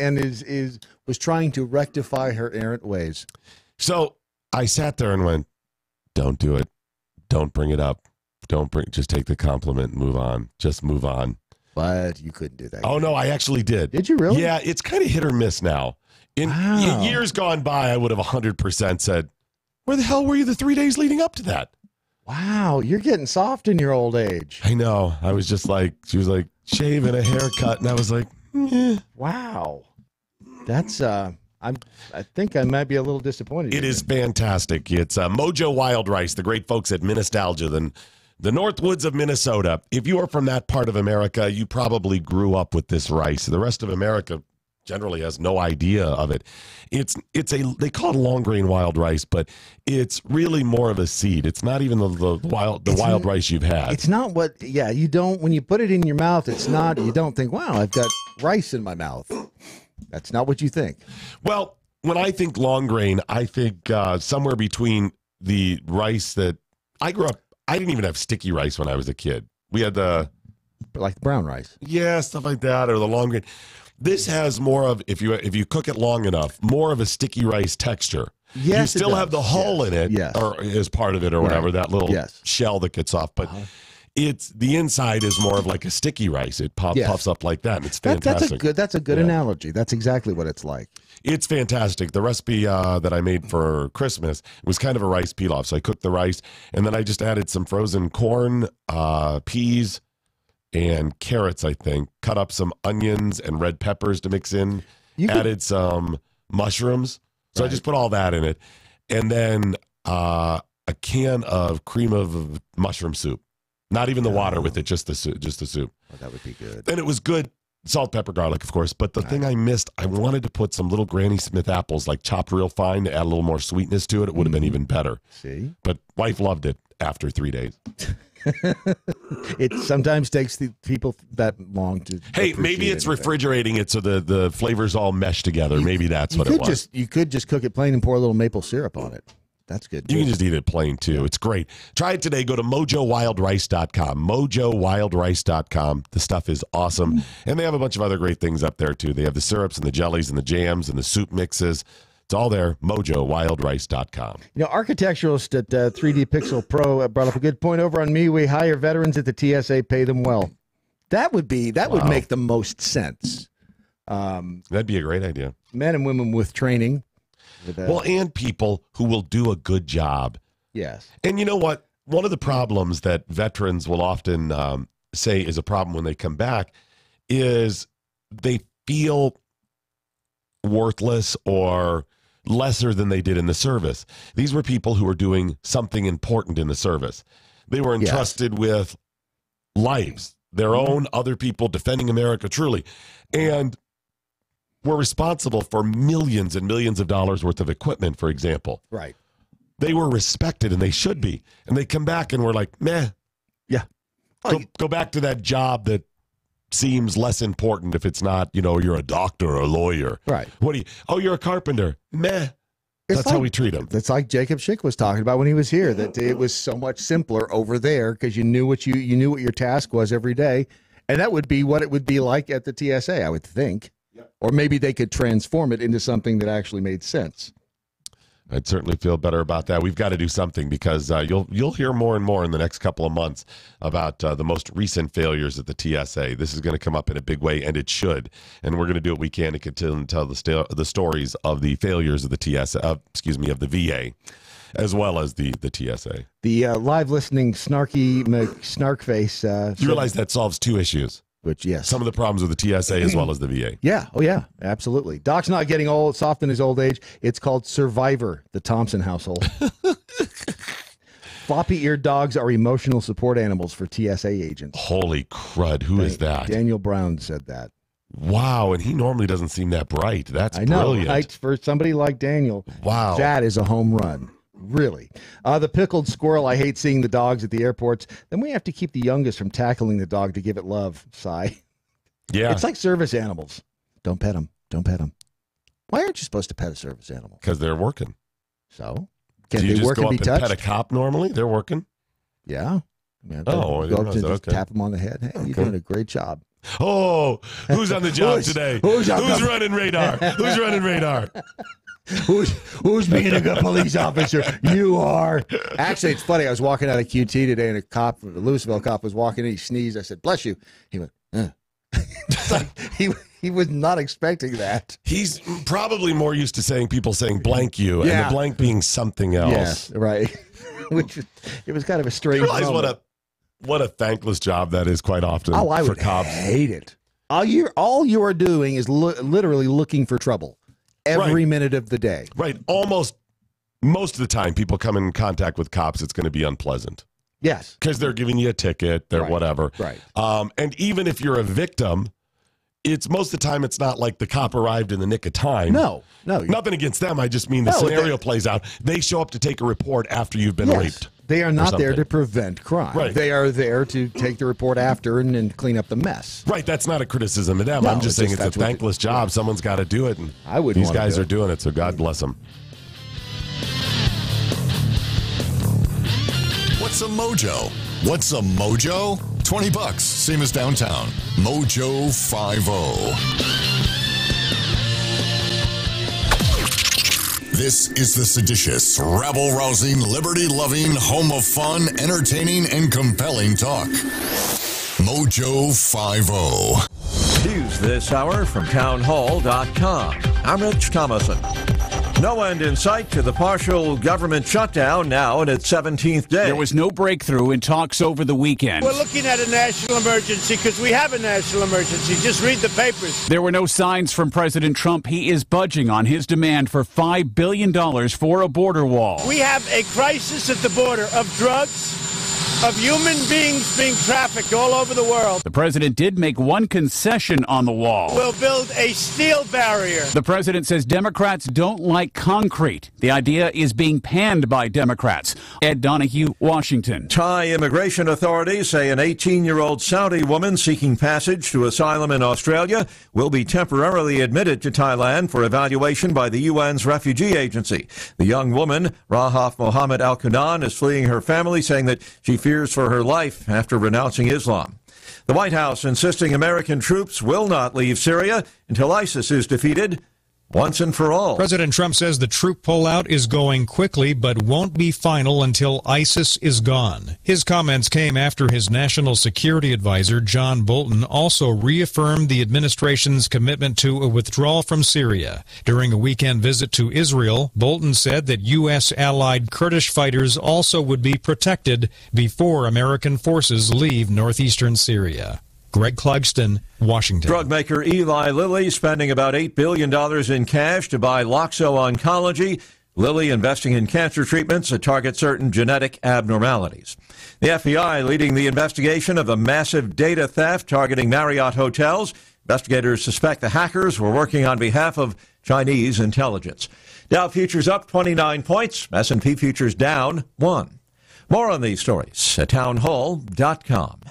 was trying to rectify her errant ways. So I sat there and went, don't do it. Don't bring it up. Just take the compliment and move on. Just move on. But you couldn't do that. Oh, no, I actually did. Did you really? Yeah, it's kind of hit or miss now. In years gone by, I would have 100% said, where the hell were you the 3 days leading up to that? Wow, you're getting soft in your old age. I know. I was just like, she was like, shave and a haircut. And I was like, wow. That's, I think I might be a little disappointed. It is fantastic. It's MoJo Wild Rice, the great folks at Minnestalgia, the Northwoods of Minnesota. If you are from that part of America, you probably grew up with this rice. The rest of America generally has no idea of it. They call it long grain wild rice, but it's really more of a seed. It's not even the wild rice you've had. It's not you don't, when you put it in your mouth, it's not, you don't think, wow, I've got rice in my mouth. That's not what you think. Well, when I think long grain, I think somewhere between the rice that I grew up, I didn't even have sticky rice when I was a kid. We had like brown rice. Yeah, stuff like that, or the long grain. This has more of, if you cook it long enough, more of a sticky rice texture. Yes, you still have the hull in it, or as part of it, or whatever, that little shell that gets off. But it's the inside is more of like a sticky rice. It puffs up like that. And it's fantastic. That's a good analogy. That's exactly what it's like. It's fantastic. The recipe that I made for Christmas was kind of a rice pilaf. So I cooked the rice, and then I just added some frozen corn, peas, and carrots, I think. Cut up some onions and red peppers to mix in. Added some mushrooms. So I just put all that in it. And then a can of cream of mushroom soup. Not even the water with it, just the soup. Oh, that would be good. And it was good. Salt, pepper, garlic, of course. But the thing I missed, I wanted to put some little Granny Smith apples, like chopped real fine, to add a little more sweetness to it. It would have been even better. See? But wife loved it after 3 days. It sometimes takes the people that long to. Hey, maybe it's refrigerating it so the flavors all mesh together. Maybe that's what it was. You could just cook it plain and pour a little maple syrup on it. That's good. You can just eat it plain, too. It's great. Try it today. Go to MoJoWildRice.com. MoJoWildRice.com. The stuff is awesome. And they have a bunch of other great things up there, too. They have the syrups and the jellies and the jams and the soup mixes. It's all there. MoJoWildRice.com. Architecturalist at 3D Pixel Pro brought up a good point over on me. We hire veterans at the TSA, pay them well. That would make the most sense. That'd be a great idea. Men and women with training. Well, and people who will do a good job. Yes. And you know what? One of the problems that veterans will often say is a problem when they come back is they feel worthless or lesser than they did in the service. These were people who were doing something important in the service. They were entrusted with lives, their own, other people, defending America truly, and were responsible for millions and millions of dollars worth of equipment, for example. Right. They were respected, and they should be. And they come back and we're like, meh. Yeah. Go back to that job that seems less important if it's not, you're a doctor or a lawyer. Right. You're a carpenter. Meh. That's how we treat them. That's like Jacob Schick was talking about when he was here, that it was so much simpler over there because you knew what you knew what your task was every day. And that would be what it would be like at the TSA, I would think. Yep. Or maybe they could transform it into something that actually made sense. I'd certainly feel better about that. We've got to do something because you'll hear more and more in the next couple of months about the most recent failures at the TSA. This is going to come up in a big way, and it should. And we're going to do what we can to continue to tell the stories of the failures of the of the VA, as well as the TSA. The live listening snarky snarkface. You realize that solves two issues. Which, yes. Some of the problems with the TSA as well as the VA. Yeah. Oh, yeah. Absolutely. Doc's not getting old, soft in his old age. It's called Survivor, the Thompson household. Floppy-eared dogs are emotional support animals for TSA agents. Holy crud. Who is that? Daniel Brown said that. Wow. And he normally doesn't seem that bright. That's brilliant. Right? For somebody like Daniel, wow, that is a home run. Really. The pickled squirrel. I hate seeing the dogs at the airports. Then we have to keep the youngest from tackling the dog to give it love. Sigh. Yeah. It's like service animals. Don't pet them. Don't pet them. Why aren't you supposed to pet a service animal? Because they're working. So? Can they work and be touched? Pet a cop normally? They're working? Yeah. Go up to just tap them on the head. Hey, you're doing a great job. Oh, who's on the job today? Who's running radar? Who's running radar? Who's being a good police officer? You are. Actually, it's funny. I was walking out of QT today, and a Louisville cop was walking in. He sneezed. I said, "Bless you." He went, It's like he was not expecting that. He's probably more used to people saying blank you, and the blank being something else. Yeah, right. Which it was kind of a strange. You realize what a thankless job that is quite often. Oh, I would cops. Hate it. All you are doing is literally looking for trouble. Every minute of the day. Right. Most of the time, people come in contact with cops, it's going to be unpleasant. Yes. Because they're giving you a ticket, they're whatever. Right. And even if you're a victim, it's most of the time it's not like the cop arrived in the nick of time. No. Nothing against them. I just mean the scenario plays out. They show up to take a report after you've been raped. They are not there to prevent crime. Right. They are there to take the report after and clean up the mess. Right. That's not a criticism of them. No, I'm just saying it's a thankless job. Someone's got to do it. And I wouldn't. These guys are doing it, so God bless them. What's a MoJo? What's a MoJo? $20, same as downtown. MoJo 50. This is the seditious, rabble-rousing, liberty-loving, home of fun, entertaining, and compelling talk. MoJo 50. News this hour from townhall.com. I'm Rich Thomason. No end in sight to the partial government shutdown now in its 17th day. There was no breakthrough in talks over the weekend. We're looking at a national emergency because we have a national emergency. Just read the papers. There were no signs from President Trump. He is budging on his demand for $5 billion for a border wall. We have a crisis at the border of drugs, of human beings being trafficked all over the world. The president did make one concession on the wall. We'll build a steel barrier. The president says Democrats don't like concrete. The idea is being panned by Democrats. Ed Donahue, Washington. Thai immigration authorities say an 18-year-old Saudi woman seeking passage to asylum in Australia will be temporarily admitted to Thailand for evaluation by the UN's refugee agency. The young woman, Rahaf Mohammed Al-Qunan, is fleeing her family, saying that she fears for her life after renouncing Islam. The White House insisting American troops will not leave Syria until ISIS is defeated once and for all. President Trump says the troop pullout is going quickly but won't be final until ISIS is gone. His comments came after his national security advisor, John Bolton, also reaffirmed the administration's commitment to a withdrawal from Syria. During a weekend visit to Israel, Bolton said that U.S. allied Kurdish fighters also would be protected before American forces leave northeastern Syria. Greg Clugston, Washington. Drug maker Eli Lilly spending about $8 billion in cash to buy Loxo Oncology. Lilly investing in cancer treatments that target certain genetic abnormalities. The FBI leading the investigation of a massive data theft targeting Marriott hotels. Investigators suspect the hackers were working on behalf of Chinese intelligence. Dow futures up 29 points. S&P futures down 1. More on these stories at townhall.com.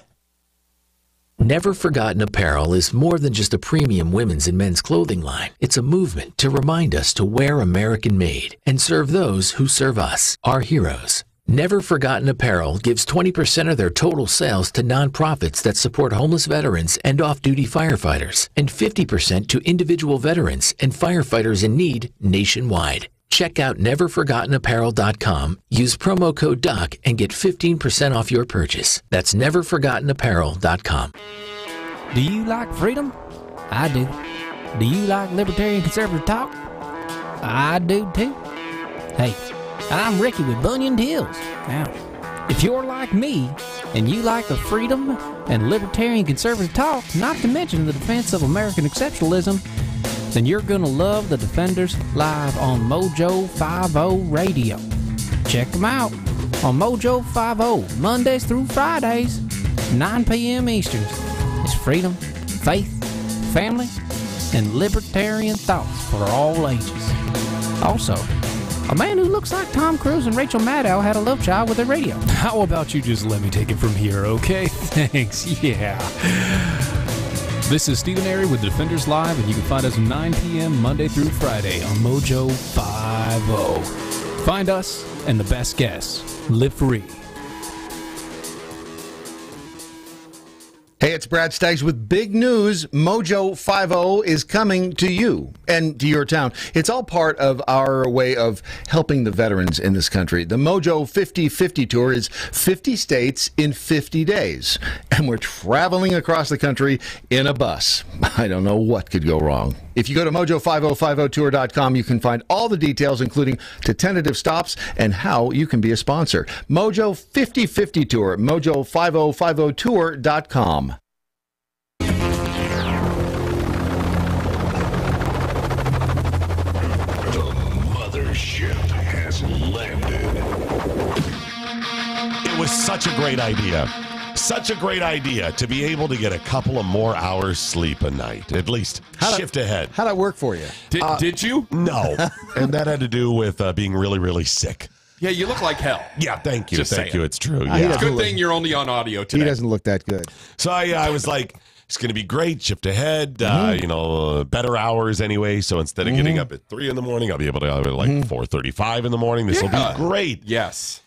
Never Forgotten Apparel is more than just a premium women's and men's clothing line. It's a movement to remind us to wear American-made and serve those who serve us, our heroes. Never Forgotten Apparel gives 20% of their total sales to nonprofits that support homeless veterans and off-duty firefighters, and 50% to individual veterans and firefighters in need nationwide. Check out neverforgottenapparel.com, use promo code DOC, and get 15% off your purchase. That's neverforgottenapparel.com. Do you like freedom? I do. Do you like libertarian conservative talk? I do too. Hey, I'm Ricky with Bunyan Hills. Now, if you're like me and you like the freedom and libertarian conservative talk, not to mention the defense of American exceptionalism, then you're going to love the Defenders live on MoJo 50 Radio. Check them out on MoJo 50, Mondays through Fridays, 9 p.m. Eastern. It's freedom, faith, family, and libertarian thoughts for all ages. Also, a man who looks like Tom Cruise and Rachel Maddow had a love child with their radio. How about you just let me take it from here, okay? Thanks, yeah. This is Stephen Airy with Defenders Live, and you can find us 9 p.m. Monday through Friday on MoJo 50. Find us and the best guests. Live free. Hey, it's Brad Staggs with big news. MoJo 50 is coming to you and to your town. It's all part of our way of helping the veterans in this country. The MoJo 50/50 tour is 50 states in 50 days, and we're traveling across the country in a bus. I don't know what could go wrong. If you go to MoJo5050tour.com, you can find all the details, including to tentative stops and how you can be a sponsor. MoJo 50/50 tour, MoJo5050tour.com. It was such a great idea. Such a great idea to be able to get a couple of more hours sleep a night, at least shift ahead. How'd that work for you? Did you? No. And that had to do with being really, really sick. Yeah, you look like hell. Yeah, thank you. Just Thank saying. you. It's true. It's Yeah. a good thing you're only on audio today. He doesn't look that good. So I was like, it's going to be great. Shift ahead, better hours anyway. So instead of getting up at 3 in the morning, I'll be able to go at like 4:35 in the morning. This will be great. Yes.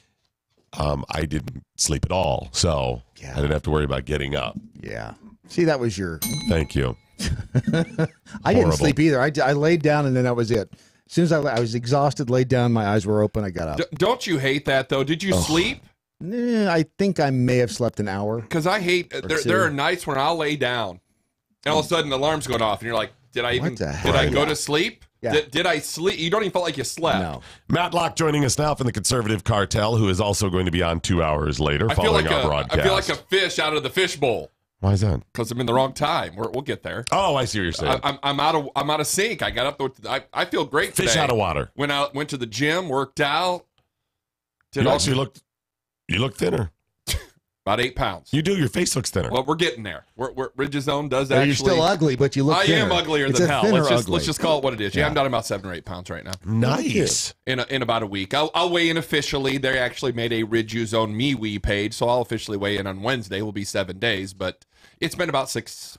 I didn't sleep at all, so I didn't have to worry about getting up. Yeah. See, that was your... Thank you. I didn't sleep either. I laid down, and then that was it. As soon as I was exhausted, laid down, my eyes were open, I got up. Don't you hate that, though? Did you sleep? I think I may have slept an hour. Because I hate... There are nights when I'll lay down, and all of a sudden, the alarm's going off, and you're like, did I go to sleep? Yeah. Did I sleep? You don't even feel like you slept. No. Matt Locke joining us now from the Conservative Cartel, who is also going to be on 2 hours later following our broadcast. I feel like a fish out of the fish bowl. Why is that? Because I'm in the wrong time. We'll get there. Oh, I see what you're saying. I'm out of sync. I got up. I feel great today. Fish out of water. Went to the gym, worked out. You look thinner. About 8 pounds. You do. Your face looks thinner. Well, we're getting there. Ridgezone does Well, actually. you're still ugly, but you look thinner. I am uglier It's than a hell. thinner Let's ugly. just call it what it is. Yeah, I'm down about 7 or 8 pounds right now. Nice. In about a week. I'll weigh in officially. They actually made a Ridgezone MeWe page, so I'll officially weigh in on Wednesday. It will be 7 days, but it's been about 6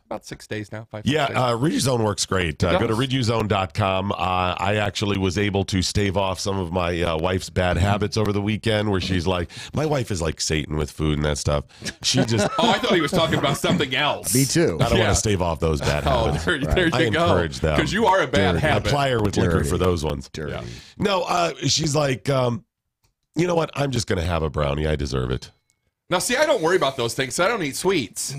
days now. 5 days. Ridgezone works great. Go to ridgezone.com. I actually was able to stave off some of my wife's bad habits over the weekend, where she's like, my wife is like Satan with food and that stuff. She just I thought he was talking about something else. Me too. I don't want to stave off those bad habits. There you I go. encourage them. Because you are a bad habit. I ply her with liquor for those ones. Dirty. Yeah. No, she's like, you know what? I'm just going to have a brownie. I deserve it. Now, see, I don't worry about those things. I don't eat sweets.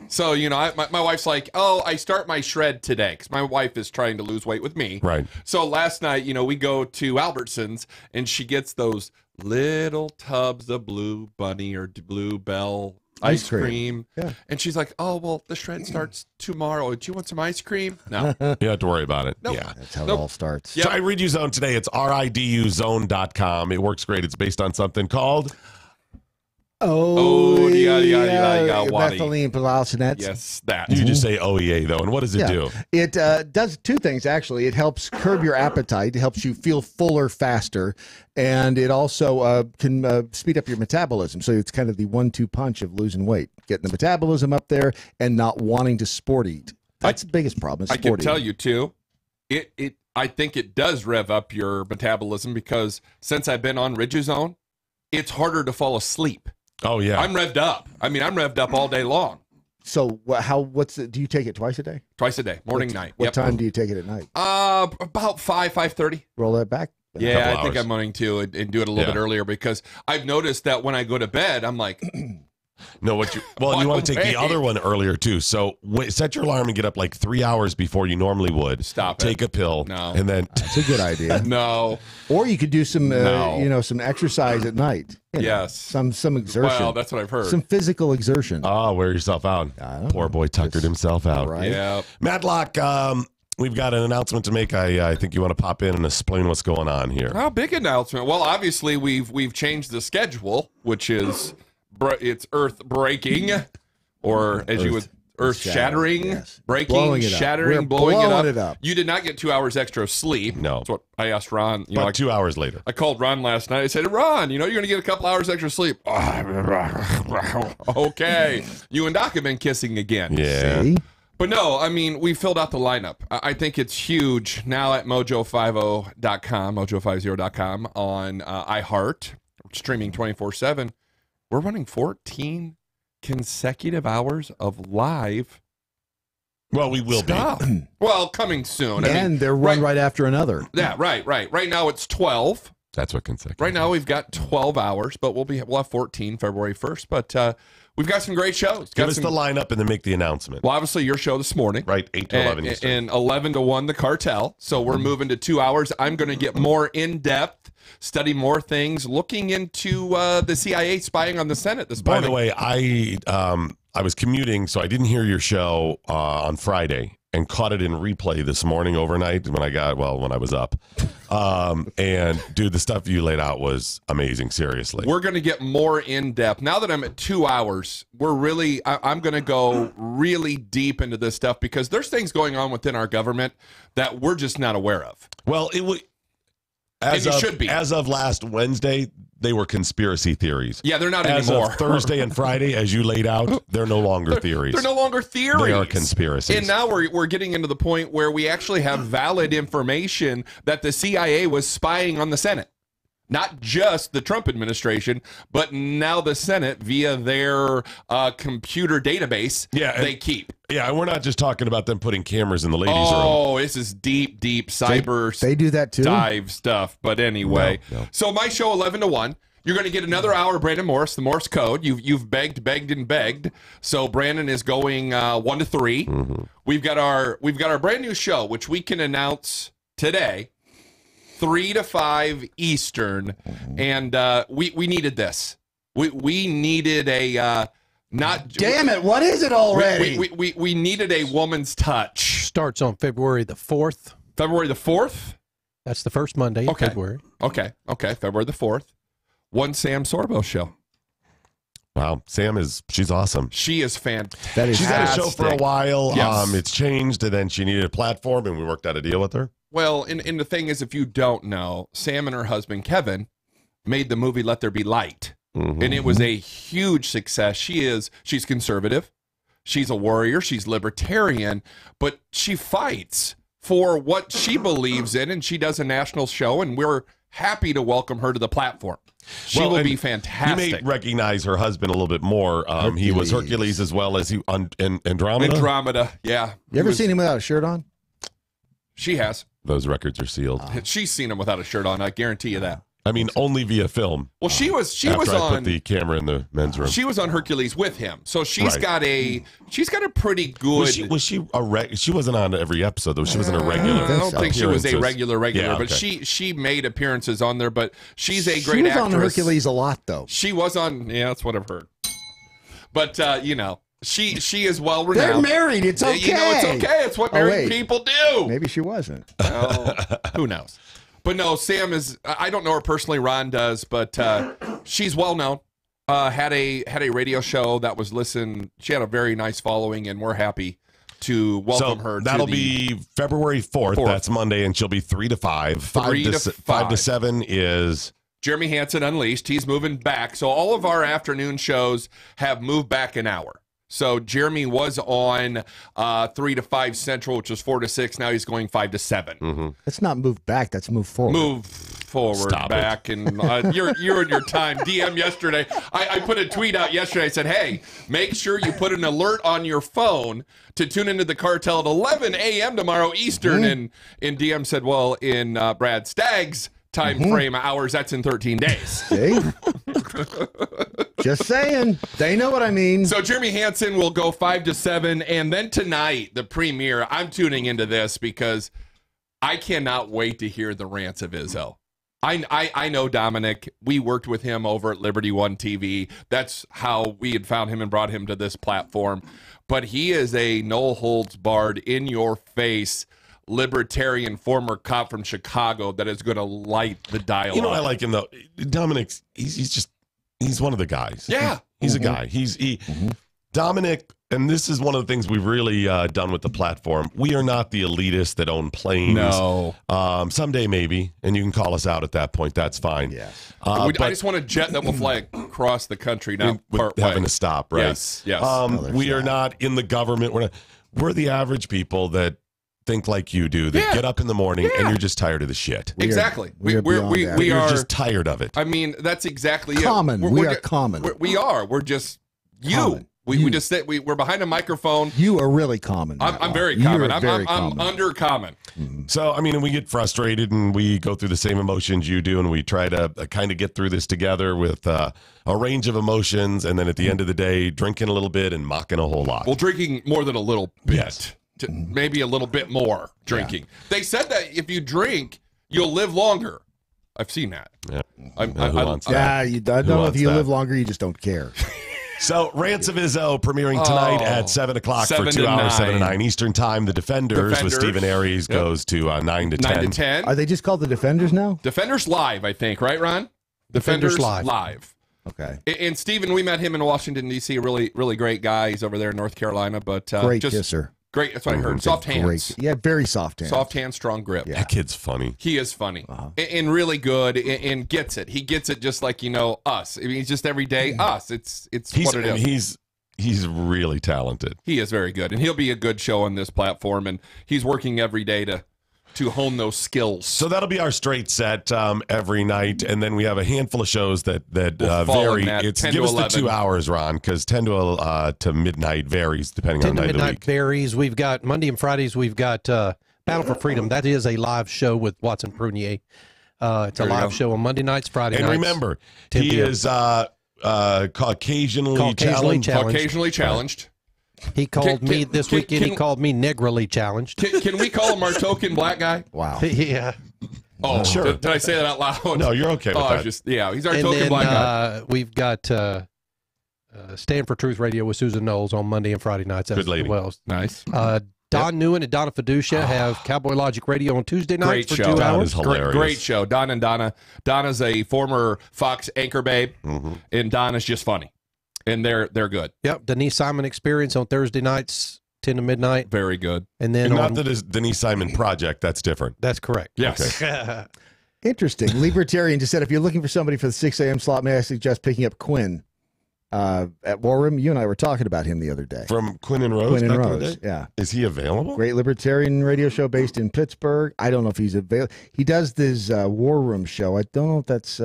So, my wife's like, I start my shred today because my wife is trying to lose weight with me. Right. So last night, we go to Albertsons and she gets those little tubs of Blue Bunny or Blue Bell ice cream. Yeah. And she's like, oh, well, the shred starts tomorrow. Do you want some ice cream? No. You don't have to worry about it. Nope. Yeah. That's how it all starts. Try RiduZone today. It's riduzone.com. It works great. It's based on something called methylene palaucinate. Yes, that. You just say OEA, though. And what does it do? It does two things, actually. It helps curb your appetite. It helps you feel fuller faster. And it also can speed up your metabolism. So it's kind of the 1-2 punch of losing weight. Getting the metabolism up there and not wanting to sport eat. That's the biggest problem. I can tell you, too, I think it does rev up your metabolism because since I've been on RiduZone, it's harder to fall asleep. Oh, yeah. I'm revved up. I mean, I'm revved up all day long. So do you take it twice a day? Twice a day, morning, night. What time do you take it at night? About 5:30. Roll that back. Yeah, I think I'm wanting to and do it a little bit earlier because I've noticed that when I go to bed, I'm like... No, you want to take the other one earlier too. So set your alarm and get up like 3 hours before you normally would. Stop it. Take a pill. No. And then That's a good idea. No. Or you could do some some exercise at night. Yes. Some exertion. Well, that's what I've heard. Some physical exertion. Oh, wear yourself out. Poor boy tuckered himself out. Right. Yeah. Matlock, we've got an announcement to make. I think you want to pop in and explain what's going on here. How big announcement? Well, obviously we've changed the schedule, which is it's earth breaking, or as you would earth shattering, breaking, shattering, blowing it up. You did not get 2 hours extra of sleep. No, that's what I asked Ron. About 2 hours later, I called Ron last night. I said, Ron, you're going to get a couple hours extra sleep. Okay, you and Doc have been kissing again. Yeah. See? But no, I mean, we filled out the lineup. I think it's huge now at MoJo50.com, MoJo50.com on iHeart, streaming 24/7. We're running 14 consecutive hours of live. Well, we will be. Well, coming soon. And they're one right after another. Yeah, right. Right now it's 12. That's what consecutive. Right now we've got 12 hours, but we'll have 14 February 1st. But we've got some great shows. Give us the lineup and then make the announcement. Well, obviously your show this morning. Right, 8 to 11 Eastern. And 11 to 1, The Cartel. So we're moving to 2 hours. I'm going to get more in-depth, study more things, looking into the CIA spying on the Senate this morning. By the way, I was commuting, so I didn't hear your show on Friday and caught it in replay this morning overnight when I was up. And dude, the stuff you laid out was amazing. Seriously. We're going to get more in depth. Now that I'm at 2 hours, I'm going to go really deep into this stuff because there's things going on within our government that we're just not aware of. Well, should be. As of last Wednesday, they were conspiracy theories. Yeah, they're not as anymore. Of Thursday and Friday, as you laid out, they're no longer theories. They're no longer theories. They are conspiracies. And now we're getting into the point where we actually have valid information that the CIA was spying on the Senate. Not just the Trump administration, but now the Senate via their computer database they keep. Yeah, and we're not just talking about them putting cameras in the ladies' room. Oh, this is deep cyber they do that too? Dive stuff. But anyway, No. So my show 11 to 1. You're going to get another hour of Brandon Morris, the Morse code. You've begged, and begged. So Brandon is going 1 to 3. Mm-hmm. We've got our brand new show, which we can announce today, 3 to 5 Eastern, and we needed this. We needed a Damn it! What is it already? We needed a woman's touch. Starts on February the 4th. February the 4th. That's the first Monday in February. Okay. February the 4th. One Sam Sorbo show. Wow, she's awesome. She is fantastic. That is She's had a show for a while. Yes. It's changed, and then she needed a platform, and we worked out a deal with her. Well, and the thing is, if you don't know, Sam and her husband Kevin made the movie Let There Be Light, and it was a huge success. She's conservative, she's a warrior, she's libertarian, but she fights for what she believes in, and she does a national show, and we're happy to welcome her to the platform. She will be fantastic. You may recognize her husband a little bit more. He was Hercules as well as in Andromeda. Andromeda, yeah. You ever seen him without a shirt on? She has. Those records are sealed. She's seen him without a shirt on. I guarantee you that. I mean, only via film. Well, she was after I on. put the camera in the men's room. She was on Hercules with him, so she's Right. got a pretty good. Was she she wasn't on every episode though. She wasn't a regular. I don't think she was a regular, Yeah, but okay. she made appearances on there. But she's a She great was actress. on Hercules a lot, though. She was on. Yeah, that's what I've heard. But you know, she is well renowned. They're married. It's okay. You know, it's okay. It's what married people do. Maybe she wasn't. Well, who knows? But no, Sam is. I don't know her personally. Ron does, but she's well known. Had a radio show that was listened. She had a very nice following, and we're happy to welcome her. That'll be February 4th. That's Monday, and she'll be 3 to 5. 5 to 7 is Jeremy Hansen Unleashed. He's moving back, so all of our afternoon shows have moved back an hour. So Jeremy was on 3 to 5 Central, which was 4 to 6. Now he's going 5 to 7. That's not move back. That's move forward. Move forward, back, and you're in your time. DM yesterday. I put a tweet out yesterday. I said, hey, make sure you put an alert on your phone to tune into the Cartel at 11 a.m. tomorrow Eastern. And DM said, well, in Brad Stagg's time frame hours, that's in 13 days. See? Just saying. They know what I mean. So Jeremy Hansen will go 5 to 7, and then tonight, the premiere, I'm tuning into this because I cannot wait to hear the rants of Izzo. I know Dominic. We worked with him over at Liberty One TV. That's how we had found him and brought him to this platform. But he is a no-holds-barred, in-your-face libertarian former cop from Chicago that is going to light the dialogue. You know what I like him, though? Dominic's, he's one of the guys. Yeah. He's a guy. Dominic, and this is one of the things we've really done with the platform. We are not the elitists that own planes. No. Someday maybe, and you can call us out at that point. That's fine. Yeah. I just want a jet that will fly across the country now. With having to stop, right? Yes. We are not in the government. We're the average people that think like you do, that get up in the morning and you're just tired of the shit. Exactly. We You're are just tired of it. I mean, that's exactly common. it. We are common. We are. We're just you. Common. We just sit. We're behind a microphone. You are really common. I'm very common. Very I'm under common. So, I mean, we get frustrated and we go through the same emotions you do, and we try to kind of get through this together with a range of emotions, and then at the end of the day, drinking a little bit and mocking a whole lot. Well, drinking more than a little bit. Maybe a little bit more drinking. Yeah. They said that if you drink, you'll live longer. I've seen that. Yeah. I don't know if you live longer, you just don't care. So, Rants of Izzo premiering tonight at 7 o'clock for 2 hours, 7 to 9 Eastern Time. The Defenders with Stephen Aries goes to 9 to 10. 9 to 10. Are they just called the Defenders now? Defenders Live, I think, right, Ron? Defenders Live. Okay. And Stephen, we met him in Washington, D.C., a really, really great guy. He's over there in North Carolina. But great kisser. Great, that's what I heard. Soft hands. Yeah, very soft hands. Soft hands, strong grip. Yeah. That kid's funny. He is funny and really good and gets it. He gets it just like, us. I mean, he's just everyday us. It's what it is. He's really talented. He is very good, and he'll be a good show on this platform, and he's working every day to hone those skills. So that'll be our straight set every night, and then we have a handful of shows that vary. Give us the 2 hours, Ron, because 10 to midnight varies depending on the night of the week. Varies. We've got Monday and Fridays. We've got Battle for Freedom. That is a live show with Watson Prunier. It's a live show on Monday nights, Friday nights. And remember, he is occasionally challenged. He called me this weekend. He called me negrily challenged. Can we call him our token black guy? Wow. Yeah. Oh, sure. Did I say that out loud? No, you're okay with that. He's our token black guy. We've got Stand for Truth Radio with Susan Knowles on Monday and Friday nights. Good lady. Nice. Don Newen and Donna Fiducia have Cowboy Logic Radio on Tuesday nights for 2 hours. Is hilarious. Great show. Don and Donna. Donna's a former Fox anchor babe, and Donna's just funny. And they're good. Yep. Denise Simon Experience on Thursday nights, 10 to midnight. Very good. And then not the Denise Simon Project. That's different. That's correct. Yes. Okay. Interesting. Libertarian just said, if you're looking for somebody for the 6 a.m. slot, may I suggest picking up Quinn at War Room? You and I were talking about him the other day. From Quinn and Rose? Quinn and Rose, yeah. Is he available? Great libertarian radio show based in Pittsburgh. I don't know if he's available. He does this War Room show. I don't know if that's...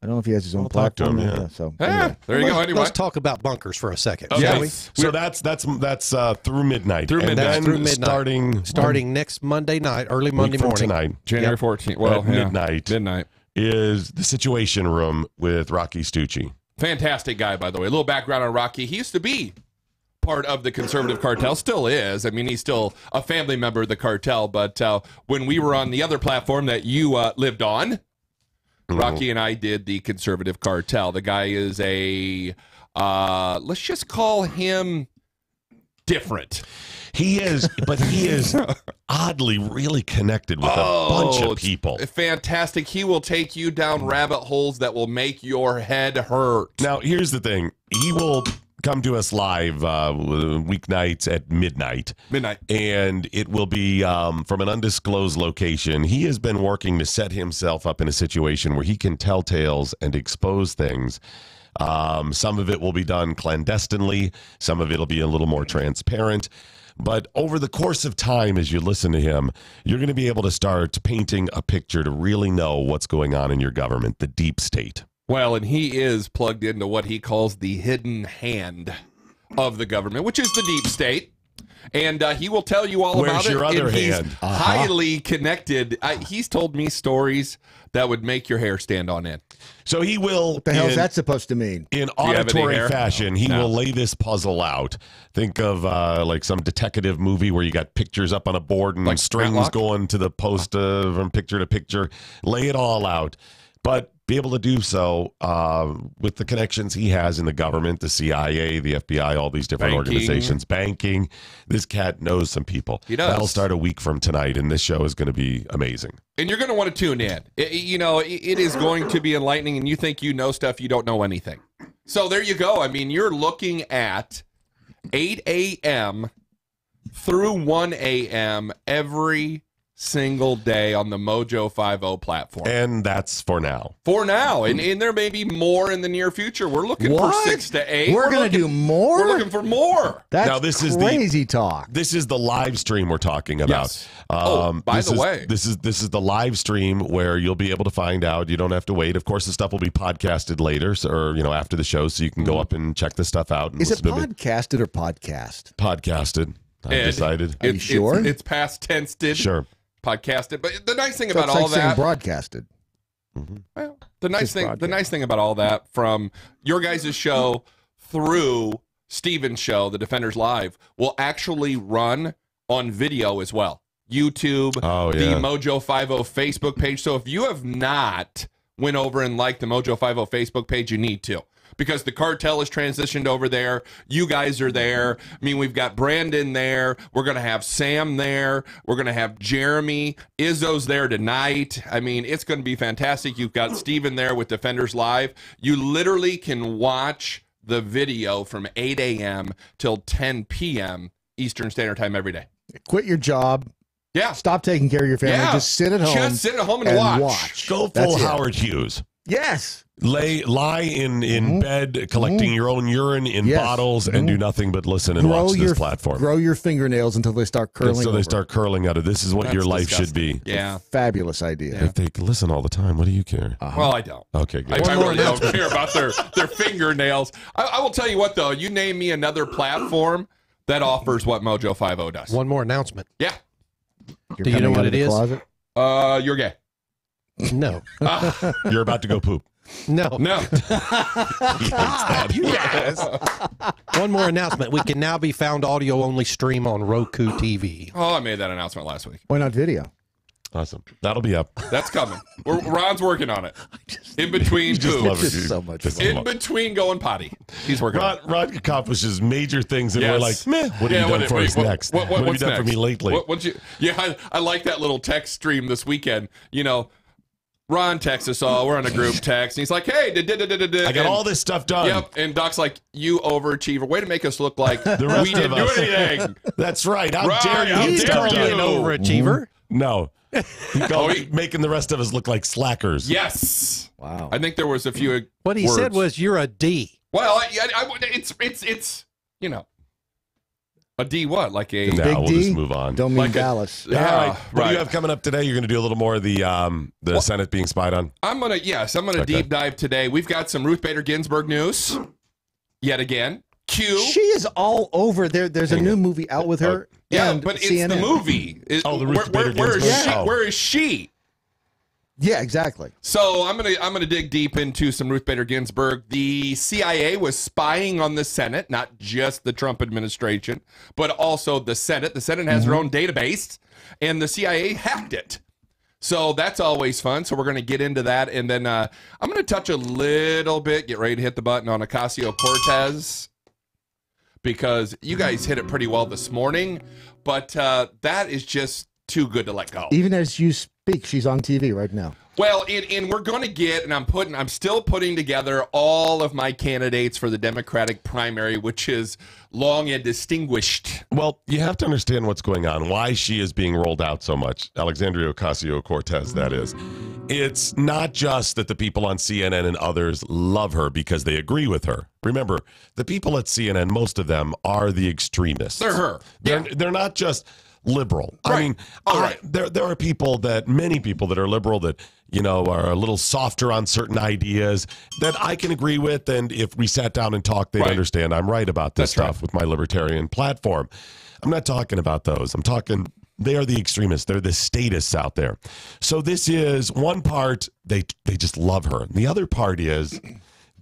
I don't know if he has his own platform. Talk to him, So there you go. Anyway, let's talk about bunkers for a second. Okay. Shall we? So that's through midnight. Through midnight. Starting next Monday night, early Monday morning. Tonight, January 14th. Well, midnight. Midnight is the Situation Room with Rocky Stucci. Fantastic guy, by the way. A little background on Rocky. He used to be part of the conservative cartel, still is. I mean, he's still a family member of the cartel. But when we were on the other platform that you lived on, Rocky and I did the conservative cartel. The guy is a let's just call him different. He is, but he is oddly really connected with a bunch of people. Fantastic. He will take you down rabbit holes that will make your head hurt. Now, here's the thing. He will come to us live weeknights at midnight. And it will be from an undisclosed location. He has been working to set himself up in a situation where he can tell tales and expose things. Some of it will be done clandestinely. Some of it will be a little more transparent. But over the course of time, as you listen to him, you're going to be able to start painting a picture to really know what's going on in your government, the deep state. Well, and he is plugged into what he calls the hidden hand of the government, which is the deep state. And he will tell you all about it. Where's your other hand? He's highly connected. He's told me stories that would make your hair stand on end. So he will. What the hell is that supposed to mean? In auditory fashion, he will lay this puzzle out. Think of like some detective movie where you got pictures up on a board and Like strings Matlock? going to the post from picture to picture. Lay it all out. But be able to do so with the connections he has in the government, the CIA, the FBI, all these different organizations, banking. This cat knows some people. He does. That'll start a week from tonight, and this show is going to be amazing. And you're going to want to tune in. It is going to be enlightening, and you think you know stuff, you don't know anything. So there you go. I mean, you're looking at 8 a.m. through 1 a.m. every single day on the MoJo 50 platform. And that's for now. For now. And there may be more in the near future. We're looking for 6 to 8. We're going to do more? We're looking for more. That's now, this crazy is talk. This is the live stream we're talking about. Yes. By the way. This is the live stream where you'll be able to find out. You don't have to wait. Of course, the stuff will be podcasted later, or after the show, so you can go up and check the stuff out. And Is it listen to podcasted or podcast? Podcasted. I decided. Are you sure? It's past tense. Sure. Podcasted, but the nice thing So about it's all like saying that, broadcasted. well, the nice thing about all that, from your guys' show through Steven's show, The Defenders Live, will actually run on video as well. YouTube, the MoJo 50 Facebook page. So if you have not went over and liked the MoJo 50 Facebook page, you need to. Because the cartel has transitioned over there. You guys are there. I mean, we've got Brandon there. We're going to have Sam there. We're going to have Jeremy. Izzo's there tonight. I mean, it's going to be fantastic. You've got Steven there with Defenders Live. You literally can watch the video from 8 a.m. till 10 p.m. Eastern Standard Time every day. Quit your job. Yeah. Stop taking care of your family. Yeah. Just sit at home. Just sit at home and watch. Go full Howard Hughes. Yes. Lie in bed collecting your own urine in bottles and do nothing but listen and watch this platform. Grow your fingernails until they start curling. So they start curling out of this is what your life should be. Yeah. Fabulous idea. If they listen all the time, what do you care? Well, I don't. Okay, good. I really don't care about their fingernails. I will tell you what, though. You name me another platform that offers what MoJo 50 does. One more announcement. Yeah. Do you know what it is? You're gay. No. You're about to go poop. No. Yes. One more announcement. We can now be found audio only stream on Roku TV. Oh, I made that announcement last week. Why not video? Awesome. That'll be up. That's coming. Ron's working on it. In between poops. So much fun. In between going potty. He's working on it. Ron accomplishes major things, and we're like, meh, what have you done for us next? What have you done for me lately? I like that little text stream this weekend. Ron texts us all. We're on a group text. And he's like, hey, I got all this stuff done. Yep. And Doc's like, you overachiever. Way to make make us look like the rest we didn't of us. do anything. That's right. How dare you? How dare you? An overachiever? No. Making the rest of us look like slackers. Yes. Wow. I think there was a few What he said was, you're a D. Well, it's a D what? Like a now Big we'll D? just move on. Don't mean Like Dallas. All right. What do you have coming up today? You're going to do a little more of the Senate being spied on? I'm gonna deep dive today. We've got some Ruth Bader Ginsburg news yet again. She is all over there. There's a new movie out with her. Yeah, and but it's CNN. the movie. The Ruth Bader where is Ginsburg. she? Where is she? Yeah, exactly. So I'm gonna dig deep into some Ruth Bader Ginsburg. The CIA was spying on the Senate, not just the Trump administration, but also the Senate. The Senate has their own database, and the CIA hacked it. So that's always fun. So we're going to get into that. And then I'm going to touch a little bit, get ready to hit the button on Ocasio-Cortez, because you guys hit it pretty well this morning. But that is just too good to let go. Even as you speak, she's on TV right now. Well, and we're going to get, and I'm still putting together all of my candidates for the Democratic primary, which is long and distinguished. Well, you have to understand what's going on, why she is being rolled out so much. Alexandria Ocasio-Cortez, that is. It's not just that the people on CNN and others love her because they agree with her. Remember, the people at CNN, most of them are the extremists. They're her. They're not just liberal. Right. I mean, there are many people that are liberal that, are a little softer on certain ideas that I can agree with. And if we sat down and talked, they'd understand I'm right about this stuff with my libertarian platform. I'm not talking about those. I'm talking, they are the extremists. They're the statists out there. So this is one part, they just love her. And the other part is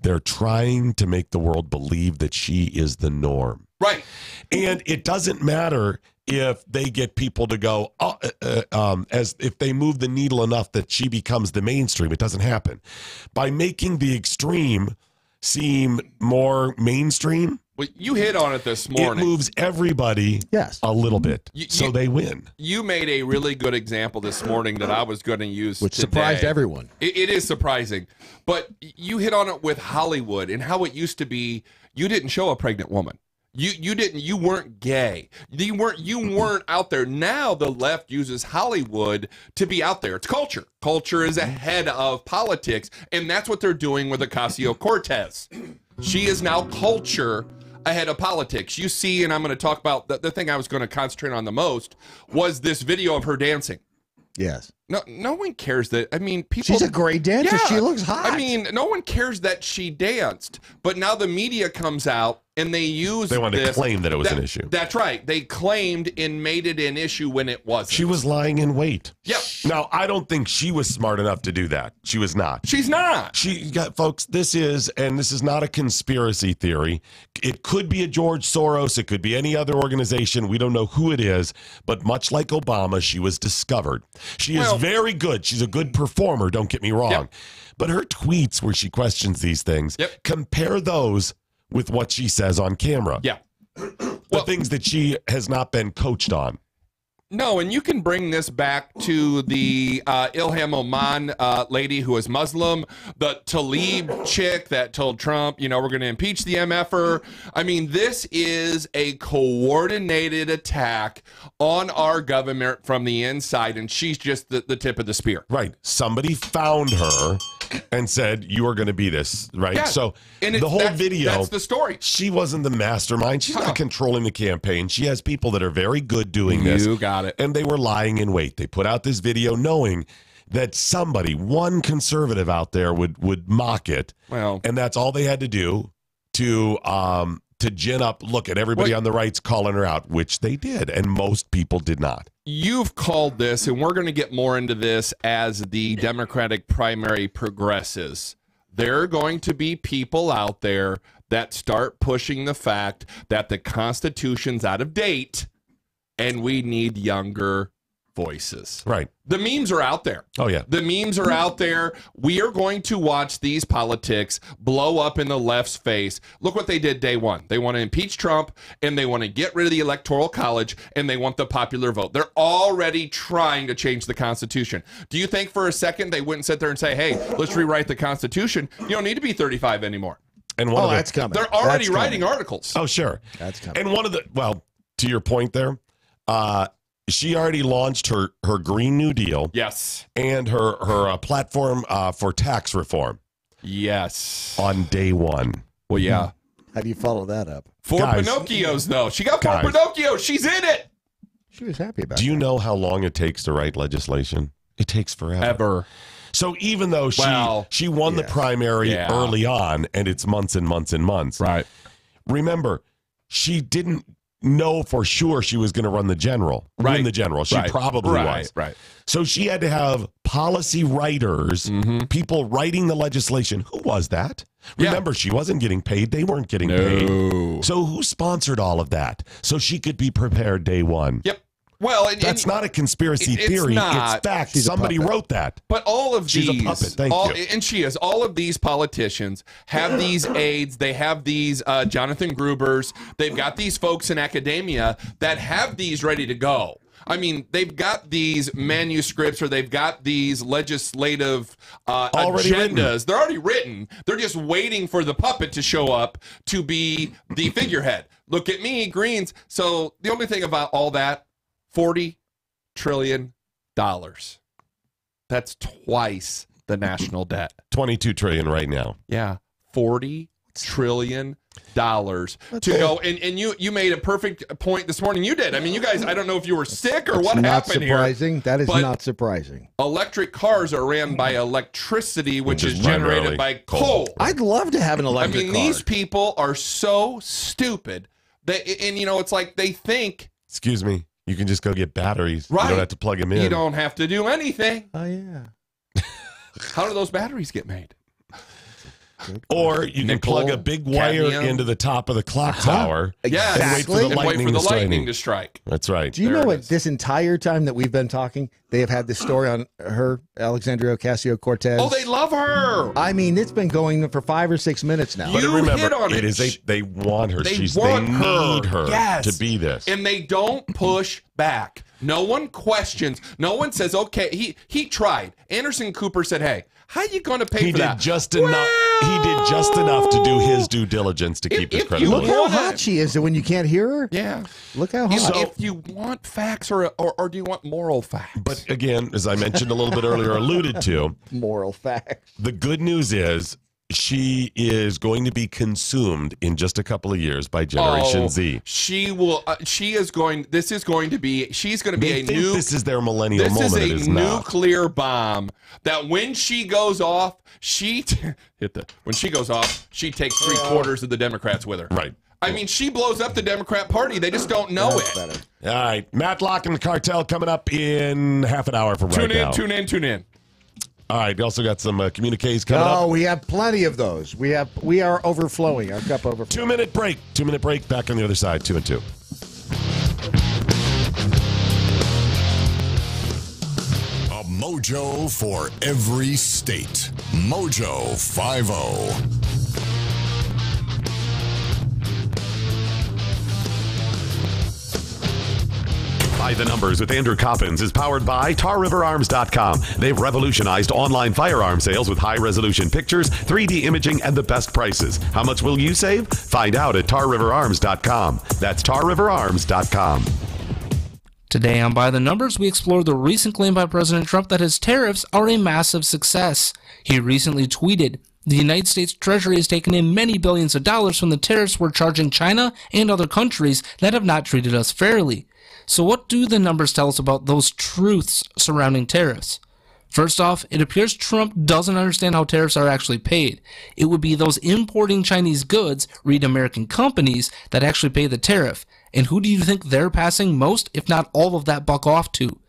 they're trying to make the world believe that she is the norm. Right. And it doesn't matter if they get people to go, as if they move the needle enough that she becomes the mainstream. It doesn't happen. By making the extreme seem more mainstream, well, you hit on it this morning. It moves everybody a little bit, so they win. You made a really good example this morning that I was going to use Which today. surprised everyone. It is surprising. But you hit on it with Hollywood and how it used to be you didn't show a pregnant woman. You weren't gay. You weren't out there. Now the left uses Hollywood to be out there. It's culture. Culture is ahead of politics, and that's what they're doing with Ocasio-Cortez. She is now culture ahead of politics. You see, and I'm going to talk about the thing I was going to concentrate on the most was this video of her dancing. Yes. No one cares that. I mean, people. She's a great dancer. Yeah. She looks hot. I mean, no one cares that she danced. But now the media comes out and they use. They want to claim that it was an issue. That's right. They claimed and made it an issue when it wasn't. She was lying in wait. Yep. Now, I don't think she was smart enough to do that. She was not. She's not. Folks, this is not a conspiracy theory. It could be a George Soros. It could be any other organization. We don't know who it is. But much like Obama, she was discovered. She is very good. She's a good performer. Don't get me wrong. Yep. But her tweets where she questions these things, compare those with what she says on camera. Yeah. The things that she has not been coached on. No, and you can bring this back to the Ilham Oman lady who is Muslim, the Tlaib chick that told Trump, we're going to impeach the MFer. I mean, this is a coordinated attack on our government from the inside, and she's just the tip of the spear. Right. Somebody found her and said, you are going to be this, right? Yeah. So and the whole video, that's the story. She wasn't the mastermind. She's not controlling the campaign. She has people that are very good doing this. You got it. And they were lying in wait. They put out this video knowing that somebody, one conservative out there would mock it. Well, and that's all they had to do to gin up, look at everybody on the right's calling her out, which they did. And most people did not. You've called this, and we're going to get more into this as the Democratic primary progresses. There are going to be people out there that start pushing the fact that the Constitution's out of date and we need younger voices. Right. The memes are out there. Oh, yeah. The memes are out there. We are going to watch these politics blow up in the left's face. Look what they did day one. They want to impeach Trump, and they want to get rid of the Electoral College, and they want the popular vote. They're already trying to change the Constitution. Do you think for a second they wouldn't sit there and say, hey, let's rewrite the Constitution? You don't need to be 35 anymore. And that's coming. They're already writing articles. Oh, sure. That's coming. And to your point there, she already launched her Green New Deal. Yes. And her platform for tax reform. Yes. On day one. Well, yeah. How do you follow that up? Four Pinocchios, though. She got four Pinocchios. She's in it. She was happy about it. Do you know how long it takes to write legislation? It takes forever. So even though she won the primary early on, and it's months and months and months. Right. Remember, she didn't know for sure she was going to win the general. She probably was. Right. So she had to have policy writers, people writing the legislation. Who was that? Remember, she wasn't getting paid. They weren't getting paid. So who sponsored all of that? So she could be prepared day one. Yep. Well, that's not a conspiracy theory. It's fact. Somebody wrote that. But all of She's these, a puppet. Thank you. And she is. All of these politicians have these aides. They have these Jonathan Grubers. They've got these folks in academia that have these ready to go. I mean, they've got these manuscripts or they've got these legislative agendas. They're already written. They're just waiting for the puppet to show up to be the figurehead. Look at me, Greens. So the only thing about all that, $40 trillion. That's twice the national debt. 22 trillion right now. Yeah, $40 trillion to go. And you made a perfect point this morning. You did. I mean, you guys, I don't know if you were sick or what happened here. Surprising. That is not surprising. Electric cars are ran by electricity, which is generated by coal. I'd love to have an electric car. These people are so stupid. And it's like they think. Excuse me. You can just go get batteries. Right. You don't have to plug them in. You don't have to do anything. Oh, yeah. How do those batteries get made? Or you can plug a big wire into the top of the clock tower and wait for the lightning to strike. That's right. Do you know what, this entire time that we've been talking, they have had this story on her, Alexandria Ocasio-Cortez. Oh, they love her. I mean, it's been going for 5 or 6 minutes now. But remember, they want her. They need her to be this. And they don't push back. No one questions. No one says, okay, he tried. Anderson Cooper said, hey, how are you going to pay for that? He did just enough to do his due diligence to keep his credibility. Look how hot she is when you can't hear her. Yeah. Look how hot. If you want facts or do you want moral facts? But again, as I mentioned a little bit earlier, alluded to, moral facts. The good news is she is going to be consumed in just a couple of years by Generation Z. She will. She's going to be a new. This is their millennial moment. This is a nuclear bomb that when she goes off, when she goes off, she takes 3/4 of the Democrats with her. Right. I mean, she blows up the Democrat Party. They just don't know it. Better. All right, Matlock and the Cartel coming up in half an hour from right now. Tune in. All right, we also got some communiques coming up. Oh, we have plenty of those. We are overflowing. Our cup overflowing. 2-minute break. 2-minute break. Back on the other side. 2 and 2. A MoJo for every state. MoJo 50. By the Numbers with Andrew Coppins is powered by TarRiverArms.com. They've revolutionized online firearm sales with high-resolution pictures, 3D imaging, and the best prices. How much will you save? Find out at TarRiverArms.com. That's TarRiverArms.com. Today on By the Numbers, we explore the recent claim by President Trump that his tariffs are a massive success. He recently tweeted, "The United States Treasury has taken in many billions of dollars from the tariffs we're charging China and other countries that have not treated us fairly." So what do the numbers tell us about those truths surrounding tariffs? First off, it appears Trump doesn't understand how tariffs are actually paid. It would be those importing Chinese goods, read American companies, that actually pay the tariff. And who do you think they're passing most, if not all of that buck off to?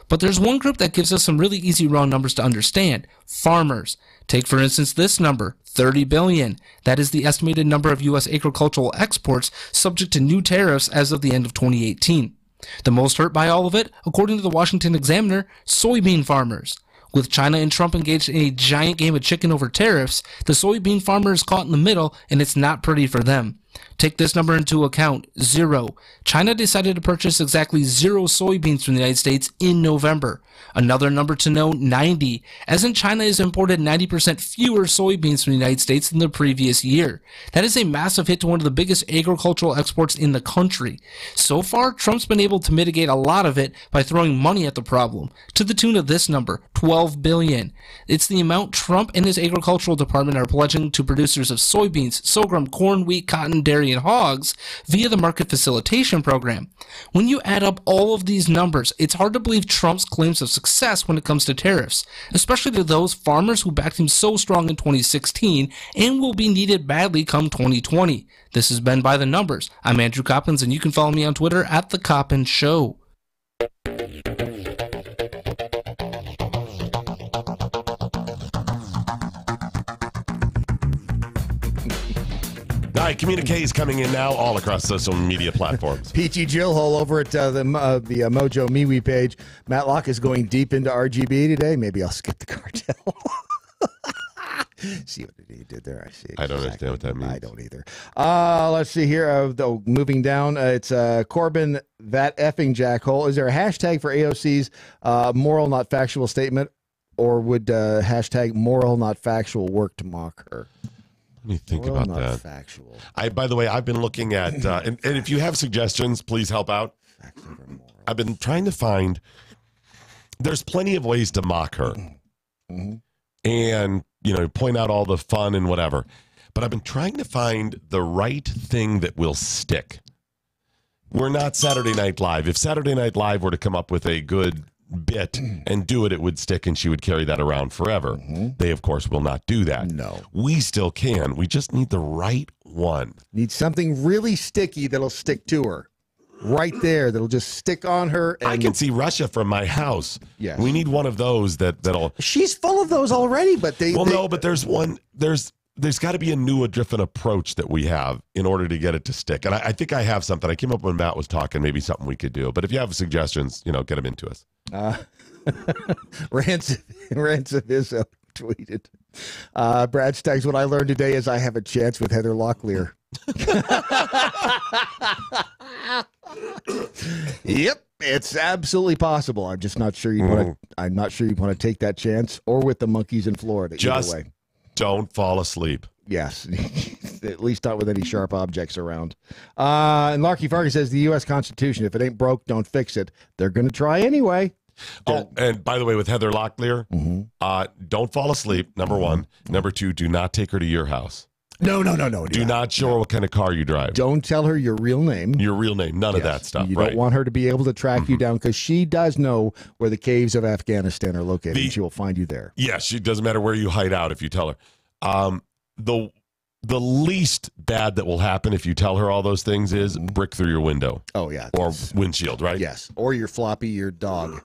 But there's one group that gives us some really easy raw numbers to understand: farmers. Take, for instance, this number, 30 billion. That is the estimated number of U.S. agricultural exports subject to new tariffs as of the end of 2018. The most hurt by all of it, according to the Washington Examiner, soybean farmers. With China and Trump engaged in a giant game of chicken over tariffs, the soybean farmer is caught in the middle, and it's not pretty for them. Take this number into account, 0. China decided to purchase exactly 0 soybeans from the United States in November. Another number to know, 90, as in China has imported 90% fewer soybeans from the United States than the previous year. That is a massive hit to one of the biggest agricultural exports in the country. So far, Trump's been able to mitigate a lot of it by throwing money at the problem, to the tune of this number, 12 billion. It's the amount Trump and his agricultural department are pledging to producers of soybeans, sorghum, corn, wheat, cotton, dairy, and hogs via the market facilitation program. When you add up all of these numbers, it's hard to believe Trump's claims of success when it comes to tariffs, especially to those farmers who backed him so strong in 2016 and will be needed badly come 2020. This has been By the Numbers. I'm Andrew Coppins, and you can follow me on Twitter at The Coppins Show. right, communique is coming in now all across social media platforms. Peachy Jill Hole over at the MoJo MeWe page. Matlock is going deep into RGB today. Maybe I'll skip the cartel. See what he did there? I see. I don't understand what that means. I don't either. Let's see here. Moving down, it's Corbin, that effing jackhole. Is there a hashtag for AOC's moral, not factual statement? Or would hashtag moral, not factual work to mock her? Let me think Moral, about not that. Factual. By the way, I've been looking at, and if you have suggestions, please help out. I've been trying to find, there's plenty of ways to mock her. And, point out all the fun and whatever. But I've been trying to find the right thing that will stick. We're not Saturday Night Live. If Saturday Night Live were to come up with a good bit and do it, it would stick and she would carry that around forever. They, of course, will not do that. No. We still can. We just need the right one. Need something really sticky that'll stick to her. Right there, that'll just stick on her. And I can see Russia from my house. Yes. We need one of those that'll... She's full of those already, but no, but there's one... There's got to be a new, different approach that we have in order to get it to stick. And I think I have something. I came up when Matt was talking, maybe something we could do. But if you have suggestions, get them into us. Ransom Izzo tweeted. Brad Staggs, what I learned today is I have a chance with Heather Locklear. Yep, it's absolutely possible. I'm just not sure you'd want to. I'm not sure you'd want to take that chance, or with the monkeys in Florida. Just either way. Don't fall asleep. Yes, at least not with any sharp objects around. And Larky Farkas says the U.S. Constitution: if it ain't broke, don't fix it. They're going to try anyway. Oh, and by the way, with Heather Locklear, don't fall asleep. Number one. Number two, do not take her to your house. No. Do not show her what kind of car you drive. Don't tell her your real name. Your real name. None of that stuff. You right. don't want her to be able to track you down because she does know where the caves of Afghanistan are located. And she will find you there. Yes, it doesn't matter where you hide out if you tell her. The least bad that will happen if you tell her all those things is brick through your window. Oh, yeah. Or windshield, right? Yes. Or your floppy, your dog.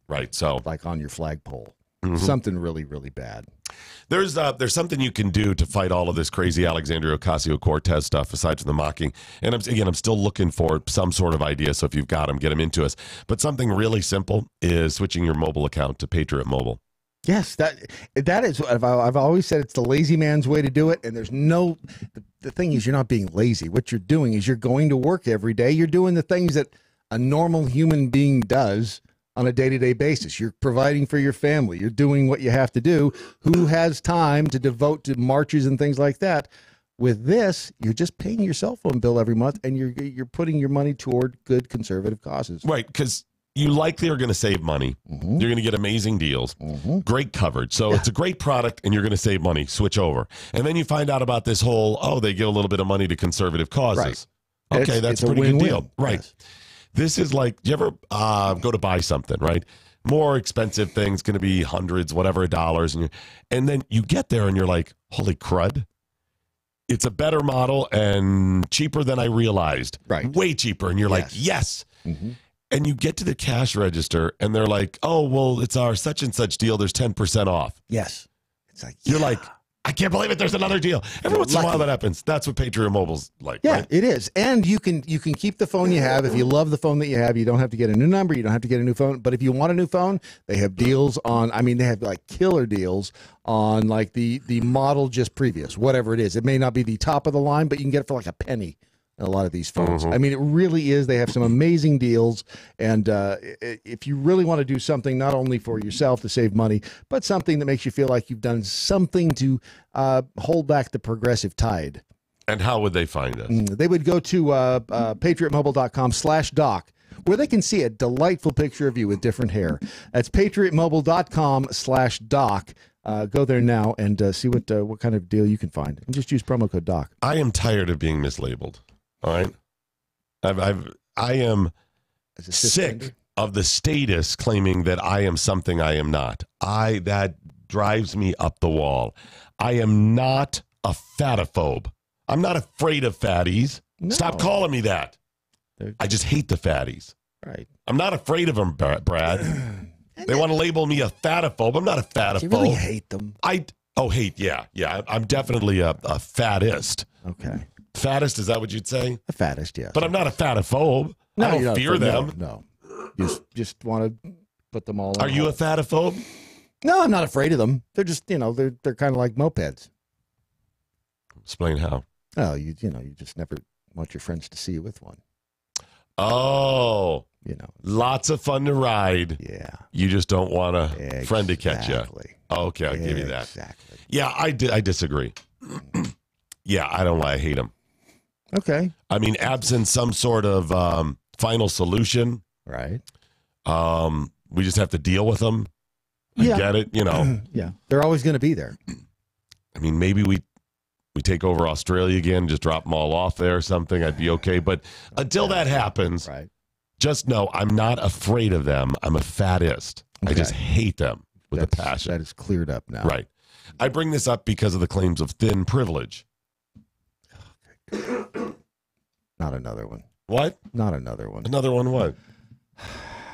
Right. So like on your flagpole. Something really, really bad. There's something you can do to fight all of this crazy Alexandria Ocasio-Cortez stuff aside from the mocking. And I'm still looking for some sort of idea. So if you've got them, get them into us. But something really simple is switching your mobile account to Patriot Mobile. Yes, that is. I've always said it's the lazy man's way to do it. And there's no. The thing is, you're not being lazy. What you're doing is you're going to work every day. You're doing the things that a normal human being does on a day-to-day basis. You're providing for your family. You're doing what you have to do. Who has time to devote to marches and things like that? With this, you're just paying your cell phone bill every month, and you're putting your money toward good conservative causes. Right, because you likely are going to save money. You're going to get amazing deals, great coverage. So it's a great product, and you're going to save money. Switch over. And then you find out about this whole, they give a little bit of money to conservative causes. Right. Okay, that's a pretty good deal. Right. Yes. This is like, do you ever go to buy something, right? More expensive things, going to be hundreds, whatever, dollars. And then you get there and you're like, holy crud. It's a better model and cheaper than I realized. Right. Way cheaper. And you're like, yes. And you get to the cash register and they're like, oh, well, it's our such and such deal. There's 10% off. Yes. It's like, you're like, I can't believe it. There's another deal. Every once in a while that happens. That's what Patriot Mobile's like. Yeah, right? it is. And you can keep the phone you have. If you love the phone that you have, you don't have to get a new number. You don't have to get a new phone. But if you want a new phone, they have deals on, they have like killer deals on like the model just previous, whatever it is. It may not be the top of the line, but you can get it for like a penny. A lot of these phones. It really is. They have some amazing deals. And if you really want to do something, not only for yourself to save money, but something that makes you feel like you've done something to hold back the progressive tide. And how would they find us? They would go to patriotmobile.com/doc, where they can see a delightful picture of you with different hair. That's patriotmobile.com/doc. Go there now and see what kind of deal you can find. And just use promo code DOC. I am tired of being mislabeled. All right. I am sick of the status claiming that I am something I am not. That drives me up the wall. I am not a fatophobe. I'm not afraid of fatties. No. Stop calling me that. I just hate the fatties. Right. I'm not afraid of them, Brad. They want to label me a fatophobe. I'm not a fatophobe. You really hate them. Hate. Yeah. I'm definitely a fattist. Okay. Fattest, is that what you'd say? The fattest, yes. But I'm not a fatophobe. No, I don't you're not fear them. No. Just want to put them all in. Are you a fatophobe? No, I'm not afraid of them. They're just, they're kind of like mopeds. Explain how. Oh, you just never want your friends to see you with one. Oh. Lots of fun to ride. Yeah. You just don't want a friend to catch you. Okay, I'll give you that. Exactly. Yeah, I disagree. Yeah, I hate them. Okay. I mean, absent some sort of final solution. Right. We just have to deal with them. I get it, Yeah, they're always going to be there. I mean, maybe we take over Australia again, just drop them all off there or something. I'd be okay. But until that happens, right. Just know I'm not afraid of them. I'm a fattist. Okay. I just hate them with a passion. That is cleared up now. Right. I bring this up because of the claims of thin privilege. Not another one. What? Not another one. Another one what?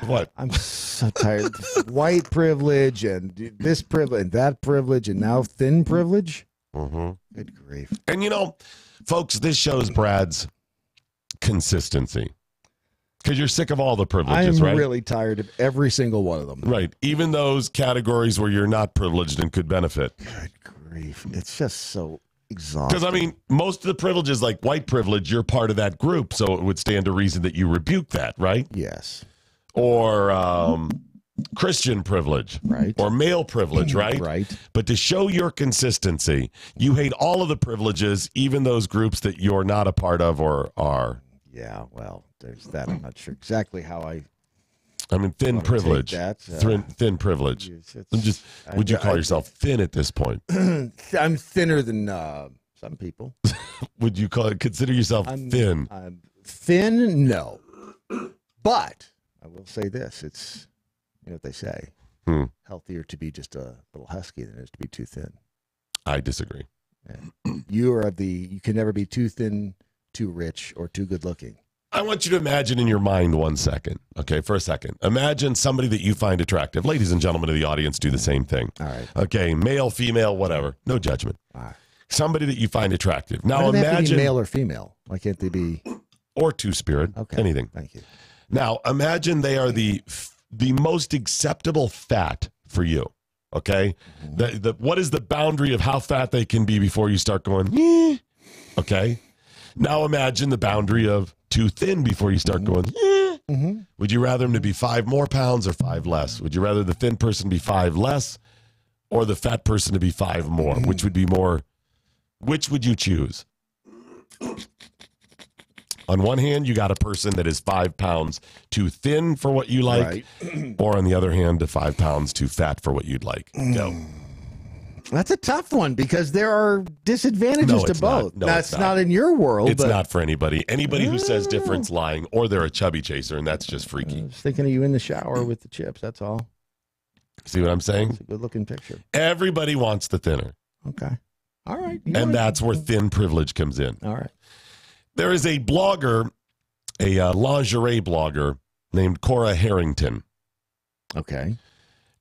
What? I'm so tired. White privilege and this privilege and that privilege and now thin privilege. Mm-hmm. Good grief. And folks, this shows Brad's consistency. Because you're sick of all the privileges, right? I'm really tired of every single one of them. Right. Even those categories where you're not privileged and could benefit. Good grief. It's just so exhausting. Because, I mean, most of the privileges, like white privilege, you're part of that group. So it would stand to reason that you rebuke that, right? Yes. Or Christian privilege. Right. Or male privilege, right? Right. But to show your consistency, you hate all of the privileges, even those groups that you're not a part of or are. Yeah, well, there's that. I'm not sure exactly how I mean, thin privilege. Thin privilege. Would you call yourself thin at this point? I'm thinner than some people. Would you consider yourself thin? I'm thin? No. But I will say this. It's, what they say. Healthier to be just a little husky than it is to be too thin. I disagree. You can never be too thin, too rich, or too good looking. I want you to imagine in your mind for a second. Imagine somebody that you find attractive. Ladies and gentlemen of the audience, do the same thing. All right. Okay, male, female, whatever. No judgment. All right. Somebody that you find attractive. Now Why do they have to imagine be male or female. Why can't they be? Or two-spirit. Okay. Anything. Thank you. Now imagine they are the most acceptable fat for you. Okay. What is the boundary of how fat they can be before you start going? Eh. Okay. Now imagine the boundary of too thin before you start going, Would you rather them to be 5 more pounds or 5 less? Would you rather the thin person be 5 less or the fat person to be 5 more? Which would be more? Which would you choose? On one hand, you got a person that is 5 pounds too thin for what you like, or on the other hand, 5 pounds too fat for what you'd like. Go. That's a tough one because there are disadvantages to both. That's not in your world. It's not for anybody. Anybody who says different's lying, or they're a chubby chaser, and that's just freaky. I was thinking of you in the shower with the chips. That's all. See what I'm saying? It's a good-looking picture. Everybody wants the thinner. Okay. All right. And that's where thin privilege comes in. All right. There is a blogger, a lingerie blogger named Cora Harrington. Okay.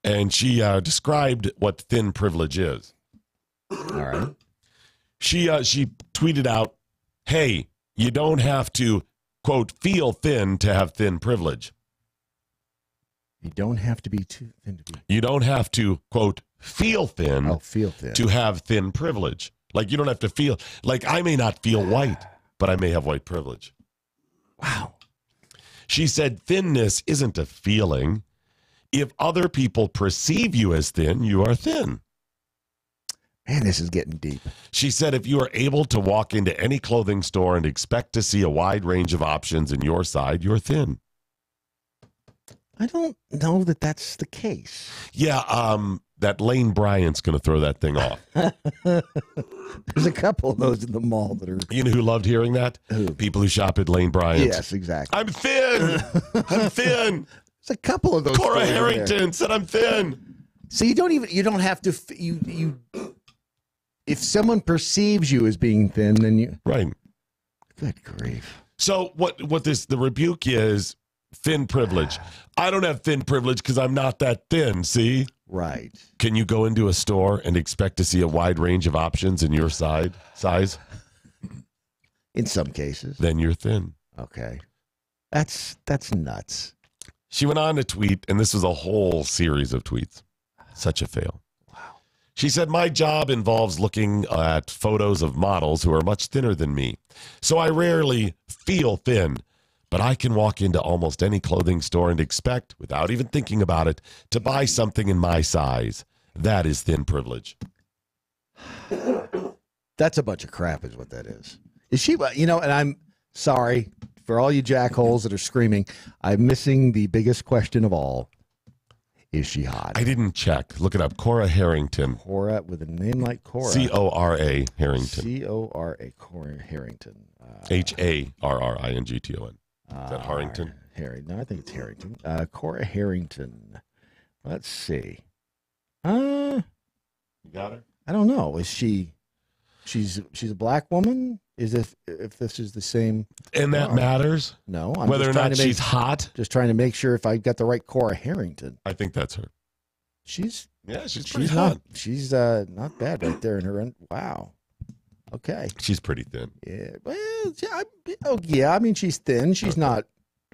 And she described what thin privilege is. All right. She tweeted out, "Hey, you don't have to, quote, feel thin to have thin privilege. You don't have to be too thin to be. You don't have to, quote, feel thin, feel thin to have thin privilege. Like you don't have to feel, like I may not feel white, but I may have white privilege." Wow. She said thinness isn't a feeling. If other people perceive you as thin, you are thin. Man, this is getting deep. She said if you are able to walk into any clothing store and expect to see a wide range of options in your size, you're thin. I don't know that that's the case. Yeah, that Lane Bryant's going to throw that thing off. There's a couple of those in the mall that are... You know who loved hearing that? Who? People who shop at Lane Bryant's. Yes, exactly. I'm thin. I'm thin. There's a couple of those. Cora Harrington said I'm thin. So you don't have to, if someone perceives you as being thin, then you... Right. Good grief. So the rebuke is thin privilege. I don't have thin privilege because I'm not that thin, see? Right. Can you go into a store and expect to see a wide range of options in your size? In some cases. then you're thin. Okay. That's nuts. She went on to tweet, and this was a whole series of tweets. Such a fail. Wow. She said, my job involves looking at photos of models who are much thinner than me. So I rarely feel thin, but I can walk into almost any clothing store and expect, without even thinking about it, to buy something in my size. That is thin privilege. That's a bunch of crap is what that is. Is she, and I'm sorry for all you jackholes that are screaming. I'm missing the biggest question of all. Is she hot? I didn't check. Look it up. Cora Harrington. Cora with a name like Cora. C-O-R-A Harrington. C-O-R-A Cora Harrington. Harrington. Is that Harrington? No, I think it's Harrington. Cora Harrington. Let's see. You got her? I don't know. Is she? She's a black woman. Is if this is the same? And that matters? No. I'm Whether or just trying not to make- she's hot? Just trying to make sure if I got the right Cora Harrington. I think that's her. She's pretty hot. She's not bad right there in her end. Wow. Okay. She's pretty thin. Yeah. Well, yeah. I mean, she's thin. She's not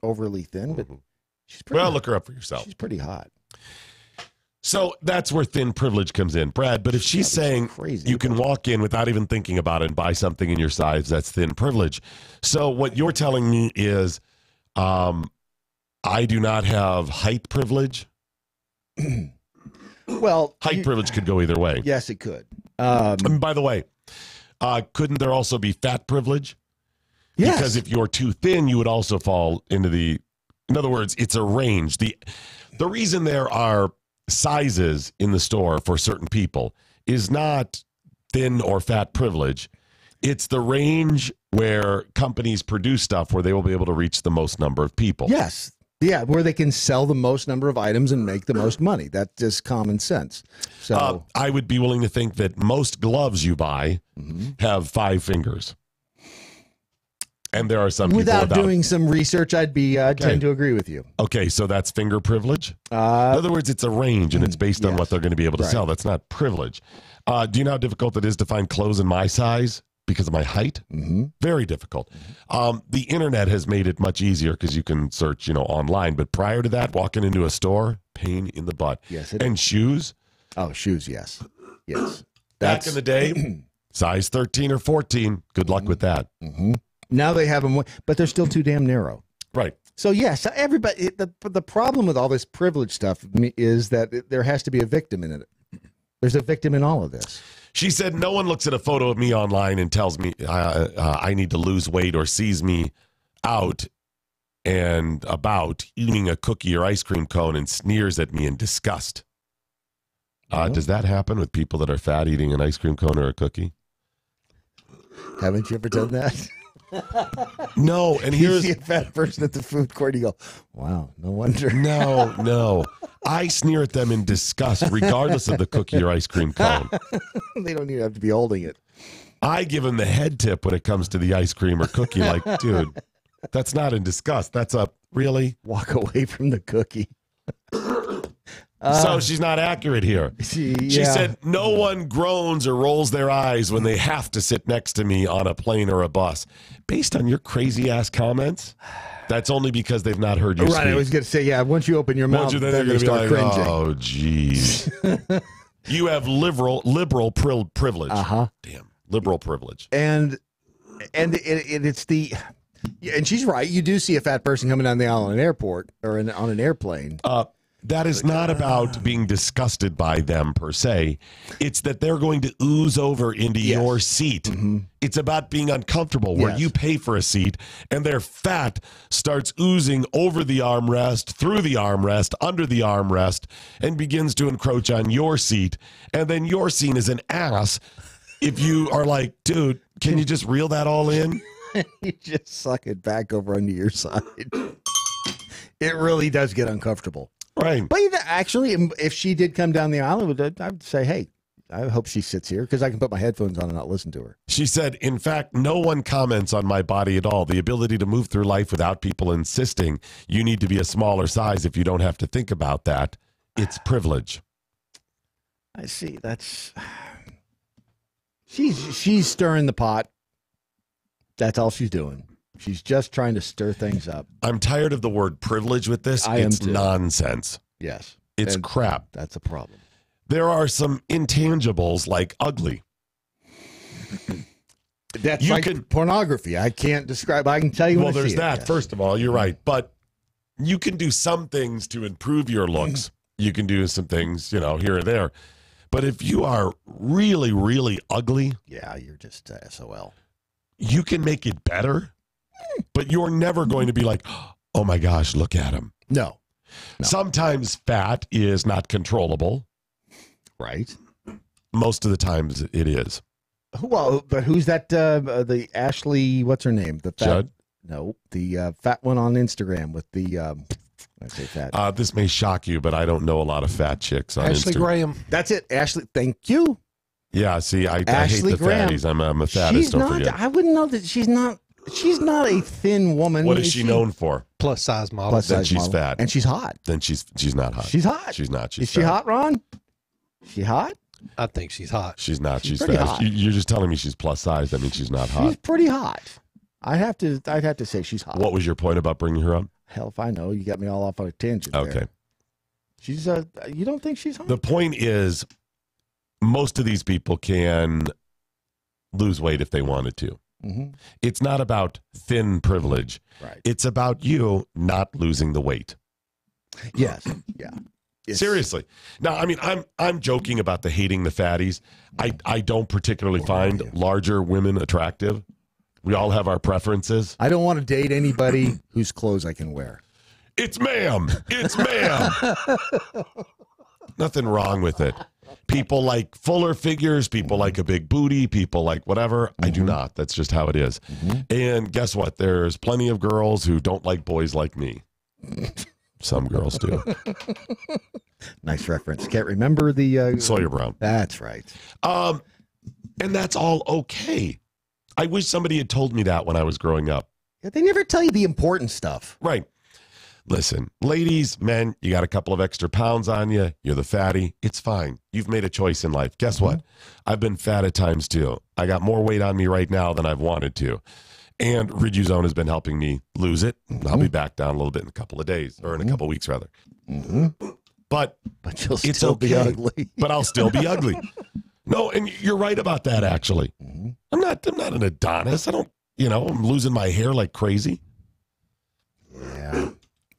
overly thin, but she's pretty. Well, look her up for yourself. She's pretty hot. So that's where thin privilege comes in, Brad. But if she's saying you can walk in without even thinking about it and buy something in your size, that's thin privilege. So what you're telling me is I do not have height privilege. Well, height privilege could go either way. Yes, it could. And by the way, couldn't there also be fat privilege? Yes. Because if you're too thin, you would also fall into the. In other words, it's a range. The reason there are sizes in the store for certain people is not thin or fat privilege. It's the range where companies produce stuff where they will be able to reach the most number of people. Yes. Yeah, where they can sell the most number of items and make the most money. That's just common sense. So I would be willing to think that most gloves you buy have 5 fingers. And there are some without people doing some research, I'd tend to agree with you. Okay, so that's finger privilege? In other words, it's a range, and it's based on what they're going to be able to sell. That's not privilege. Do you know how difficult it is to find clothes in my size because of my height? Very difficult. The internet has made it much easier because you can search, online. But prior to that, walking into a store, pain in the butt. Yes, and shoes? Oh, shoes, yes. Yes. Back in the day, size 13 or 14. Good luck with that. Now they have them, but they're still too damn narrow. Right. So, yes, everybody, the problem with all this privilege stuff is that there has to be a victim in it. There's a victim in all of this. She said, no one looks at a photo of me online and tells me I need to lose weight or sees me out and about eating a cookie or ice cream cone and sneers at me in disgust. Does that happen with people that are fat eating an ice cream cone or a cookie? Haven't you ever done that? No, and you here's see a fat person at the food court, you go, wow, no wonder. No. I sneer at them in disgust, regardless of the cookie or ice cream cone. They don't even have to be holding it. I give them the head tip when it comes to the ice cream or cookie. Like, dude, that's not in disgust. That's a really walk away from the cookie. So she's not accurate here. She said, no one groans or rolls their eyes when they have to sit next to me on a plane or a bus. Based on your crazy ass comments, that's only because they've not heard you speak. Right, I was going to say, yeah, once you open your mouth, Then then they're they going to be start like, cringing. oh, geez. You have liberal privilege. Damn, liberal privilege. And it's the... And she's right. You do see a fat person coming down the aisle in an airport or on an airplane. That is not about being disgusted by them per se. It's that they're going to ooze over into your seat. It's about being uncomfortable where you pay for a seat and their fat starts oozing over the armrest, through the armrest, under the armrest, and begins to encroach on your seat. And then you're seen as an ass if you are like, dude, can you just reel that all in? You just suck it back over onto your side. It really does get uncomfortable. Right. But actually, if she did come down the aisle, I'd say, hey, I hope she sits here because I can put my headphones on and not listen to her. She said, in fact, no one comments on my body at all. The ability to move through life without people insisting you need to be a smaller size if you don't have to think about that. It's privilege. I see. That's... She's stirring the pot. That's all she's doing. She's just trying to stir things up. I'm tired of the word privilege with this. It's nonsense. Yes. It's crap. That's a problem. There are some intangibles like ugly. That's like pornography. I can't describe. I can tell you. Well, there's that. First of all, you're right. But you can do some things to improve your looks. You can do some things, here or there. But if you are really, really ugly, yeah, you're just SOL. You can make it better, but you're never going to be like, oh my gosh, look at him. No. Sometimes fat is not controllable. Right. Most of the times it is. Well, but who's that? The Ashley, what's her name? The fat, Judd? No, the fat one on Instagram with the. I say fat. This may shock you, but I don't know a lot of fat chicks on Ashley Instagram. Graham. That's it, Ashley. Thank you. Yeah, see, I hate the Graham. fatties. I'm a fattest. Don't forget. I wouldn't know that she's not. She's not a thin woman. What is she known for? Plus size model. Plus Then size she's model. fat. And she's hot. Then she's not hot. She's hot. She's not. She's Is she fat. hot, Ron? She hot? I think she's hot. She's not. She's pretty fat. hot. You're just telling me she's plus size. That means she's not hot. She's pretty hot. I'd have to say she's hot. What was your point about bringing her up? Hell if I know. You got me all off on a tangent. Okay. There. She's you don't think she's hot? The point is, most of these people can lose weight if they wanted to. Mm-hmm. It's not about thin privilege. Right. It's about you not losing the weight. Yes. Yeah. Seriously. Now, I mean, I'm joking about the hating the fatties. I don't particularly find larger women attractive. We all have our preferences. I don't want to date anybody whose clothes I can wear. It's ma'am. It's ma'am. Nothing wrong with it. People like fuller figures. People like a big booty. People like whatever. I do not. That's just how it is. And guess what? There's plenty of girls who don't like boys like me. Some girls do. Nice reference. Can't remember the Sawyer Brown. That's right. And that's all okay. I wish somebody had told me that when I was growing up. Yeah, they never tell you the important stuff. Right. Listen, ladies, men, you got a couple of extra pounds on you. You're the fatty. It's fine. You've made a choice in life. Guess what? I've been fat at times too. I got more weight on me right now than I've wanted to. And Riduzone has been helping me lose it. I'll be back down a little bit in a couple of days, or in a couple of weeks, rather. But you'll it's still be okay. ugly. But I'll still be ugly. No, and you're right about that, actually. I'm not an Adonis. I don't, I'm losing my hair like crazy. Yeah.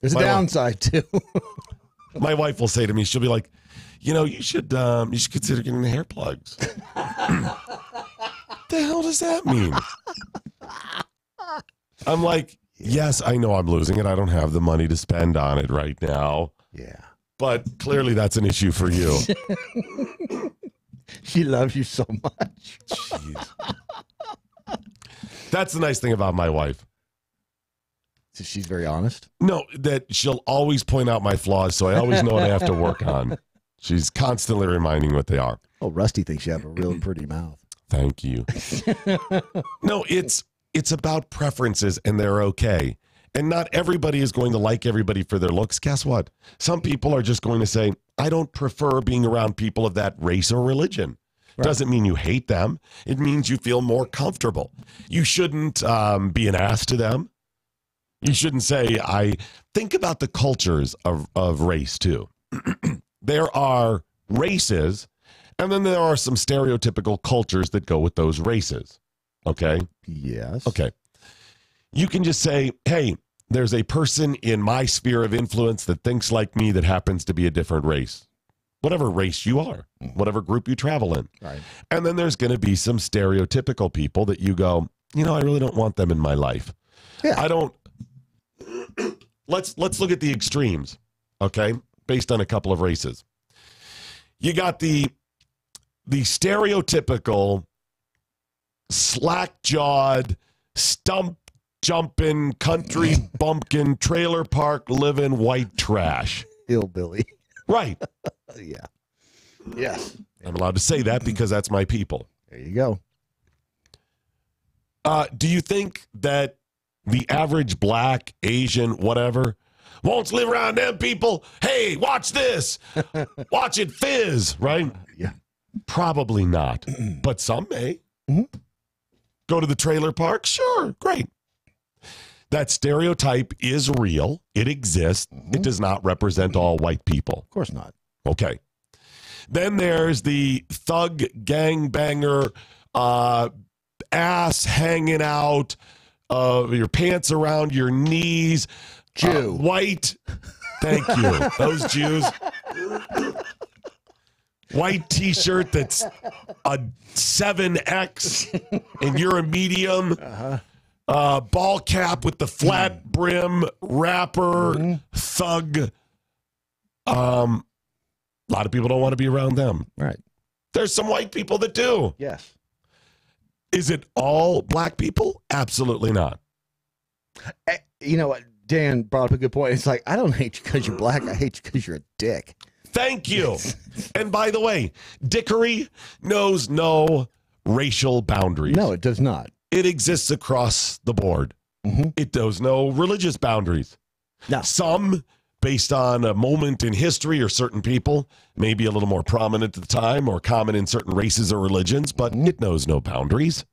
There's a downside, too. My wife will say to me, she'll be like, you should consider getting the hair plugs. The hell does that mean? I'm like, yes, I know I'm losing it. I don't have the money to spend on it right now. Yeah. But clearly that's an issue for you. She loves you so much. Jeez. That's the nice thing about my wife. So she's very honest? No, that she'll always point out my flaws, so I always know what I have to work on. She's constantly reminding what they are. Oh, Rusty thinks you have a real pretty mouth. Thank you. No, it's about preferences, and they're okay. And not everybody is going to like everybody for their looks. Guess what? Some people are just going to say, I don't prefer being around people of that race or religion. Right. Doesn't mean you hate them. It means you feel more comfortable. You shouldn't be an ass to them. You shouldn't say, I think about the cultures of race, too. There are races, and then there are some stereotypical cultures that go with those races. Okay? Yes. Okay. You can just say, hey, there's a person in my sphere of influence that thinks like me that happens to be a different race. Whatever race you are, whatever group you travel in. Right. And then there's going to be some stereotypical people that you go, I really don't want them in my life. Yeah. I don't. Let's look at the extremes, okay? Based on a couple of races. You got the stereotypical slack-jawed, stump-jumping, country bumpkin, trailer park living white trash. Hillbilly. Right. Yeah. Yes. I'm allowed to say that because that's my people. There you go. Do you think that the average black, Asian, whatever, won't live around them people? Hey, watch this. Watch it fizz, right? Yeah. Probably not. But some may. Go to the trailer park? Sure, great. That stereotype is real. It exists. It does not represent all white people. Of course not. Okay. Then there's the thug gangbanger, ass hanging out, your pants around your knees. Jew. White. Thank you. Those Jews. White t-shirt that's a 7X and you're a medium. Ball cap with the flat brim, rapper, thug. A lot of people don't want to be around them. Right. There's some white people that do. Yes. Is it all black people? Absolutely not. You know what? Dan brought up a good point. It's like, I don't hate you because you're black. I hate you because you're a dick. Thank you. And by the way, dickery knows no racial boundaries. No, it does not. It exists across the board. It knows no religious boundaries. No. Some, based on a moment in history or certain people, may be a little more prominent at the time or common in certain races or religions, but it knows no boundaries.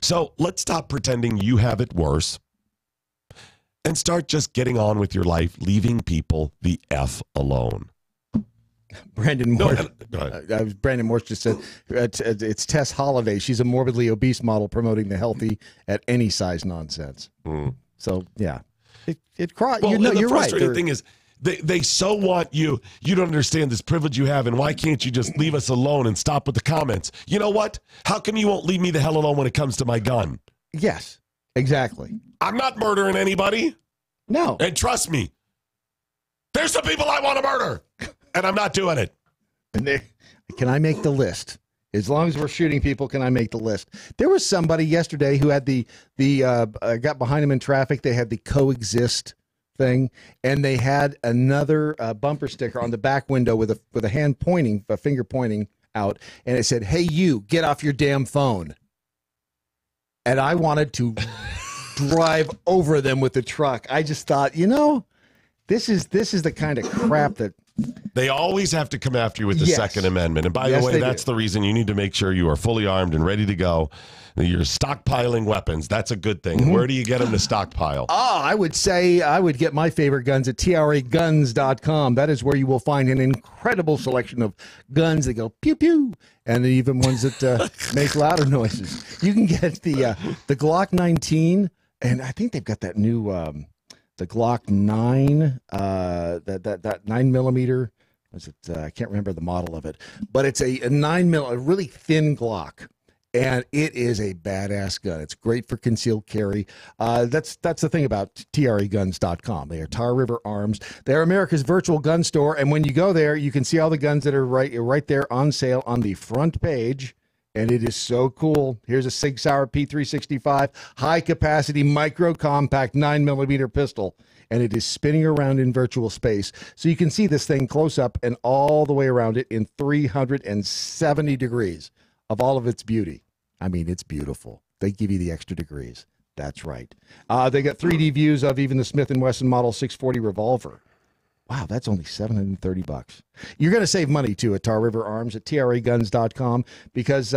So let's stop pretending you have it worse and start just getting on with your life, leaving people the F alone. Brandon Morse. Brandon Morse just said it's Tess Holliday. She's a morbidly obese model promoting the healthy at any size nonsense. So yeah, well, you're the right. frustrating thing is they so want you. You don't understand this privilege you have, and why can't you just leave us alone and stop with the comments? You know what? How come you won't leave me the hell alone when it comes to my gun? Yes, exactly. I'm not murdering anybody. No, and trust me, there's some people I want to murder. And I'm not doing it. And can I make the list? As long as we're shooting people, can I make the list? There was somebody yesterday who had got behind him in traffic. They had the coexist thing, and they had another bumper sticker on the back window with a finger pointing out, and it said, "Hey, you, get off your damn phone." And I wanted to drive over them with the truck. I just thought, this is the kind of crap that. They always have to come after you with the Yes. Second Amendment. And by the way, that's the reason you need to make sure you are fully armed and ready to go. You're stockpiling weapons. That's a good thing. Where do you get them to stockpile? I would say I would get my favorite guns at traguns.com. That is where you will find an incredible selection of guns that go pew pew, and even ones that make louder noises. You can get the Glock 19, and I think they've got that new the Glock 9, that 9mm. Was it? I can't remember the model of it, but it's a 9mm, a really thin Glock. And it is a badass gun. It's great for concealed carry. That's the thing about traguns.com. They are Tar River Arms. They're America's virtual gun store. And when you go there, you can see all the guns that are right there on sale on the front page. And it is so cool. Here's a Sig Sauer P365 high-capacity micro-compact 9mm pistol. And it is spinning around in virtual space. So you can see this thing close up and all the way around it in 370 degrees. Of all of its beauty. I mean, it's beautiful. They give you the extra degrees. That's right. They got 3D views of even the Smith & Wesson Model 640 revolver. Wow, that's only $730. You're going to save money, too, at Tar River Arms at traguns.com because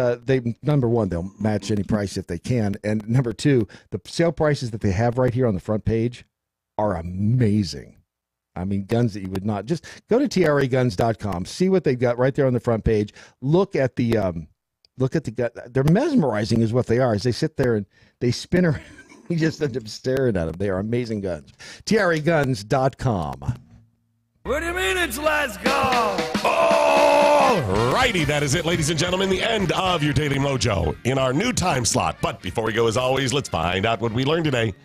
number one, they'll match any price if they can. And number two, the sale prices that they have right here on the front page are amazing. I mean, guns that you would not. Just go to traguns.com, see what they've got right there on the front page. Look at the gun. They're mesmerizing is what they are. As they sit there and they spin around, you just end up staring at them. They are amazing guns. traguns.com. What do you mean it's last call? All righty, that is it, ladies and gentlemen, the end of your Daily MoJo in our new time slot. But before we go, as always, let's find out what we learned today.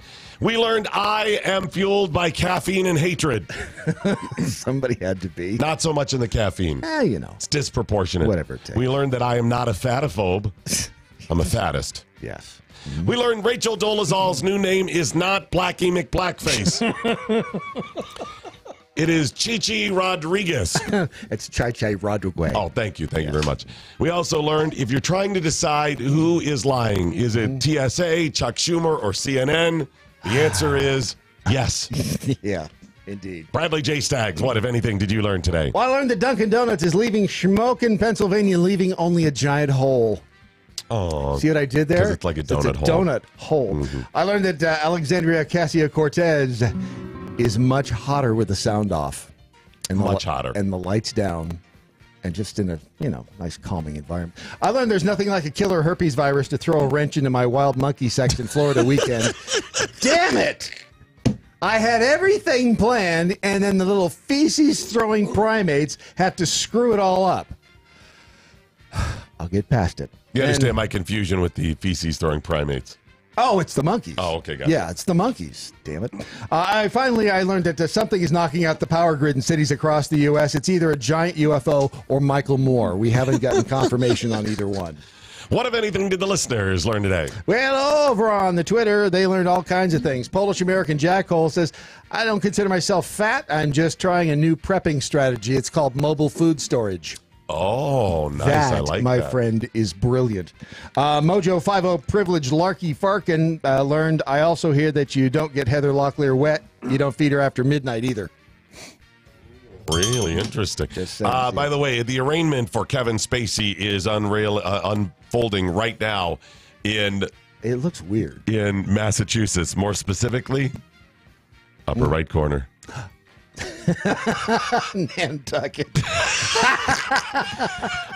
We learned I am fueled by caffeine and hatred. Somebody had to be. Not so much in the caffeine. It's disproportionate. Whatever it takes. We learned that I am not a fatophobe. I'm a fattest. Yes. We learned Rachel Dolezal's new name is not Blackie McBlackface. It is Chichi Rodriguez. It's Chai Rodriguez. Oh, thank you. Thank you very much. We also learned if you're trying to decide who is lying, is it TSA, Chuck Schumer, or CNN? The answer is yes. Yeah, indeed. Bradley J. Staggs, what, if anything, did you learn today? Well, I learned that Dunkin' Donuts is leaving Shamokin, Pennsylvania, leaving only a giant hole. Oh, see what I did there? 'cause it's like a donut it's a hole. donut hole. Mhm. I learned that Alexandria Ocasio-Cortez is much hotter with the sound off. And Much hotter. And the lights down. And just in a, nice calming environment. I learned there's nothing like a killer herpes virus to throw a wrench into my wild monkey sex in Florida weekend. Damn it! I had everything planned, and then the little feces-throwing primates had to screw it all up. I'll get past it. You understand my confusion with the feces-throwing primates? Oh, it's the monkeys. Oh, okay, got it. Yeah, it's the monkeys. Damn it. I learned that something is knocking out the power grid in cities across the U.S. It's either a giant UFO or Michael Moore. We haven't gotten confirmation on either one. What, if anything, did the listeners learn today? Well, over on the Twitter, they learned all kinds of things. Polish American Jack Hole says, I don't consider myself fat. I'm just trying a new prepping strategy. It's called mobile food storage. Oh, nice. That, I like my that. friend, is brilliant. MoJo 50 privileged Larky Farkin learned, I also hear that you don't get Heather Locklear wet. You don't feed her after midnight either. Really interesting. By the way, the arraignment for Kevin Spacey is unfolding right now in... It looks weird. In Massachusetts, more specifically, upper right corner. Nantucket.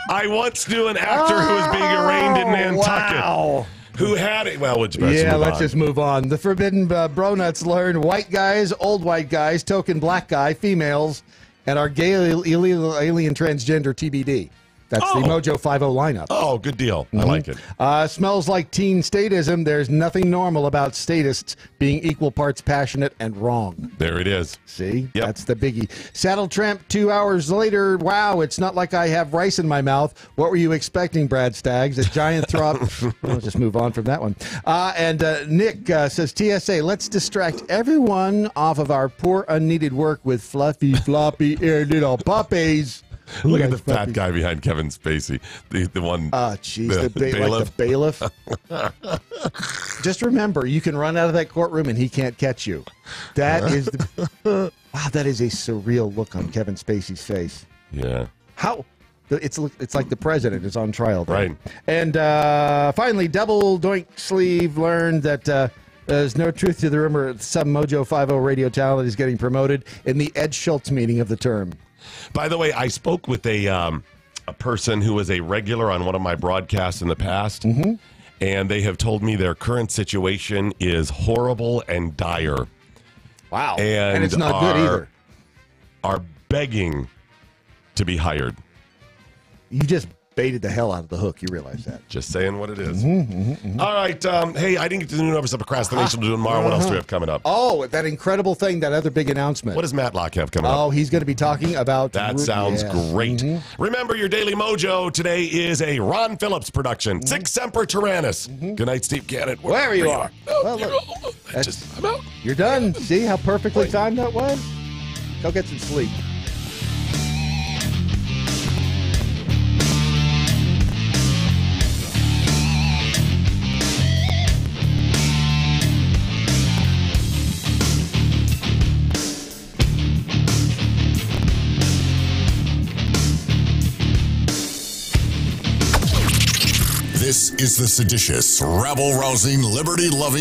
I once knew an actor who was being arraigned in Nantucket. Wow. Who had it? Well, let's just move on. The forbidden bronuts learned white guys, old white guys, token black guy, females, and our gay illegal alien transgender TBD. That's the MoJo 50 lineup. Oh, good deal. I like it. Smells like teen statism. There's nothing normal about statists being equal parts passionate and wrong. There it is. See? Yep. That's the biggie. Saddle Tramp 2 hours later. Wow, it's not like I have rice in my mouth. What were you expecting, Brad Staggs? A giant throb. We'll just move on from that one. Nick says, TSA, let's distract everyone off of our poor, unneeded work with fluffy, floppy, little puppies. Look at the fat guy behind Kevin Spacey. The one. Oh, jeez. Bailiff. Like the bailiff. Just remember, you can run out of that courtroom and he can't catch you. That is wow, that is a surreal look on Kevin Spacey's face. Yeah. How? It's like the president is on trial there. Right. And finally, Double Doink Sleeve learned that there's no truth to the rumor that some MoJo 50 radio talent is getting promoted in the Ed Schultz meaning of the term. By the way, I spoke with a person who was a regular on one of my broadcasts in the past, and they have told me their current situation is horrible and dire. Wow. And it's not good either. Are begging to be hired. You just baited the hell out of the hook. You realize that. Just saying what it is. All right. Hey, I didn't get to the new numbers of procrastination to do tomorrow. What else do we have coming up? Oh, that incredible thing, that other big announcement. What does Matlock have coming up? Oh, he's going to be talking about... That sounds great. Remember, your Daily Mojo today is a Ron Phillips production. Sig Semper Tyrannis. Good night, Steve Cannon. Wherever you are. Well, look, I'm out. You're done. See how perfectly timed that was? Go get some sleep. This is the seditious, rabble-rousing, liberty-loving